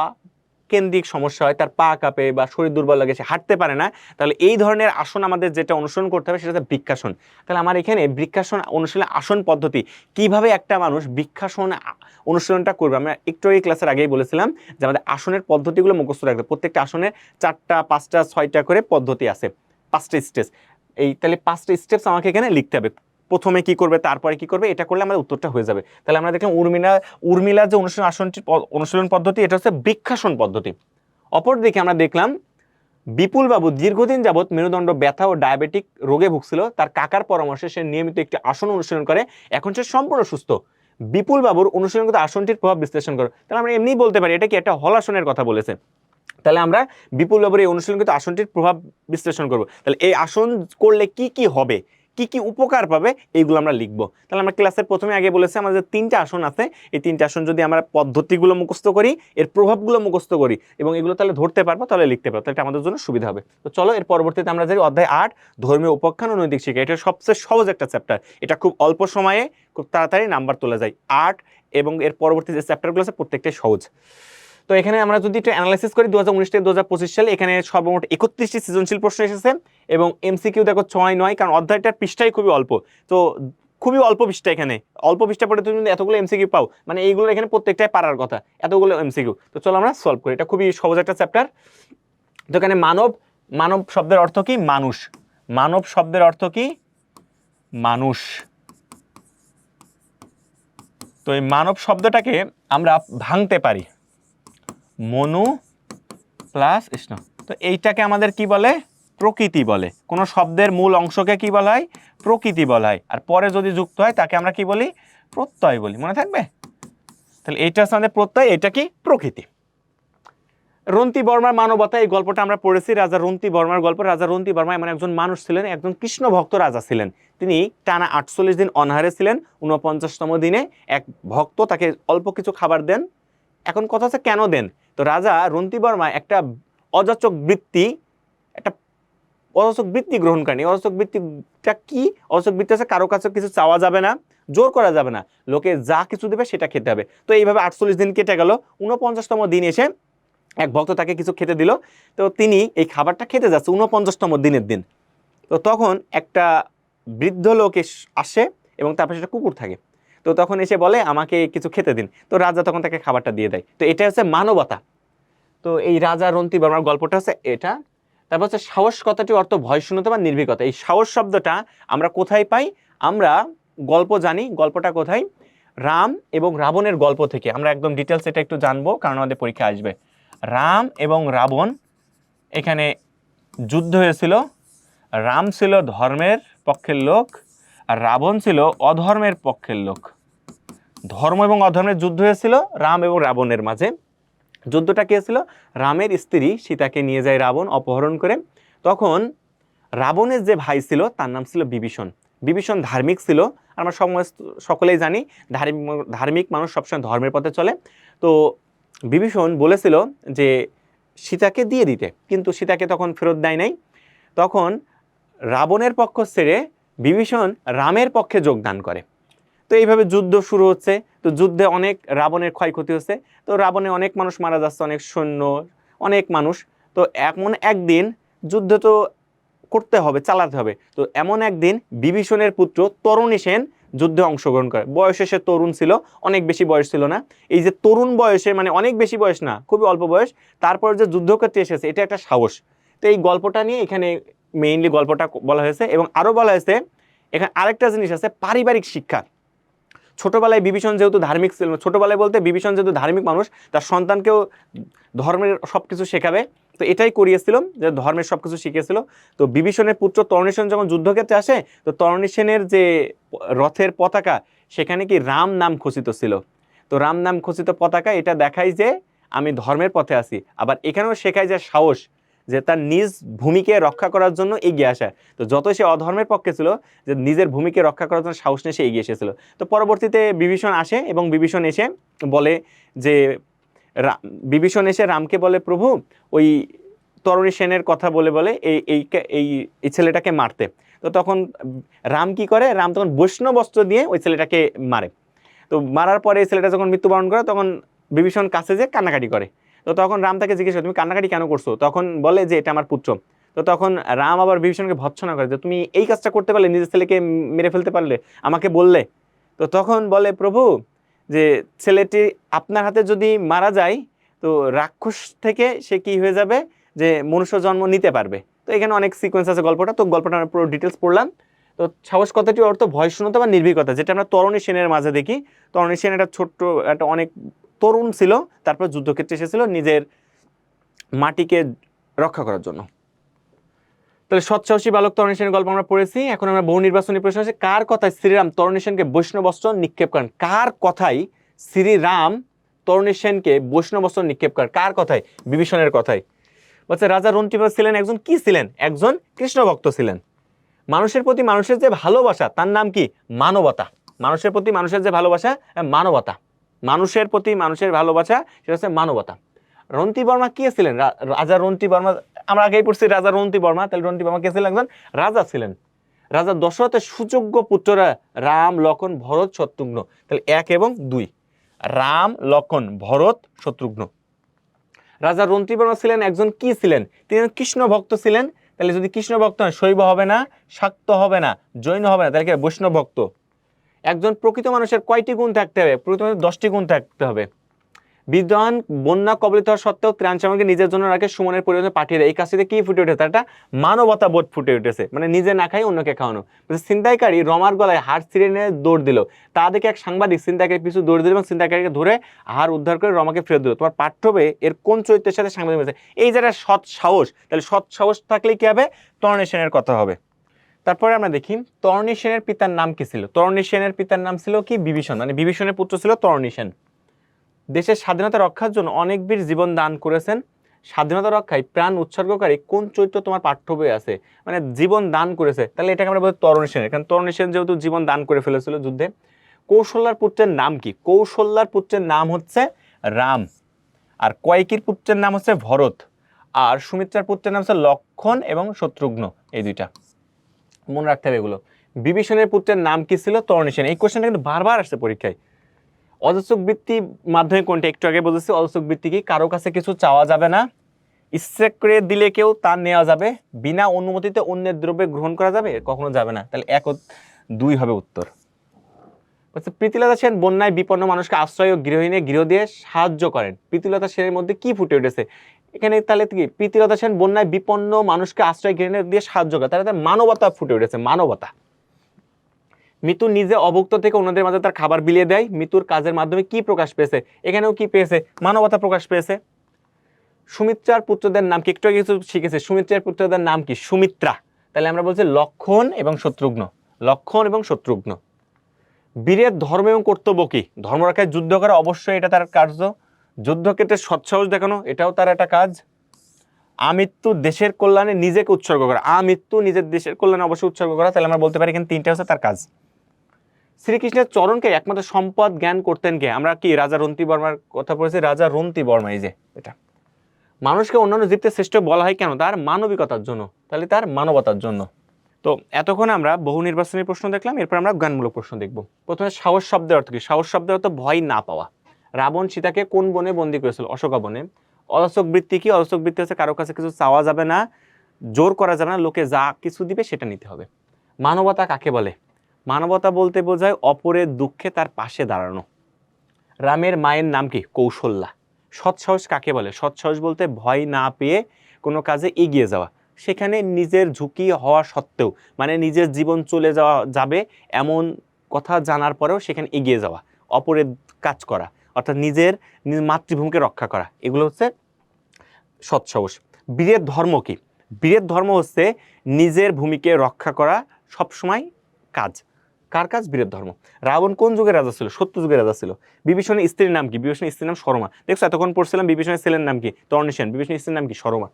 কেন্দ্রিক সমস্যা হয়, তার পা কাঁপে বা শরীর দুর্বল লাগে, সে হাঁটতে পারে না, তাহলে এই ধরনের আসন আমাদের যেটা অনুসরণ করতে হবে সেটা হচ্ছে বৃক্ষাসন। তাহলে আমার এখানে বৃক্ষাসন অনুশীলন আসন পদ্ধতি কিভাবে একটা মানুষ বৃক্ষাসন অনুশীলনটা করবে, আমরা একটু এই ক্লাসের আগেই বলেছিলাম যে আমাদের আসনের পদ্ধতিগুলো মুখস্থ রাখতে, প্রত্যেকটা আসনের 4টা 5টা 6টা করে পদ্ধতি আছে, 5টা স্টেজ। তাহলে 5টা স্টেপস আমাকে এখানে লিখতে হবে, প্রথমে কি করবে তারপরে কি করবে, এটা করলে আমাদের উত্তরটা হয়ে যাবে। তাহলে আমরা দেখলাম উর্মিলা যে অনুশীলন পদ্ধতি এটা হচ্ছে বৃক্ষাসন পদ্ধতি। অপরদিকে আমরা দেখলাম বিপুল বাবু দীর্ঘদিন যাবৎ মেরুদণ্ড ব্যথা ও ডায়াবেটিক রোগে ভুগছিল, তার কাকার পরামর্শে সে নিয়মিত একটি আসন অনুশীলন করে, এখন সে সম্পূর্ণ সুস্থ। বিপুল বাবুর অনুশীলনগত আসনটির প্রভাব বিশ্লেষণ করো। তাহলে আমরা এমনিই বলতে পারি এটা কি একটা হলাসনের কথা বলেছে। তাহলে আমরা বিপুল বাবুর এই অনুশীলনগত আসনটির প্রভাব বিশ্লেষণ করব। তাহলে এই আসন করলে কি কি হবে, কি কি উপকার পাবে, এইগুলো আমরা লিখবো। তাহলে আমরা ক্লাসের প্রথমে আগে বলেছি আমাদের 3টা আসন আছে, এই 3টা আসন যদি আমরা পদ্ধতিগুলো মুখস্থ করি, এর প্রভাবগুলো মুখস্থ করি এবং এগুলো তাহলে ধরতে পারবো, তাহলে লিখতে পারবো, তাহলে আমাদের জন্য সুবিধা হবে। তো চলো এর পরবর্তীতে আমরা যাই অধ্যায় 8 ধর্মীয় উপাখ্যান ও নৈতিক শিক্ষা। এটা সবচেয়ে সহজ একটা চ্যাপ্টার, এটা খুব অল্প সময়ে খুব তাড়াতাড়ি নাম্বার তোলা যায়। 8 এবং এর পরবর্তী যে চ্যাপ্টারগুলো আছে প্রত্যেকটাই সহজ। তো এখানে আমরা যদি একটু অ্যানালাইসিস করি 2019 থেকে 2025 সালে এখানে সর্বমোট 31টি সৃজনশীল প্রশ্ন এসেছে এবং এমসিকিউ দেখো 6-9, কারণ অধ্যায়টার পৃষ্ঠাই খুবই অল্প, তো খুবই অল্প পৃষ্ঠা, এখানে অল্প পৃষ্ঠা পড়ে তুমি এতগুলো এমসিকিউ পাও, মানে এইগুলো এখানে প্রত্যেকটাই পারার কথা, এতগুলো এমসিকিউ। তো চলো আমরা সলভ করি, এটা খুবই সহজ একটা চ্যাপ্টার। তো এখানে মানব শব্দের অর্থ কি? মানুষ। মানব শব্দের অর্থ কি? মানুষ। তো এই মানব শব্দটাকে আমরা ভাঙতে পারি মনু প্লাস ইষ্ণ। তো এইটাকে আমাদের কি বলে? প্রকৃতি বলে। কোন শব্দের মূল অংশকে কি বলা হয়? প্রকৃতি বলা হয়। আর পরে যদি যুক্ত হয় তাকে আমরা কি বলি? প্রত্যয় বলি। মনে থাকবে? তাহলে এইটা হচ্ছে আমাদের প্রত্যয়, এটা কি? প্রকৃতি। রন্তি বর্মার মানবতা, এই গল্পটা আমরা পড়েছি, রাজা রন্তি বর্মার গল্প। রাজা রন্তি বর্মা এমন একজন মানুষ ছিলেন, একজন কৃষ্ণ ভক্ত রাজা ছিলেন। তিনি টানা 48 দিন অনাহারে ছিলেন। 49তম দিনে এক ভক্ত তাকে অল্প কিছু খাবার দেন। এখন কথা হচ্ছে কেন দেন? তো রাজা রন্তি বর্মা একটা অযাচক বৃত্তি গ্রহণ করেনি। অযাচক বৃত্তিটা কি? অযাচক বৃত্তি আছে কারো কাছে কিছু চাওয়া যাবে না, জোর করা যাবে না, লোকে যা কিছু দেবে সেটা খেতে হবে। তো এইভাবে 48 দিন কেটে গেল। 49তম দিন এসে এক ভক্ত তাকে কিছু খেতে দিল। তো তিনি এই খাবারটা খেতে যাচ্ছে 49তম দিনের দিন। তো তখন একটা বৃদ্ধ লোক আসে এবং তার পাশে একটা কুকুর থাকে। তো তখন এসে বলে আমাকে কিছু খেতে দিন। তো রাজা তখন তাকে খাবারটা দিয়ে দেয়। তো এটা হচ্ছে মানবতা। তো এই রাজা রন্তি বর্মার গল্পটা হচ্ছে এটা। তারপর হচ্ছে সাহস কথাটির অর্থ ভয় শূন্যতা বা নির্ভীকতা। এই সাহস শব্দটা আমরা কোথায় পাই? আমরা গল্প জানি। গল্পটা কোথায়? রাম এবং রাবণের গল্প থেকে আমরা একদম ডিটেলস এটা একটু জানবো, কারণ আমাদের পরীক্ষা আসবে। রাম এবং রাবণ, এখানে যুদ্ধ হয়েছিল। রাম ছিল ধর্মের পক্ষের লোক আর রাবণ ছিল অধর্মের পক্ষের লোক। ধর্ম এবং অধর্মের যুদ্ধ হয়েছিল রাম এবং রাবণের মাঝে। যুদ্ধটা কি ছিল? রামের স্ত্রী সীতাকে নিয়ে যায় রাবণ অপহরণ করে। তখন রাবণের যে ভাই ছিল তার নাম ছিল বিভীষণ। বিভীষণ ধার্মিক ছিল। আমরা সকলেই জানি ধার্মিক মানুষ সবসময় ধর্মের পথে চলে। তো বিভীষণ বলেছিল যে সীতাকে দিয়ে দিতে, কিন্তু সীতাকে তখন ফেরত দেয় নাই। তখন রাবণের পক্ষ ছেড়ে বিভীষণ রামের পক্ষে যোগদান করে। তো এইভাবে যুদ্ধ শুরু হচ্ছে। তো যুদ্ধে অনেক রাবণের ক্ষয়ক্ষতি হচ্ছে। তো রাবণে অনেক মানুষ মারা যাচ্ছে, অনেক সৈন্য, অনেক মানুষ। তো এমন একদিন যুদ্ধ তো করতে হবে, চালাতে হবে। তো এমন একদিন বিভীষণের পুত্র তরুণী সেন যুদ্ধে অংশগ্রহণ করে। বয়সে সে তরুণ ছিল, অনেক বেশি বয়স ছিল না। এই যে তরুণ বয়সে, মানে অনেক বেশি বয়স না, খুবই অল্প বয়স, তারপর যে যুদ্ধ করতে এসেছে, এটা একটা সাহস। তো এই গল্পটা নিয়ে এখানে মেইনলি গল্পটা বলা হয়েছে। এবং আরো বলা হয়েছে এখানে আরেকটা জিনিস আছে, পারিবারিক শিক্ষা। ছোটবেলায় বিভীষণ যেহেতু ধার্মিক ছিল, ছোটবেলায় বলতে বিভীষণ যেহেতু ধার্মিক মানুষ, তার সন্তানকেও ধর্মের সবকিছু শেখাবে। তো এটাই করিয়েছিল, যে ধর্মের সবকিছু শিখেছিল। তো বিভীষণের পুত্র তরণী সেন যখন যুদ্ধক্ষেত্রে আসে, তো তরণী সেনের যে রথের পতাকা, সেখানে কি রাম নাম খচিত ছিল। তো রাম নাম খচিত পতাকা এটা দেখায় যে আমি ধর্মের পথে আছি। আবার এখানেও শেখায় যে সাহস, যে তার নিজ ভূমিকে রক্ষা করার জন্য এগিয়ে আসা। তো যতই সে অধর্মের পক্ষে ছিল, যে নিজের ভূমিকে রক্ষা করার জন্য সাহস নিয়ে সে এগিয়ে এসেছিল। তো পরবর্তীতে বিভীষণ আসে এবং বিভীষণ এসে বলে যে বিভীষণ এসে রামকে বলে প্রভু ওই তরণী সেনের কথা বলে বলে এই এই এই ছেলেটাকে মারতে। তো তখন রাম কি করে? রাম তখন বৈষ্ণব অস্ত্র দিয়ে ওই ছেলেটাকে মারে। তো মারার পরে এই ছেলেটা যখন মৃত্যুবরণ করে, তখন বিভীষণ কাছে যে কান্নাকাটি করে। তো তখন রাম তাকে জিজ্ঞেস করে তুমি কান্নাকাটি কেন করছো? তখন বলে যে এটা আমার পুত্র। তো তখন রাম আবার বিভীষণকে ভর্ৎসনা করে যে তুমি এই কাজটা করতে পারলে, নিজের ছেলেকে মেরে ফেলতে পারলে, আমাকে বললে। তো তখন বলে প্রভু যে ছেলেটি আপনার হাতে যদি মারা যায়, তো রাক্ষস থেকে সে কি হয়ে যাবে, যে মনুষ্য জন্ম নিতে পারবে। তো এখানে অনেক সিকোয়েন্স আছে গল্পটা। তো গল্পটা আমরা পুরো ডিটেলস পড়লাম। তো সাহস কথাটির অর্থ ভয়শূন্যতা বা নির্ভীকতা, যেটা আমরা তরণী সেনের মাঝে দেখি। তরণী সেন একটা ছোট্ট, একটা অনেক তরুণ ছিল, তারপর যুদ্ধক্ষেত্রে এসেছিল নিজের মাটিকে রক্ষা করার জন্য। তাহলে সৎসাহসী বালক তরণী সেনের গল্প আমরা পড়েছি। এখন আমরা বহু নির্বাচনী প্রশ্ন আছে, কার কথায় শ্রীরাম তরণী সেনকে বৈষ্ণব অস্ত্র নিক্ষেপ করেন? কার কথায় শ্রীরাম তরণী সেনকে বৈষ্ণব অস্ত্র নিক্ষেপ করেন? কার কথায়? বিভীষণের কথায়। বলছে রাজা রন্তিবর ছিলেন একজন কি ছিলেন? একজন কৃষ্ণ ভক্ত ছিলেন। মানুষের প্রতি মানুষের যে ভালোবাসা, তার নাম কি? মানবতা। মানুষের প্রতি মানুষের যে ভালোবাসা, মানবতা। মানুষের প্রতি মানুষের ভালোবাসা, সেটা হচ্ছে মানবতা। রন্তি বর্মা কে ছিলেন? রাজা রন্তি বর্মা। আমরা আগেই পড়ছি রাজা রন্তি বর্মা। তাহলে রন্তি বর্মা কে ছিলেন? একজন রাজা ছিলেন। রাজা দশরথের সুযোগ্য পুত্ররা রাম, লক্ষণ, ভরত, শত্রুঘ্ন। তাহলে 1 এবং 2, রাম, লক্ষণ, ভরত, শত্রুঘ্ন। রাজা রন্তি বর্মা ছিলেন একজন কি ছিলেন? তিনি কৃষ্ণ ভক্ত ছিলেন। তাহলে যদি কৃষ্ণ ভক্ত হয়, শৈব হবে না, শাক্ত হবে না, জৈন হবে না, তাহলে কি বৈষ্ণব ভক্ত। একজন প্রকৃত মানুষের কয়টি গুণ থাকতে হবে? প্রকৃত মানুষের 10টি গুণ থাকতে হবে। বিদ্বান বন্যা কবলিত হওয়া সত্ত্বেও ত্রাণ সামগ্রী নিজের জন্য রাখে, সুমনের পরিবর্তনে পাঠিয়ে দেয়। এই কাজটিতে কি ফুটে উঠেছে? একটা মানবতা বোধ ফুটে উঠেছে, মানে নিজে না খাই অন্যকে খাওয়ানো। ছিনতাইকারী রমার গলায় হাড় ছিঁড়ে নিয়ে দৌড় দিল। তা দেখে এক সাংবাদিক ছিনতাইকারী পিছু দৌড় দিল এবং ছিনতাইকারীকে ধরে হাড় উদ্ধার করে রমাকে ফেরত দিল। তোমার পাঠ্য বইয়ে এর কোন চরিত্রের সাথে সাংবাদিক হয়েছে? এই যে একটা সৎ সাহস, তাহলে সৎ সাহস থাকলে কি হবে? তরণী সেনের কথা হবে। তারপরে আমরা দেখি তরণী সেনের পিতার নাম কি ছিল? তরণী সেনের পিতার নাম ছিল কি? বিভীষণ। মানে বিভীষণের পুত্র ছিল তরণী সেন। দেশের স্বাধীনতা রক্ষার জন্য অনেক বীর জীবন দান করেছেন। স্বাধীনতা রক্ষায় প্রাণ উৎসর্গকারী কোন চরিত্র তোমার পাঠ্য বইয়ে আছে? মানে জীবন দান করেছে, তাহলে এটাকে আমরা বলি তরণী সেন। কারণ তরণী সেন যেহেতু জীবন দান করে ফেলেছিল যুদ্ধে। কৌশল্যার পুত্রের নাম কি? কৌশল্যার পুত্রের নাম হচ্ছে রাম। আর কয়কির পুত্রের নাম হচ্ছে ভরত। আর সুমিত্রার পুত্রের নাম হচ্ছে লক্ষণ এবং শত্রুঘ্ন। এই দুইটা মনে রাখতে হবে এগুলো। বিভীষণের পুত্রের নাম কি ছিল? তরণী। এই কোশ্চেনটা কিন্তু বারবার আসছে পরীক্ষায়। অযাচক বৃত্তি মাধ্যমে কোনটা? একটু আগে বলেছি অযাচক বৃত্তি কি? কারো কাছে কিছু চাওয়া যাবে না, ইচ্ছে করে দিলে কেউ তা নেওয়া যাবে, বিনা অনুমতিতে অন্যের দ্রব্য গ্রহণ করা যাবে, কখনো যাবে না। তাহলে 1 ও 2 হবে উত্তর। প্রীতিলতা সেন বন্যায় বিপন্ন মানুষকে আশ্রয় ও গৃহহীনে গৃহ দিয়ে সাহায্য করেন। প্রীতিলতা সেনের মধ্যে কি ফুটে উঠেছে এখানে? তাহলে কি প্রীতিলতা সেন বন্যায় বিপন্ন মানুষকে আশ্রয় গৃহহীনে দিয়ে সাহায্য করে, তাহলে তার মানবতা ফুটে উঠেছে, মানবতা। মিতু নিজে অভুক্ত থেকে অন্যদের মাঝে তার খাবার বিলিয়ে দেয়, মিতুর কাজের মাধ্যমে কি প্রকাশ পেয়েছে? এখানেও কি পেয়েছে? মানবতা প্রকাশ পেয়েছে। সুমিত্রার পুত্রদের নাম কি? একটু আগে কিছু শিখেছে। সুমিত্রার পুত্রদের নাম কি? সুমিত্রা। তাহলে আমরা বলছি লক্ষণ এবং শত্রুঘ্ন, লক্ষণ এবং শত্রুঘ্ন। বীরের ধর্ম এবং কর্তব্য কি? ধর্ম রক্ষায় যুদ্ধ করা, অবশ্যই এটা তার কার্য। যুদ্ধক্ষেত্রে সৎসাহস দেখানো, এটাও তার একটা কাজ। আমৃত্যু দেশের কল্যাণে নিজেকে উৎসর্গ করা, আমৃত্যু নিজের দেশের কল্যাণে অবশ্যই উৎসর্গ করা। তাহলে আমরা বলতে পারি এখানে 3টা হচ্ছে তার কাজ। শ্রীকৃষ্ণের চরণকে একমাত্র সম্পদ জ্ঞান করতেন কে? আমরা কি রাজা রন্তি বর্মার কথা পড়েছি, রাজা রন্তি বর্মা, এই যে এটা। মানুষকে অন্যান্য জীবদের শ্রেষ্ঠ বলা হয় কেন? তার মানবিকতার জন্য, তাহলে তার মানবতার জন্য। তো এতক্ষণ আমরা বহু নির্বাচনী প্রশ্ন দেখলাম, এরপর আমরা জ্ঞানমূলক প্রশ্ন দেখব। প্রথমে সাহস শব্দের অর্থ কি? সাহস শব্দের অর্থ ভয় না পাওয়া। রাবণ সীতাকে কোন বনে বন্দী করেছিল? অশোকা বনে। অযাচক বৃত্তি কি? অযাচক বৃত্তি হচ্ছে কারো কাছে কিছু চাওয়া যাবে না, জোর করা যাবে না, লোকে যা কিছু দিবে সেটা নিতে হবে। মানবতা কাকে বলে? মানবতা বলতে বোঝায় অপরের দুঃখে তার পাশে দাঁড়ানো। রামের মায়ের নাম কি? কৌশল্যা। সৎসাহস কাকে বলে? সৎসাহস বলতে ভয় না পেয়ে কোনো কাজে এগিয়ে যাওয়া, সেখানে নিজের ঝুঁকি হওয়া সত্ত্বেও, মানে নিজের জীবন চলে যাবে এমন কথা জানার পরেও সেখানে এগিয়ে যাওয়া, অপরের কাজ করা, অর্থাৎ নিজের মাতৃভূমিকে রক্ষা করা, এগুলো হচ্ছে সৎসাহস। বীরের ধর্ম কি? বীরের ধর্ম হচ্ছে নিজের ভূমিকে রক্ষা করা, সবসময় কাজ। কার কাজ? বীরের ধর্ম। রাবণ কোন যুগের রাজা ছিল? সত্য যুগের রাজা ছিল। বিভীষণের স্ত্রীর নাম কি? বিভীষণের স্ত্রীর নাম সরমা। দেখছো এতক্ষণ পড়ছিলাম বিভীষণের ছেলের নাম কি? তরণী সেন। বিভীষণের স্ত্রীর নাম কি? সরমা।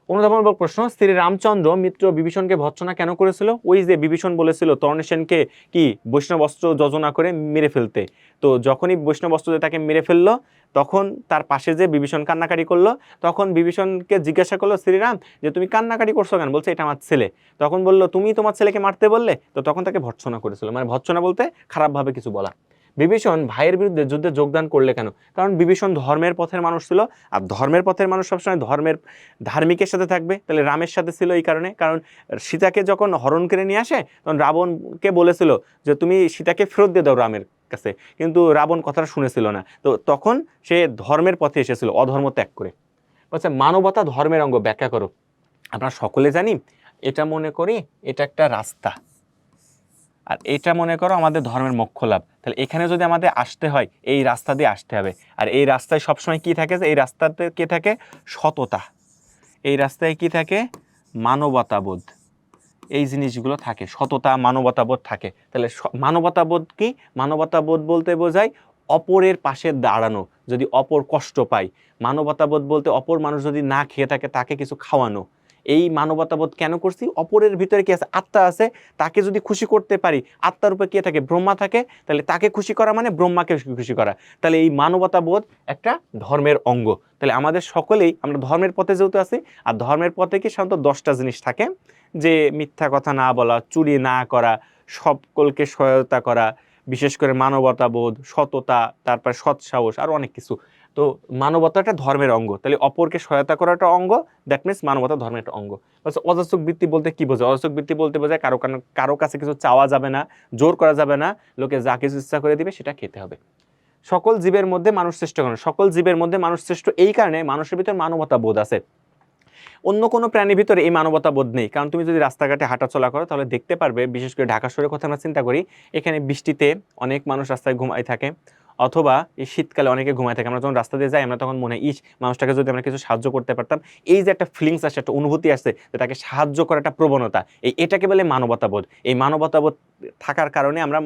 অনুধাবনমূলক প্রশ্ন, শ্রী রামচন্দ্র মিত্র বিভীষণকে ভর্ৎসনা কেন করেছিল? ওই যে বিভীষণ বলেছিল তরণী সেনকে কি বৈষ্ণব অস্ত্র যোজনা করে মেরে ফেলতে, তো যখনই বৈষ্ণব অস্ত্র দিয়ে তাকে মেরে ফেললো, তখন তার পাশে যে বিভীষণ কান্নাকাটি করলো, তখন বিভীষণকে জিজ্ঞাসা করলো শ্রীরাম যে তুমি কান্নাকাটি করছো কেন? বলছে এটা আমার ছেলে। তখন বললো তুমি তোমার ছেলেকে মারতে বললে, তো তখন তাকে ভর্ৎসনা করেছিল, মানে ভর্ৎসনা বলতে খারাপভাবে কিছু বলা। বিভীষণ ভাইয়ের বিরুদ্ধে যুদ্ধে যোগদান করলে কেন? কারণ বিভীষণ ধর্মের পথের মানুষ ছিল, আর ধর্মের পথের মানুষ সবসময় ধর্মের ধার্মিকের সাথে থাকবে, তাহলে রামের সাথে ছিল এই কারণে। কারণ সীতাকে যখন হরণ করে নিয়ে আসে, তখন রাবণকে বলেছিল যে তুমি সীতাকে ফেরত দিয়ে দাও রামের কাছে, কিন্তু রাবণ কথাটা শুনেছিল না, তো তখন সে ধর্মের পথে এসেছিল অধর্ম ত্যাগ করে। আচ্ছা, মানবতা ধর্মের অঙ্গ ব্যাখ্যা করো। আমরা সকলে জানি, এটা মনে করি এটা একটা রাস্তা, আর এটা মনে করো আমাদের ধর্মের মোক্ষ লাভ। তাহলে এখানে যদি আমাদের আসতে হয়, এই রাস্তা দিয়ে আসতে হবে। আর এই রাস্তায় সবসময় কি থাকে? এই রাস্তাতে কি থাকে? সততা। এই রাস্তায় কি থাকে? মানবতাবোধ। এই জিনিসগুলো থাকে, সততা, মানবতাবোধ থাকে। তাহলে মানবতাবোধ কি? মানবতাবোধ বলতে বোঝায় অপরের পাশে দাঁড়ানো, যদি অপর কষ্ট পায়। মানবতাবোধ বলতে অপর মানুষ যদি না খেয়ে থাকে তাকে কিছু খাওয়ানো। এই মানবতাবোধ কেন করছি? অপরের ভিতরে কি আছে? আত্মা আছে, তাকে যদি খুশি করতে পারি, আত্মার উপরে কে থাকে? ব্রহ্মা থাকে, তাহলে তাকে খুশি করা মানে ব্রহ্মাকে খুশি করা। তাহলে এই মানবতাবোধ একটা ধর্মের অঙ্গ। তাহলে আমাদের সকলেই আমরা ধর্মের পথে যেহেতু আছি, আর ধর্মের পথে কি সাধারণত 10টা জিনিস থাকে, যে মিথ্যা কথা না বলা, চুরি না করা, সকলকে সহায়তা করা, বিশেষ করে মানবতাবোধ, সততা, তারপর সৎসাহস, আর অনেক কিছু। তো মানবতাটা ধর্মের অঙ্গ, তাহলে অপরকে সহায়তা করাটা অঙ্গ, দ্যাট মিনস মানবতা ধর্মের একটা অঙ্গ। অযাচক বৃত্তি বলতে কি বোঝায়? অযাচক বৃত্তি বলতে বোঝায় কারো কাছে কিছু চাওয়া যাবে না, জোর করা যাবে না, লোকে যা কিছু ইচ্ছা করে দিবে সেটা খেতে হবে। সকল জীবের মধ্যে মানুষ শ্রেষ্ঠ কেন? সকল জীবের মধ্যে মানুষ শ্রেষ্ঠ এই কারণে, মানুষের ভিতরে মানবতা বোধ আছে, অন্য কোনো প্রাণীর ভিতরে এই মানবতা বোধ নেই। কারণ তুমি যদি রাস্তাঘাটে হাঁটাচলা করো, তাহলে দেখতে পারবে, বিশেষ করে ঢাকা শহরের কথা আমরা চিন্তা করি, এখানে বৃষ্টিতে অনেক মানুষ রাস্তায় ঘুমায় থাকে, অথবা এই শীতকালে অনেকে ঘুমায় থাকে। আমরা যখন রাস্তা দিয়ে যাই, আমরা তখন মনে হয় মানুষটাকে যদি আমরা কিছু সাহায্য করতে পারতাম। এই যে একটা ফিলিংস আসে, একটা অনুভূতি আসছে, যে তাকে সাহায্য করার একটা প্রবণতা, এটাকে বলে মানবতাবোধ। এই মানবতাবোধ থাকার কারণে আমরা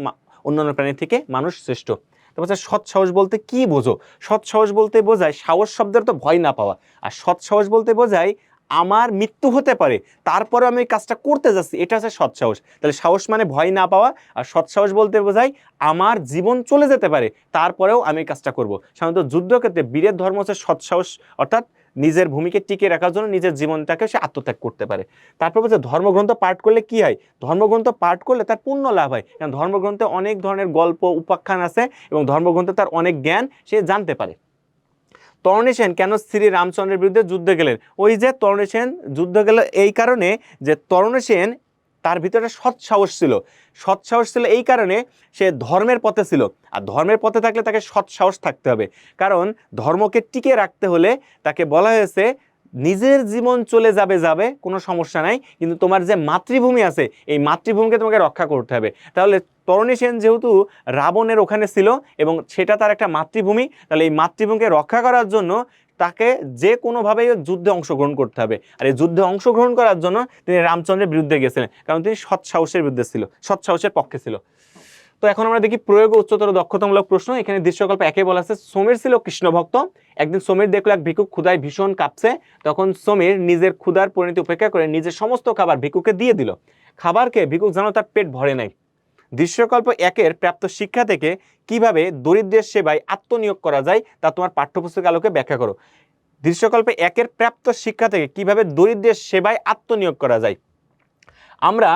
অন্যান্য প্রাণীর থেকে মানুষ শ্রেষ্ঠ। তারপর সৎ সাহস বলতে কি বোঝো? সৎ সাহস বলতে বোঝায়, সাহস শব্দের তো ভয় না পাওয়া, আর সৎ সাহস বলতে বোঝায় আমার মৃত্যু হতে পারে, তারপরে আমি এই কাজটা করতে যাচ্ছি, এটা হচ্ছে সৎ সাহস। তাহলে সাহস মানে ভয় না পাওয়া, আর সৎ সাহস বলতে বোঝায় আমার জীবন চলে যেতে পারে, তারপরেও আমি এই কাজটা করব। সাধারণত যুদ্ধক্ষেত্রে বীরের ধর্ম হচ্ছে সৎ সাহস, অর্থাৎ নিজের ভূমিকে টিকিয়ে রাখার জন্য নিজের জীবনটাকে সে আত্মত্যাগ করতে পারে। তারপর বলছে ধর্মগ্রন্থ পাঠ করলে কি হয়? ধর্মগ্রন্থ পাঠ করলে তার পূর্ণ লাভ হয়, কারণ ধর্মগ্রন্থে অনেক ধরনের গল্প উপাখ্যান আছে এবং ধর্মগ্রন্থে তার অনেক জ্ঞান সে জানতে পারে। তরণী সেন কেন শ্রী রামচন্দ্রের বিরুদ্ধে যুদ্ধে গেলেন? ওই যে তরণী সেন যুদ্ধ গেল এই কারণে যে তরণী সেন তার ভিতরে সৎসাহস ছিল। সৎসাহস ছিল এই কারণে সে ধর্মের পথে ছিল, আর ধর্মের পথে থাকলে তাকে সৎসাহস থাকতে হবে, কারণ ধর্মকে টিকে রাখতে হলে তাকে বলা হয়েছে নিজের জীবন চলে যাবে যাবে কোনো সমস্যা নাই, কিন্তু তোমার যে মাতৃভূমি আছে এই মাতৃভূমিকে তোমাকে রক্ষা করতে হবে। তাহলে তরণী সেন যেহেতু রাবণের ওখানে ছিল এবং সেটা তার একটা মাতৃভূমি, তাহলে এই মাতৃভূমিকে রক্ষা করার জন্য তাকে যে কোনোভাবে যুদ্ধে অংশগ্রহণ করতে হবে। আর এই যুদ্ধে অংশগ্রহণ করার জন্য তিনি রামচন্দ্রের বিরুদ্ধে গেছিলেন, কারণ তিনি সৎসাহসের বিরুদ্ধে ছিল, সৎসাহসের পক্ষে ছিল। তো এখন আমরা দেখি প্রয়োগ উচ্চতর দক্ষতামূলক প্রশ্ন। এখানে দৃশ্যকল্প একে বলা আছে সমীর ছিল কৃষ্ণ ভক্ত। একদিন সমীর দেখলো এক ভিক্ষুক ক্ষুধায় ভীষণ কাঁপছে, তখন সমীর নিজের ক্ষুধার পরিণতি উপেক্ষা করে নিজের সমস্ত খাবার ভিক্ষুককে দিয়ে দিল। খাবারকে ভিক্ষুক জানো তার পেট ভরে নাই। দৃশ্যকল্প একের প্রাপ্ত শিক্ষা থেকে কিভাবে দরিদ্রের সেবায় আত্মনিয়োগ করা যায় তা তোমার পাঠ্যপুস্তকের আলোকে ব্যাখ্যা করো। দৃশ্যকল্প একের প্রাপ্ত শিক্ষা থেকে কিভাবে দরিদ্রের সেবায় আত্মনিয়োগ করা যায়। আমরা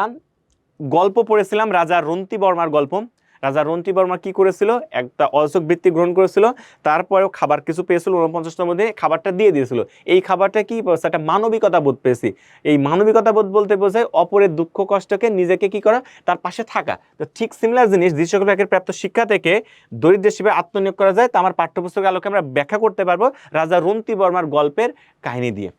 গল্প পড়েছিলাম রাজা রন্তি বর্মার গল্প। রাজা রন্তি বর্মা কি করেছিল? একটা অযোগ বৃত্তি গ্রহণ করেছিল, তারপরেও খাবার কিছু পেয়েছিল 49তম মধ্যে, খাবারটা দিয়ে দিয়েছিল। এই খাবারটা কি একটা মানবিকতা বোধ পেয়েছি। এই মানবিকতা বোধ বলতে বোঝায় অপরের দুঃখ কষ্টকে নিজেকে কি করা, তার পাশে থাকা। তো ঠিক সিমিলার জিনিস দৃশ্যকল্প একের প্রাপ্ত শিক্ষা থেকে দরিদ্রের সেবায় আত্মনিয়োগ করা যায়, তা আমার পাঠ্যপুস্তকের আলোকে আমরা ব্যাখ্যা করতে পারবো রাজা রন্তি বর্মার গল্পের কাহিনী দিয়ে।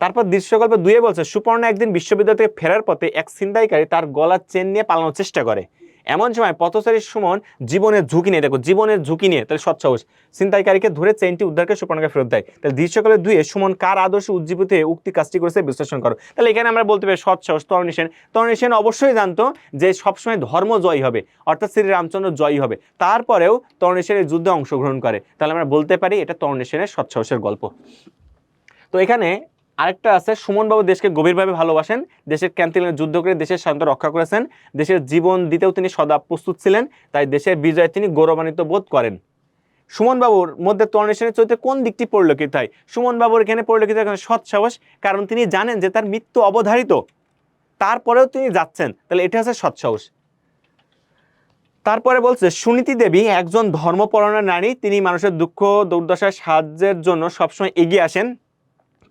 তারপর দৃশ্যকল্প 2 বলছে সুপর্ণা একদিন বিশ্ববিদ্যালয় থেকে ফেরার পথে এক ছিনতাইকারী তার গলার চেন নিয়ে পালানোর চেষ্টা করে। এমন সময় পথচারী সুমন জীবনের ঝুঁকি নিয়ে, দেখো জীবনের ঝুঁকি নিয়ে, তাহলে সৎসাহস, ছিনতাইকারীকে ধরে চেনটি উদ্ধার করে সুপর্ণাকে ফেরত দেয়। তাহলে দৃশ্যকল্প 2 সুমন কার আদর্শে উজ্জীবিত হয়ে উক্তি কাজটি করেছে বিশ্লেষণ করো। তাহলে এখানে আমরা বলতে পারি সৎসাহস তরণী সেন। তরণী সেন অবশ্যই জানতো যে সবসময় ধর্ম জয়ী হবে, অর্থাৎ শ্রী রামচন্দ্র জয়ী হবে, তারপরেও তরণী সেন এই যুদ্ধে অংশগ্রহণ করে। তাহলে আমরা বলতে পারি এটা তরণী সেনের সৎসাহসের গল্প। তো এখানে আরেকটা আছে, সুমনবাবু দেশকে গভীরভাবে ভালোবাসেন, দেশের ক্যান্টিনে যুদ্ধ করে দেশের স্বাধীনতা রক্ষা করেছেন, দেশের জীবন দিতেও তিনি সদা প্রস্তুত ছিলেন, তাই দেশের বিজয়ে তিনি গৌরবান্বিত বোধ করেন। সুমনবাবুর মধ্যে তরণী সেনের চরিত্রে কোন দিকটি পরিলক্ষিত হয়? সুমনবাবুর এখানে পরিলক্ষিত সৎসাহস, কারণ তিনি জানেন যে তার মৃত্যু অবধারিত, তারপরেও তিনি যাচ্ছেন, তাহলে এটা হচ্ছে সৎসাহস। তারপরে বলছে সুনীতি দেবী একজন ধর্মপরায়ণ নারী, তিনি মানুষের দুঃখ দুর্দশায় সাহায্যের জন্য সবসময় এগিয়ে আসেন।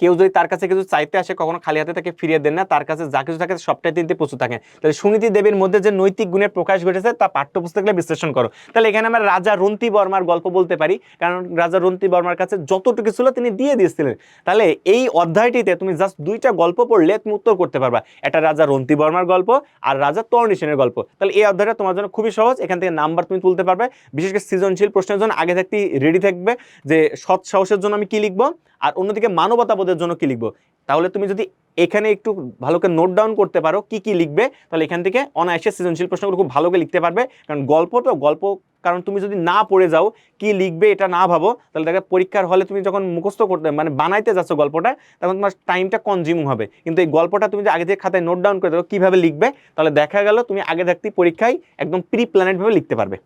কেউ যদি তার কাছে কিছু চাইতে আসে কখনো খালি হাতে তাকে ফিরিয়ে দেন না, তার কাছে যা কিছু থাকে সবটাই দিতে প্রস্তুত থাকেন। তাহলে সুনীতি দেবীর মধ্যে যে নৈতিক গুণের প্রকাশ ঘটেছে তা পাঠ্যপুস্তকে বিশ্লেষণ করো। তাহলে এখানে আমরা রাজা রন্তি বর্মার গল্প বলতে পারি, কারণ রাজা রন্তি বর্মার কাছে যতটুকু ছিল তিনি দিয়ে দিয়েছিলেন। তাহলে এই অধ্যায়টিতে তুমি জাস্ট 2টা গল্প পড়লে তুমি উত্তর করতে পারবা, একটা রাজা রন্তি বর্মার গল্প আর রাজা তরণী সেনের গল্প। তাহলে এই অধ্যায়টা তোমার জন্য খুবই সহজ, এখান থেকে নাম্বার তুমি তুলতে পারবে। বিশেষ করে সৃজনশীল প্রশ্নের জন্য আগে থাকতে রেডি থাকবে যে সৎ সাহসের জন্য আমি কি লিখবো আর অন্যদিকে মানবতাবোধের জন্য কি লিখবো। তাহলে তুমি যদি এখানে একটু ভালো করে নোট ডাউন করতে পারো কি কি লিখবে, তাহলে এখান থেকে অনায়াসে সৃজনশীল প্রশ্নগুলো খুব ভালো করে লিখতে পারবে। কারণ গল্প তো গল্প, কারণ তুমি যদি না পড়ে যাও কি লিখবে এটা না ভাবো, তাহলে দেখো পরীক্ষার হলে তুমি যখন মুখস্থ করতে মানে বানাইতে যাচ্ছ গল্পটা, তখন তোমার টাইমটা কনজিউম হবে। কিন্তু এই গল্পটা তুমি যে আগে থেকে খাতায় নোট ডাউন করে দেবো কীভাবে লিখবে, তাহলে দেখা গেল তুমি আগে থাকতেই পরীক্ষায় একদম প্রি প্ল্যানেডভাবে লিখতে পারবে।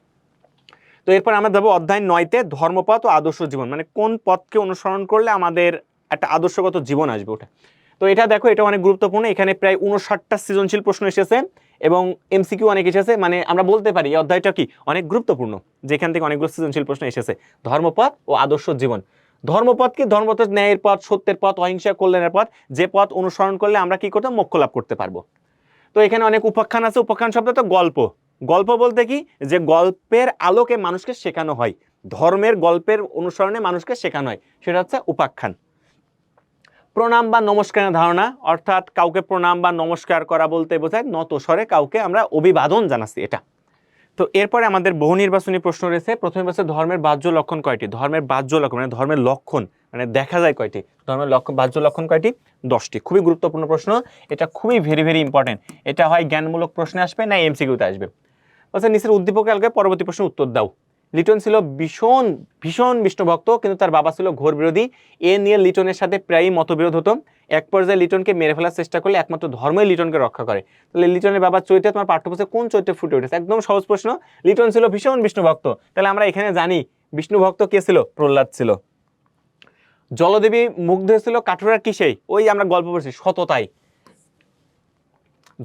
তো এরপর আমরা যাবো অধ্যায় 9তে ধর্মপথ ও আদর্শ জীবন, মানে কোন পথকে অনুসরণ করলে আমাদের একটা আদর্শগত জীবন আসবে ওটা। তো এটা দেখো, এটা অনেক গুরুত্বপূর্ণ। এখানে প্রায় 59টা সৃজনশীল প্রশ্ন এসেছে এবং এমসিকিউ অনেক এসেছে, মানে আমরা বলতে পারি এই অধ্যায়টা কি অনেক গুরুত্বপূর্ণ, যেখান থেকে অনেকগুলো সৃজনশীল প্রশ্ন এসেছে। ধর্মপথ ও আদর্শ জীবন। ধর্মপথ কি? ধর্মপথ ন্যায়ের পথ, সত্যের পথ, অহিংসা, কল্যাণের পথ, যে পথ অনুসরণ করলে আমরা কি করতে মোক্ষ লাভ করতে পারবো। তো এখানে অনেক উপাখ্যান আছে। উপাখ্যান শব্দ তো গল্প, গল্প বলতে কি যে গল্পের আলোকে মানুষকে শেখানো হয়, ধর্মের গল্পের অনুসরণে মানুষকে শেখানো হয়, সেটা হচ্ছে উপাখ্যান। প্রণাম বা নমস্কারের ধারণা, অর্থাৎ কাউকে প্রণাম বা নমস্কার করা বলতে বোঝায় নত স্বরে কাউকে আমরা অভিবাদন জানাচ্ছি, এটা। তো এরপরে আমাদের বহু নির্বাচনী প্রশ্ন রয়েছে। প্রথমে বলছে ধর্মের বাহ্য লক্ষণ কয়টি? ধর্মের বাহ্য লক্ষণ মানে ধর্মের লক্ষণ মানে দেখা যায় কয়টি? ধর্মের লক্ষণ বাহ্য লক্ষণ কয়টি? 10টি। খুবই গুরুত্বপূর্ণ প্রশ্ন, এটা খুবই ভেরি ইম্পর্টেন্ট। এটা হয় জ্ঞানমূলক প্রশ্নে আসবে না এমসিকিউতে আসবে। বলছে নিচের উদ্দীপক আলোকে পরবর্তী প্রশ্ন উত্তর দাও। লিটন ছিল ভীষণ বিষ্ণু ভক্ত, কিন্তু তার বাবা ছিল ঘোর বিরোধী। এ নিয়ে লিটনের সাথে প্রায়ই মতবিরোধ হতো। এক পর্যায়ে লিটনকে মেরে ফেলার চেষ্টা করলে একমাত্র ধর্মই লিটনকে রক্ষা করে। তাহলে লিটনের বাবার চরিত্রে তোমার পাঠ্যপুস্তকে কোন চরিত্রে ফুটে উঠেছে? একদম সহজ প্রশ্ন, লিটন ছিল ভীষণ বিষ্ণু ভক্ত। তাহলে আমরা এখানে জানি বিষ্ণু ভক্ত কে ছিল? প্রহ্লাদ ছিল। জলদেবী মুগ্ধ হয়েছিল কাঠুরার কিসেই? ওই আমরা গল্প পড়ছি সততাই।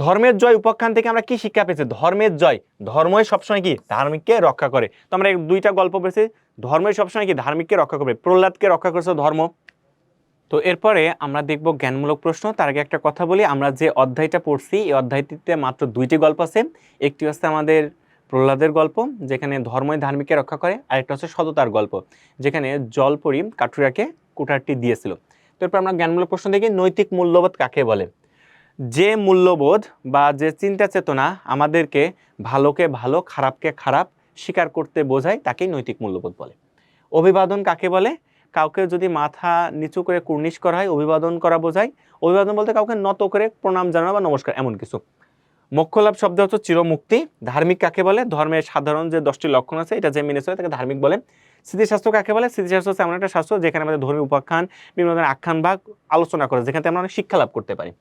ধর্মের জয় উপাখ্যান থেকে আমরা কি শিক্ষা পেয়েছি? ধর্মের জয়, ধর্মই সবসময় কি ধার্মিককে রক্ষা করে। তো আমরা দুইটা গল্প পেয়েছি, ধর্মই সবসময় কি ধার্মিককে রক্ষা করবে। প্রহ্লাদকে রক্ষা করেছে ধর্ম। তো এরপরে আমরা দেখব জ্ঞানমূলক প্রশ্ন। তার আগে একটা কথা বলি, আমরা যে অধ্যায়টা পড়ছি এই অধ্যায়টিতে মাত্র দুইটি গল্প আছে। একটি হচ্ছে আমাদের প্রহ্লাদের গল্প, যেখানে ধর্মই ধার্মিককে রক্ষা করে, আরেকটা হচ্ছে সততার গল্প, যেখানে জলপরি কাঠুরাকে কুঠারটি দিয়েছিল। তো এরপর আমরা জ্ঞানমূলক প্রশ্ন দেখি, নৈতিক মূল্যবোধ কাকে বলে? যে মূল্যবোধ বা যে চিন্তা চেতনা আমাদেরকে ভালোকে ভালো খারাপকে খারাপ স্বীকার করতে বোঝায় তাকেই নৈতিক মূল্যবোধ বলে। অভিবাদন কাকে বলে? কাউকে যদি মাথা নিচু করে কুর্নিশ করা হয় অভিবাদন করা বোঝায়। অভিবাদন বলতে কাউকে নত করে প্রণাম জানানো বা নমস্কার এমন কিছু। মোক্ষলাভ শব্দ হচ্ছে চিরমুক্তি। ধার্মিক কাকে বলে? ধর্মের সাধারণ যে 10টি লক্ষণ আছে এটা যে মেনে চলে তাকে ধার্মিক বলে। স্মৃতিশাস্ত্র কাকে বলে? স্মৃতিশাস্ত্র হচ্ছে এমন একটা শাস্ত্র যেখানে আমাদের ধর্মীয় উপাখ্যান, বিভিন্ন ধরনের আখ্যান ভাগ আলোচনা করে, যেখান থেকে আমরা অনেক শিক্ষা লাভ করতে পারি।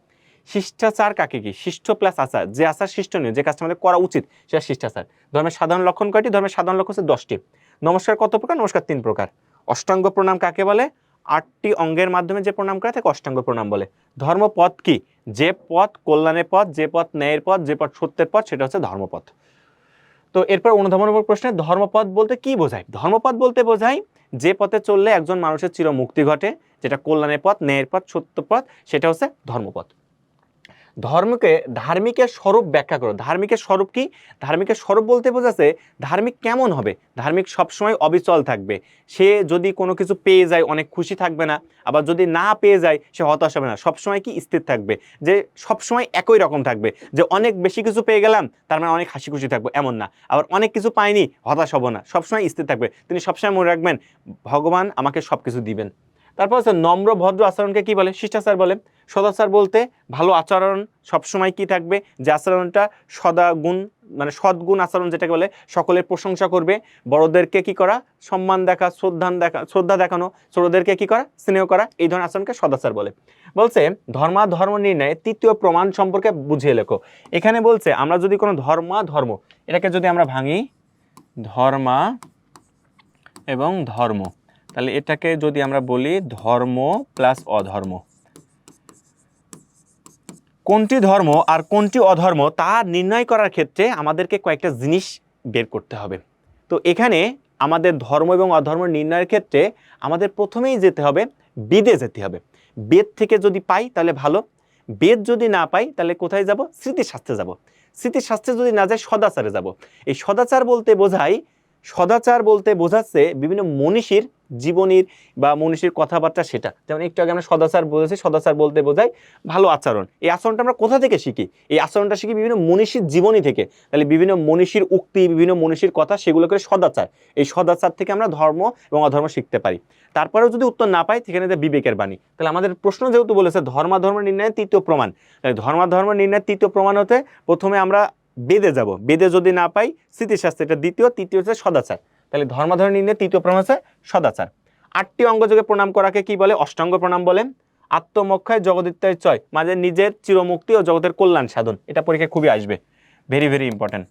শিষ্টাচার কাকে কি? শিষ্ট প্লাস আচার, যে আচার শিষ্টনীয়, যে কাজটা আমাদের করা উচিত সেটা শিষ্টাচার। ধর্মের সাধারণ লক্ষণ কয়টি? ধর্মের সাধারণ লক্ষণ হচ্ছে 10টি। নমস্কার কত প্রকার? নমস্কার 3 প্রকার। অষ্টাঙ্গ প্রণাম কাকে বলে? 8টি অঙ্গের মাধ্যমে যে প্রণাম করে তাকে অষ্টাঙ্গ প্রণাম বলে। ধর্মপথ কি? যে পথ কল্যাণের পথ, যে পথ ন্যায়ের পথ, যে পথ সত্যের পথ, সেটা হচ্ছে ধর্মপথ। তো এরপর অনুধাবনমূলক প্রশ্নে ধর্মপথ বলতে কি বোঝায়? ধর্মপথ বলতে বোঝায় যে পথে চললে একজন মানুষের চির মুক্তি ঘটে, যেটা কল্যাণের পথ, ন্যায়ের পথ, সত্য পথ, সেটা হচ্ছে ধর্মপথ। ধর্মকে ধার্মিকের স্বরূপ ব্যাখ্যা করো। ধার্মিকের স্বরূপ কি? ধার্মিকের স্বরূপ বলতে বোঝাচ্ছে ধার্মিক কেমন হবে? ধার্মিক সবসময় অবিচল থাকবে। সে যদি কোনো কিছু পেয়ে যায় অনেক খুশি থাকবে না, আবার যদি না পেয়ে যায় সে হতাশ হবে না, সবসময় কি স্থির থাকবে, যে সবসময় একই রকম থাকবে, যে অনেক বেশি কিছু পেয়ে গেলাম তার মানে অনেক হাসি খুশি থাকবো এমন না, আবার অনেক কিছু পাইনি হতাশ হব না, সবসময় স্থির থাকবে। তিনি সবসময় মনে রাখবেন ভগবান আমাকে সব কিছু দিবেন। তারপর হচ্ছে নম্র ভদ্র আচরণকে কি বলে? শিষ্টাচার বলে। সদাচার বলতে ভালো আচরণ, সবসময় কি থাকবে, যে আচরণটা সদাগুণ, মানে সদ্গুণ আচরণ যেটাকে বলে, সকলের প্রশংসা করবে, বড়দেরকে কি করা, সম্মান দেখা, শ্রদ্ধা দেখানো, ছোটদেরকে কি করা, স্নেহ করা, এই ধরনের আচরণকে সদাচার বলে। বলছে ধর্ম নির্ণয়ে তৃতীয় প্রমাণ সম্পর্কে বুঝিয়ে লেখো। এখানে বলছে আমরা যদি কোনো ধর্ম এটাকে যদি আমরা ভাঙি, ধর্মা এবং ধর্ম, তাহলে এটাকে যদি আমরা বলি ধর্ম প্লাস অধর্ম, কোনটি ধর্ম আর কোনটি অধর্ম তা নির্ণয় করার ক্ষেত্রে আমাদেরকে কয়েকটা জিনিস বের করতে হবে। তো এখানে আমাদের ধর্ম এবং অধর্ম নির্ণয়ের ক্ষেত্রে আমাদের প্রথমেই যেতে হবে বেদে যেতে হবে। বেদ থেকে যদি পাই তাহলে ভালো, বেদ যদি না পাই তাহলে কোথায় যাব? স্মৃতিশাস্ত্রে যাব। স্মৃতিশাস্ত্রে যদি না যাই সদাচারে যাব। এই সদাচার বলতে বোঝাচ্ছে বিভিন্ন মনীষীর জীবনীর বা মনীষীর কথাবার্তা, সেটা যেমন একটু আগে আমরা সদাচার বলেছি, সদাচার বলতে বোঝায় ভালো আচরণ। এই আচরণটা আমরা কোথা থেকে শিখি? এই আচরণটা শিখি বিভিন্ন মনীষীর জীবনী থেকে। তাহলে বিভিন্ন মনীষীর উক্তি, বিভিন্ন মনীষীর কথা, সেগুলো করে সদাচার। এই সদাচার থেকে আমরা ধর্ম এবং অধর্ম শিখতে পারি। তারপরেও যদি উত্তর না পাই সেখানে যে বিবেকের বাণী। তাহলে আমাদের প্রশ্ন যেহেতু বলেছে ধর্ম নির্ণয়ের তৃতীয় প্রমাণ, তাহলে ধর্ম নির্ণয়ের তৃতীয় প্রমাণ হতে প্রথমে আমরা বেদে যাব। বেদে যদি না পাই স্মৃতিশাস্ত্র, এটা দ্বিতীয়, তৃতীয় হচ্ছে সদাচার। তাহলে ধর্ম নির্ণয়ের তৃতীয় প্রমাণ হচ্ছে সদাচার। 8টি অঙ্গযোগে প্রণাম করাকে কি বলে? অষ্টাঙ্গ প্রণাম বলে। আত্মমক্ষয় জগদিত্যায় চয়, মানে নিজের চিরমুক্তি ও জগতের কল্যাণ সাধন। এটা পরীক্ষায় খুবই আসবে, ভেরি ভেরি ইম্পর্টেন্ট।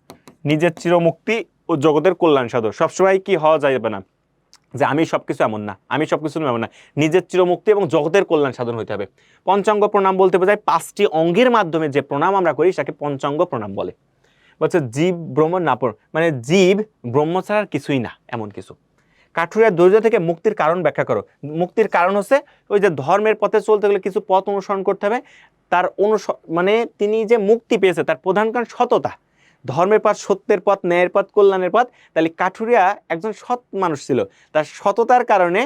নিজের চিরমুক্তি ও জগতের কল্যাণ সাধন। সবসময় কি হওয়া যাবে না যে আমি সবকিছু, এমন না, আমি সবকিছু এমন না, নিজের চিরমুক্তি এবং জগতের কল্যাণ সাধন হতে হবে। পঞ্চাঙ্গ প্রণাম বলতে বোঝায় 5টি অঙ্গের মাধ্যমে যে প্রণাম আমরা করি সেটাকে পঞ্চাঙ্গ প্রণাম বলে। বলছে জীব ব্রহ্ম নাপর, মানে জীব ব্রহ্ম ছাড়া কিছুই না এমন কিছু। কাঠুরিয়া দরিদ্র থেকে মুক্তির কারণ ব্যাখ্যা করো। মুক্তির কারণ হচ্ছে ওই যে ধর্মের পথে চলতে গেলে কিছু পথ অনুসরণ করতে হবে। তার মানে তিনি যে মুক্তি পেয়েছে তার প্রধান কারণ সততা। ধর্মের পথ, সত্যের পথ, ন্যায়ের পথ, কল্যাণের পথ। তাহলে কাঠুরিয়া একজন সৎ মানুষ ছিল, তার সততার কারণে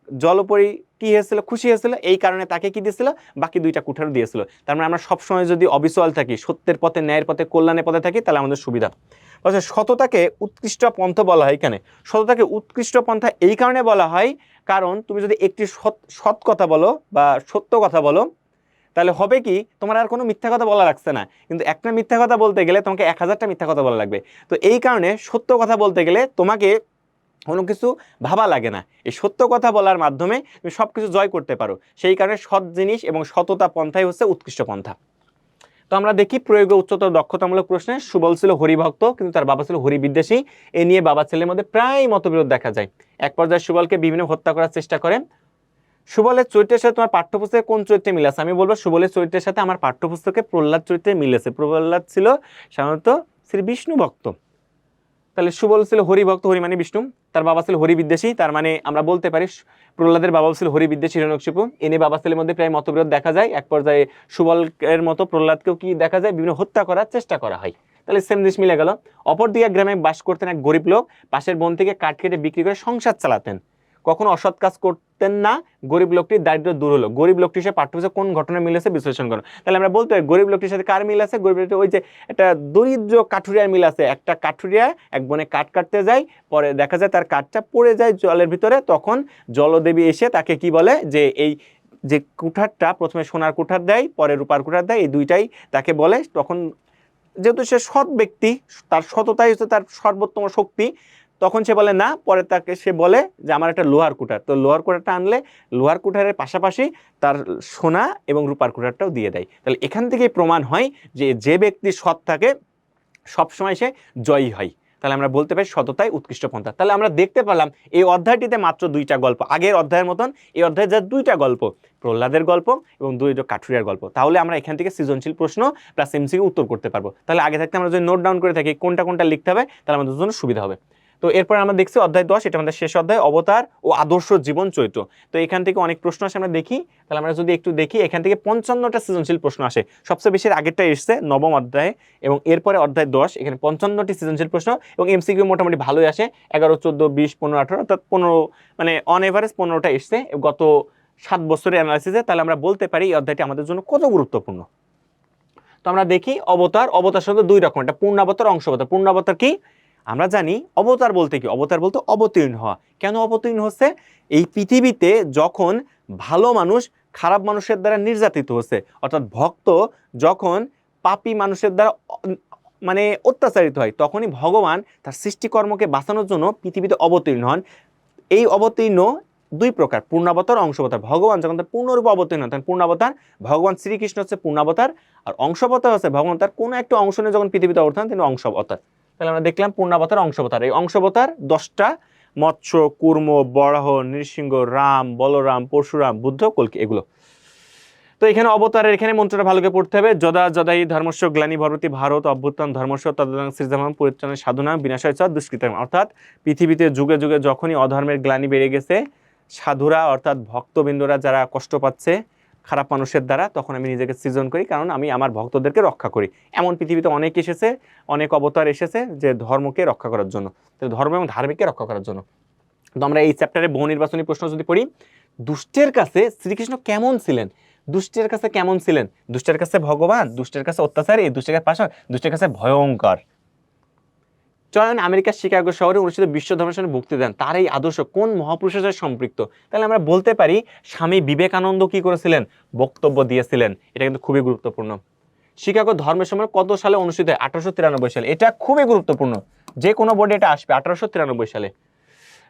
জলপরি কি হয়েছিল? খুশি হয়েছিল। এই কারণে তাকে কি দিয়েছিল? বাকি 2টা কুঠারও দিয়েছিল। তার মানে আমরা সবসময় যদি অবিচল থাকি, সত্যের পথে, ন্যায়ের পথে, কল্যাণের পথে থাকি, তাহলে আমাদের সুবিধা। সততাকে উৎকৃষ্ট পন্থা বলা হয় কেন? সততাকে উৎকৃষ্ট পন্থা এই কারণে বলা হয় কারণ তুমি যদি একটি সৎ কথা বলো বা সত্য কথা বলো, তাহলে হবে কি তোমার আর কোনো মিথ্যা কথা বলা লাগছে না। কিন্তু একটা মিথ্যা কথা বলতে গেলে তোমাকে 1000টা মিথ্যা কথা বলা লাগবে। তো এই কারণে সত্য কথা বলতে গেলে তোমাকে কোনো কিছু ভাবা লাগে না। এই সত্য কথা বলার মাধ্যমে তুমি সবকিছু জয় করতে পারো। সেই কারণে সৎ জিনিস এবং সততা পন্থাই হচ্ছে উৎকৃষ্ট পন্থা। তো আমরা দেখি প্রয়োগে উচ্চতর দক্ষতামূলক প্রশ্নে সুবল ছিল হরিভক্ত, কিন্তু তার বাবা ছিল হরিবিদ্বেষী। এ নিয়ে বাবা ছেলের মধ্যে প্রায় মতবিরোধ দেখা যায়। এক পর্যায়ে সুবলকে বিভিন্ন হত্যা করার চেষ্টা করে। সুবলের চরিত্রের সাথে তোমার পাঠ্যপুস্তকে কোন চরিত্রে মিল আছে? আমি বলবো সুবলের চরিত্রের সাথে আমার পাঠ্যপুস্তকে প্রহ্লাদ চরিত্রে মিল আছে। প্রহ্লাদ ছিল সাধারণত শ্রী বিষ্ণু ভক্ত, তাহলে সুবল ছিল হরি ভক্ত, হরি মানে বিষ্ণু, তার বাবা ছিল হরি বিদ্বেষী, তার মানে আমরা বলতে পারি প্রহ্লাদের বাবা ছিল হরি বিদ্বেষী হিরণ্যকশিপু। এনে বাবা ছেলের মধ্যে প্রায় মতবিরোধ দেখা যায়, এক পর্যায়ে সুবলের মতো প্রহ্লাদকেও কি দেখা যায় বিভিন্ন হত্যা করার চেষ্টা করা হয়। তাহলে সেম জিনিস মিলে গেল। অপরদিকে গ্রামে বাস করতেন এক গরিব লোক, পাশের বন থেকে কাঠ কেটে বিক্রি করে সংসার চালাতেন, কখনো অসৎ কাজ করতেন না। গরিব লোকটির দারিদ্র দূর হলো। গরিব লোকটির সাথে পাঠ্যপুস্তকে কোন ঘটনা মিল আছে বিশ্লেষণ করো। তাহলে আমরা বলতে পারি গরিব লোকটির সাথে কার মিল আছে? গরিব লোকটি ওই যে একটা দরিদ্র কাঠুরিয়ার মিল আছে। একটা কাঠুরিয়া এক বনে কাঠ কাটতে যায়, পরে দেখা যায় তার কাঠটা পড়ে যায় জলের ভিতরে, তখন জলদেবী এসে তাকে কি বলে যে এই যে কুঠারটা প্রথমে সোনার কুঠার দেয়, পরে রূপার কুঠার দেয়, এই দুইটাই তাকে বলে। তখন যেহেতু সে সৎ ব্যক্তি, তার সততাই হচ্ছে তার সর্বোত্তম শক্তি, তখন সে বলে না, পরে তাকে সে বলে যে আমার একটা লোহার কুঠার, তো লোহার কুঠারটা আনলে লোহার কুঠারের পাশাপাশি তার সোনা এবং রূপার কুঠারটাও দিয়ে দেয়। তাহলে এখান থেকেই প্রমাণ হয় যে যে ব্যক্তি সৎ থাকে সবসময় সে জয়ী হয়। তাহলে আমরা বলতে পারি সততাই উৎকৃষ্ট পন্থা। তাহলে আমরা দেখতে পেলাম এই অধ্যায়টিতে মাত্র 2টা গল্প, আগের অধ্যায়ের মতন এই অধ্যায়ে যা 2টা গল্প, প্রহ্লাদের গল্প এবং দরিদ্র কাঠুরিয়ার গল্প। তাহলে আমরা এখান থেকে সৃজনশীল প্রশ্ন প্লাস এমসিকিউ উত্তর করতে পারবো। তাহলে আগে থাকতে আমরা যদি নোট ডাউন করে থাকি কোনটা কোনটা লিখতে হবে, তাহলে আমাদের জন্য সুবিধা হবে। তো এরপর আমরা দেখছি অধ্যায় 10, এটা আমাদের শেষ অধ্যায়, অবতার ও আদর্শ জীবন চরিত্র। তো এখান থেকে অনেক প্রশ্ন আসে, আমরা দেখি। তাহলে আমরা যদি একটু দেখি, এখান থেকে 55টা সৃজনশীল প্রশ্ন আসে। সবচেয়ে বেশি আগেরটা এসছে নবম অধ্যায়ে, এবং এরপরে অধ্যায় 10 এখানে 55টি সৃজনশীল প্রশ্ন, এবং এমসিকিউ মোটামুটি ভালোই আসে, 11, 14, 20, 15, 18, অর্থাৎ 15, মানে অন এভারেজ 15টা এসছে গত 7 বছরের অ্যানালাইসিসে। তাহলে আমরা বলতে পারি এই অধ্যায়টি আমাদের জন্য কত গুরুত্বপূর্ণ। তো আমরা দেখি অবতার। অবতার শব্দ 2 রকম, একটা পূর্ণাবতার, অংশাবতার। পূর্ণাবতার কি আমরা জানি, অবতার বলতে কি, অবতার বলতে অবতীর্ণ হওয়া। কেন অবতীর্ণ হচ্ছে? এই পৃথিবীতে যখন ভালো মানুষ খারাপ মানুষের দ্বারা নির্যাতিত হচ্ছে, অর্থাৎ ভক্ত যখন পাপী মানুষের দ্বারা মানে অত্যাচারিত হয়, তখনই ভগবান তার সৃষ্টিকর্মকে বাঁচানোর জন্য পৃথিবীতে অবতীর্ণ হন। এই অবতীর্ণ 2 প্রকার, পূর্ণাবতার, অংশাবতার। ভগবান যখন তার পূর্ণরূপে অবতীর্ণ হন তখন পূর্ণাবতার, ভগবান শ্রীকৃষ্ণ হচ্ছে পূর্ণাবতার। আর অংশাবতার হচ্ছে ভগবান তার কোনো একটা অংশ নিয়ে যখন পৃথিবীতে অবতীর্ণ হন তিনি অংশাবতার। তাহলে আমরা দেখলাম পূর্ণাবতার, অংশাবতার। এই অংশাবতার 10টা: মৎস্য, কুর্ম, বরাহ, নৃসিংহ, রাম, বলরাম, পরশুরাম, বুদ্ধ, কল্কি, এগুলো। তো এখানে অবতারের এখানে মন্ত্রটা ভালো করে পড়তে হবে। যদা যদাই ধর্মস্য গ্লানি ভবতি ভারত অভ্যুত্থান ধর্মস্য তদাং সৃজনং পরিত্রাণায় সাধুনা বিনাশায় চ দুষ্কৃতাম। অর্থাৎ পৃথিবীতে যুগে যুগে যখনই অধর্মের গ্লানি বেড়ে গেছে, সাধুরা অর্থাৎ ভক্তবৃন্দরা যারা কষ্ট পাচ্ছে খারাপ মানুষের দ্বারা, তখন আমি নিজেকে সৃজন করি, কারণ আমি আমার ভক্তদেরকে রক্ষা করি। এমন পৃথিবীতে অনেক এসেছে, অনেক অবতার এসেছে যে ধর্মকে রক্ষা করার জন্য, ধর্ম এবং ধার্মিককে রক্ষা করার জন্য। তো আমরা এই চ্যাপ্টারে বহু নির্বাচনী প্রশ্ন যদি পড়ি, দুষ্টের কাছে শ্রীকৃষ্ণ কেমন ছিলেন? দুষ্টের কাছে কেমন ছিলেন? দুষ্টের কাছে ভগবান, দুষ্টের কাছে অত্যাচারী, দুষ্টের কাছে পাশা, দুষ্টের কাছে ভয়ঙ্কর। চয়ন আমেরিকার শিকাগো শহরে অনুষ্ঠিত বিশ্ব ধর্মের ভক্তি দেন, তার এই আদর্শ কোন মহাপুরুষের সাথে সম্পৃক্ত? তাহলে আমরা বলতে পারি স্বামী বিবেকানন্দ কি করেছিলেন? বক্তব্য দিয়েছিলেন। এটা কিন্তু খুবই গুরুত্বপূর্ণ। শিকাগো ধর্মের সম্মেলন কত সালে অনুষ্ঠিত হয়? 1893 সালে। এটা খুবই গুরুত্বপূর্ণ, যে কোনো বোর্ডে এটা আসবে 1893 সালে।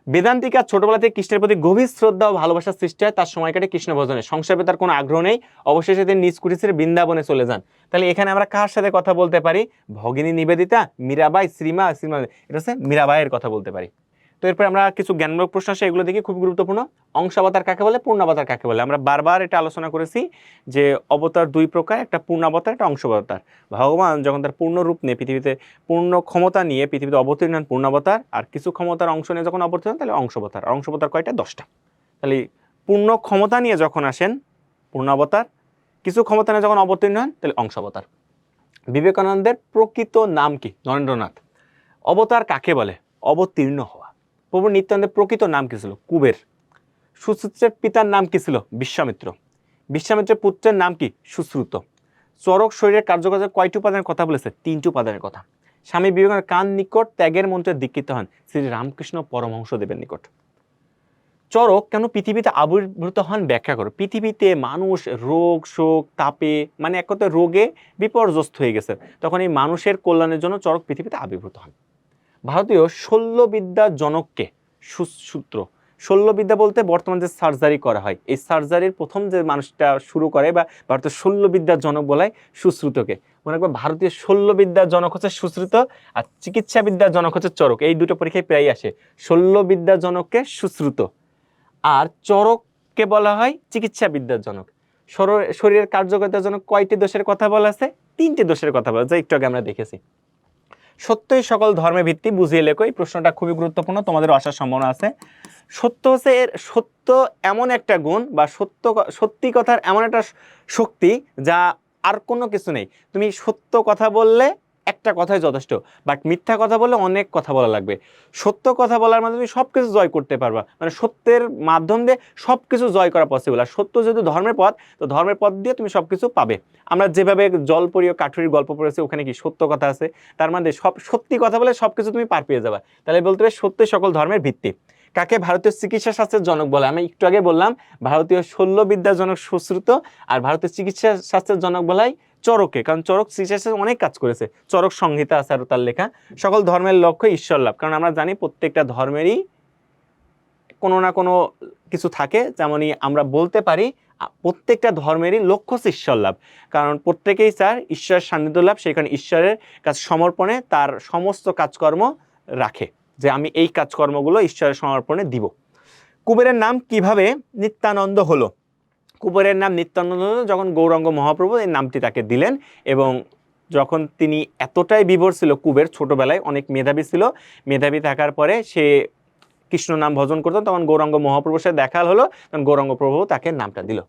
বেদান্তিকা ছোটবেলা থেকে কৃষ্ণের প্রতি গভীর শ্রদ্ধা ও ভালোবাসার সৃষ্টি হয়, তার সময় কাটে কৃষ্ণ ভজনে, সংসারে তার কোনো আগ্রহ নেই, অবশেষে তিনি নিজ কুটিরে ছেড়ে বৃন্দাবনে চলে যান। তাহলে এখানে আমরা কার সাথে কথা বলতে পারি? ভগিনী নিবেদিতা, মীরাবাই, শ্রীমা, এটা হচ্ছে মীরাবাইয়ের কথা বলতে পারি। তো এরপর আমরা কিছু জ্ঞানমূলক প্রশ্ন আসে, এগুলো দেখি, খুব গুরুত্বপূর্ণ। অংশাবতার কাকে বলে, পূর্ণাবতার কাকে বলে? আমরা বারবার এটা আলোচনা করেছি যে অবতার 2 প্রকার, একটা পূর্ণাবতার, একটা অংশাবতার। ভগবান যখন তার পূর্ণ রূপ নিয়ে পৃথিবীতে পূর্ণ ক্ষমতা নিয়ে পৃথিবীতে অবতীর্ণ হন পূর্ণাবতার, আর কিছু ক্ষমতার অংশ নিয়ে যখন অবতীর্ণ হন তাহলে অংশাবতার। অংশাবতার কয়টা? 10টা। তাহলে পূর্ণ ক্ষমতা নিয়ে যখন আসেন পূর্ণাবতার, কিছু ক্ষমতা নিয়ে যখন অবতীর্ণ হন তাহলে অংশাবতার। বিবেকানন্দের প্রকৃত নাম কি? নরেন্দ্রনাথ। অবতার কাকে বলে? অবতীর্ণ হওয়া। প্রভু নিত্যানন্দের প্রকৃত নাম কি ছিল? কুবের। সুশ্রুতের পিতার নাম কি ছিল? বিশ্বামিত্র। বিশ্বামিত্রের পুত্রের নাম কি? সুশ্রুত। চরক শরীরের কার্যকার্য কয়টি উপাদানের কথা বলেছে? 3টি উপাদানের কথা। স্বামী বিবেকানন্দ কার নিকট ত্যাগের মন্ত্রে দীক্ষিত হন? শ্রী রামকৃষ্ণ পরমহংসদেবের নিকট। চরক কেন পৃথিবীতে আবির্ভূত হন ব্যাখ্যা করো। পৃথিবীতে মানুষ রোগ শোক তাপে মানে এক কথায় রোগে বিপর্যস্ত হয়ে গেছে, তখন এই মানুষের কল্যাণের জন্য চরক পৃথিবীতে আবির্ভূত হন। ভারতীয় শল্যবিদ্যার জনককে? সুশ্রুত। শল্যবিদ্যা বলতে বর্তমান যে সার্জারি করা হয়, এই সার্জারির প্রথম যে মানুষটা শুরু করে বা ভারতীয় শল্যবিদ্যার জনক বলা হয় সুশ্রুতকে। মনে রাখবে ভারতীয় শল্যবিদ্যার জনক হচ্ছে সুশ্রুত, আর চিকিৎসা বিদ্যার জনক হচ্ছে চরক। এই দুটো পরীক্ষায় প্রায় আসে। শল্যবিদ্যার জনককে সুশ্রুত, আর চরক কে বলা হয় চিকিৎসাবিদ্যার জনক। শরীরের কার্যকারিতার জন্য কয়টি দোষের কথা বলা আছে? 3টি দোষের কথা বলা আছে, একটু আগে আমরা দেখেছি। সত্যই সকল ধর্মের ভিত্তি, বুঝিয়ে লেখো। এই প্রশ্নটা খুবই গুরুত্বপূর্ণ, তোমাদের আসার সম্ভাবনা আছে। সত্য হচ্ছে সত্য এমন একটা গুণ বা সত্যি কথার এমন একটা শক্তি যা আর কোনো কিছু নেই। তুমি সত্য কথা বললে একটা কথাই যথেষ্ট, বাট মিথ্যা কথা বললে অনেক কথা বলা লাগবে। সত্য কথা বলার মাধ্যমে তুমি সব কিছু জয় করতে পারবা, মানে সত্যের মাধ্যম দিয়ে সব কিছু জয় করা পসিবল। আর সত্য যেহেতু ধর্মের পথ, তো ধর্মের পথ দিয়ে তুমি সব কিছু পাবে। আমরা যেভাবে জলপরি ও কাঠুরির গল্প পড়েছি, ওখানে কি সত্য কথা আছে, তার মানে সত্যি কথা বলে সব কিছু তুমি পার পেয়ে যাবা। তাহলে বলতে হবে সত্যই সকল ধর্মের ভিত্তি। কাকে ভারতীয় চিকিৎসা শাস্ত্রের জনক বলে? আমি একটু আগে বললাম ভারতীয় শল্যবিদ্যার জনক সুশ্রুত, আর ভারতীয় চিকিৎসা শাস্ত্রের জনক বলা হয় চরককে, কারণ চরক চিকিৎসা শাস্ত্রে অনেক কাজ করেছে। চরক সংহিতা আছে আরো তার লেখা। সকল ধর্মের লক্ষ্য ঈশ্বর লাভ, কারণ আমরা জানি প্রত্যেকটা ধর্মেরই কোনো না কোনো কিছু থাকে। যেমনই আমরা বলতে পারি প্রত্যেকটা ধর্মেরই লক্ষ্য হচ্ছে ঈশ্বর লাভ, কারণ প্রত্যেকেই চায় ঈশ্বরের সান্নিধ্য লাভ, সেখানে ঈশ্বরের কাছে সমর্পণে তার সমস্ত কাজকর্ম রাখে, যে আমি এই কাজকর্মগুলো ঈশ্বরের সমর্পণে দিব। কুবেরের নাম কিভাবে নিত্যানন্দ হলো? কুবেরের নাম নিত্যানন্দ হলো যখন গৌরাঙ্গ মহাপ্রভু এই নামটি তাকে দিলেন, এবং যখন তিনি এতটাই বিভোর ছিল, কুবের ছোটবেলায় অনেক মেধাবী ছিল, মেধাবী থাকার পরে সে কৃষ্ণ নাম ভজন করতো, তখন গৌরাঙ্গ মহাপ্রভুর সাথে দেখা হলো, তখন গৌরাঙ্গ প্রভু তাকে নামটা দিল।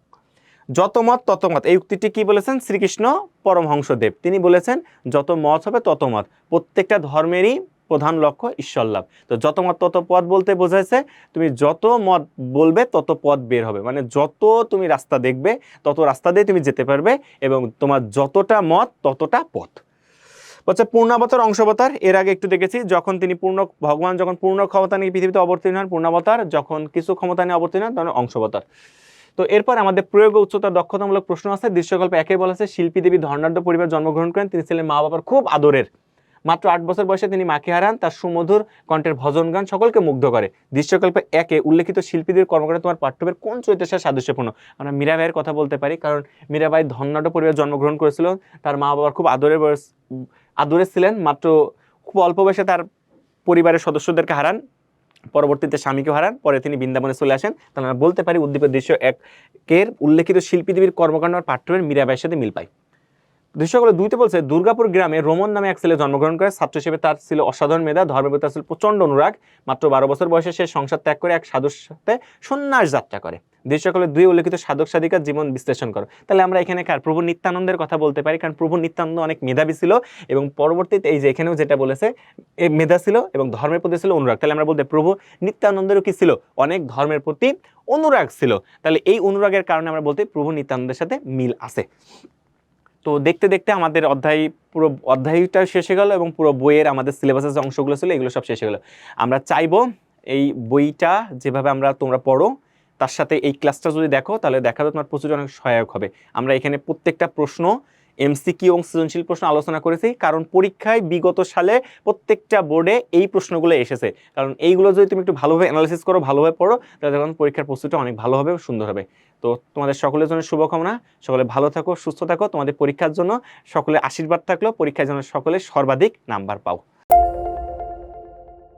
যত মত তত মত, এই উক্তিটি কি বলেছেন? শ্রীকৃষ্ণ পরমহংসদেব তিনি বলেছেন যত মত হবে তত মত, প্রত্যেকটা ধর্মেরই প্রধান লক্ষ্য ঈশ্বর লাভ। তো যত মত তত পথ বলতে বোঝাইছে তুমি যত মত বলবে তত পথ বের হবে, মানে যত তুমি রাস্তা দেখবে তত রাস্তা দিয়ে তুমি যেতে পারবে, এবং তোমার যতটা মত ততটা পথ। বলছে পূর্ণাবতার অংশাবতার, এর আগে একটু দেখেছি, যখন তিনি ভগবান যখন পূর্ণ ক্ষমতা নিয়ে পৃথিবীতে অবতীর্ণ হন পূর্ণাবতার, যখন কিছু ক্ষমতা নিয়ে অবতীর্ণ হন তখন অংশাবতার। তো এরপর আমাদের প্রয়োগ উচ্চতার দক্ষতামূলক প্রশ্ন আছে। দৃশ্যকল্পে একে বলেছে শিল্পী দেবী ধর্নাঢ্য পরিবার জন্মগ্রহণ করেন, তিনি ছিলেন মা বাবার খুব আদরের। মাত্র 8 বছর বয়সে তিনি মাকে হারান, তার সুমধুর কণ্ঠের ভজন গান সকলকে মুগ্ধ করে। দৃশ্যকল্পে একে উল্লেখিত শিল্পীদের কর্মকাণ্ডে তোমার পাঠ্যবের কোন চরিত্রের সাথে সাদৃশ্যপূর্ণ? আমরা মীরাবাইয়ের কথা বলতে পারি, কারণ মীরাবাই ধর্নাঢ্য পরিবার জন্মগ্রহণ করেছিল, তার মা বাবার খুব আদরে ছিলেন। মাত্র খুব অল্প বয়সে তার পরিবারের সদস্যদেরকে হারান, পরবর্তীতে স্বামীকে হারান, পরে তিনি বৃন্দাবনে চলে আসেন। তাহলে আমরা বলতে পারি উদ্দীপক দৃশ্য একের উল্লেখিত শিল্পী দেবীর কর্মকাণ্ড আর পাঠ্যবের মীরাবাইয়ের সাথে মিল পায়। দৃশ্যগুলো 2তে বলছে দুর্গাপুর গ্রামে রোমন নামে এক ছেলে জন্মগ্রহণ করে। ছাত্র হিসেবে তার ছিল অসাধারণ মেধা, ধর্মের প্রতি ছিল প্রচন্ড অনুরাগ। মাত্র 12 বছর বয়সে সে সংসার ত্যাগ করে এক সাধুর সাথে সন্ন্যাস যাত্রা করে। দৃশ্যকলে 2 উল্লেখিত সাধক সাধিকার জীবন বিশ্লেষণ করো। তাহলে আমরা এখানে কার? প্রভু নিত্যানন্দের কথা বলতে পারি, কারণ প্রভু নিত্যানন্দ অনেক মেধাবী ছিল, এবং পরবর্তীতে এই যে এখানেও যেটা বলেছে মেধা ছিল এবং ধর্মের প্রতি ছিল অনুরাগ। তাহলে আমরা বলতে প্রভু নিত্যানন্দেরও কি ছিল? অনেক ধর্মের প্রতি অনুরাগ ছিল। তাহলে এই অনুরাগের কারণে আমরা বলতে প্রভু নিত্যানন্দের সাথে মিল আছে। তো দেখতে দেখতে আমাদের পুরো অধ্যায়টা শেষ হয়ে গেল, এবং পুরো বইয়ের আমাদের সিলেবাসের যে অংশগুলো ছিল এগুলো সব শেষ হয়ে গেল। আমরা চাইবো এই বইটা যেভাবে তোমরা পড়ো তার সাথে এই ক্লাসটা যদি দেখো, তাহলে দেখা যাবে তোমার প্রচুর অনেক সহায়ক হবে। আমরা এখানে প্রত্যেকটা প্রশ্ন এমসিকিউ এবং সৃজনশীল প্রশ্ন আলোচনা করেছি, কারণ পরীক্ষায় বিগত সালে প্রত্যেকটা বোর্ডে এই প্রশ্নগুলো এসেছে। কারণ এইগুলো যদি তুমি একটু ভালোভাবে অ্যানালাইসিস করো, ভালোভাবে পড়ো, তাহলে তখন পরীক্ষার প্রস্তুতিটা অনেক ভালো হবে, সুন্দর হবে। তো তোমাদের সকলের জন্য শুভকামনা, সকলে ভালো থাকো, সুস্থ থাকো। তোমাদের পরীক্ষার জন্য সকলে আশীর্বাদ থাকলো, পরীক্ষার জন্য সকলে সর্বাধিক নাম্বার পাও।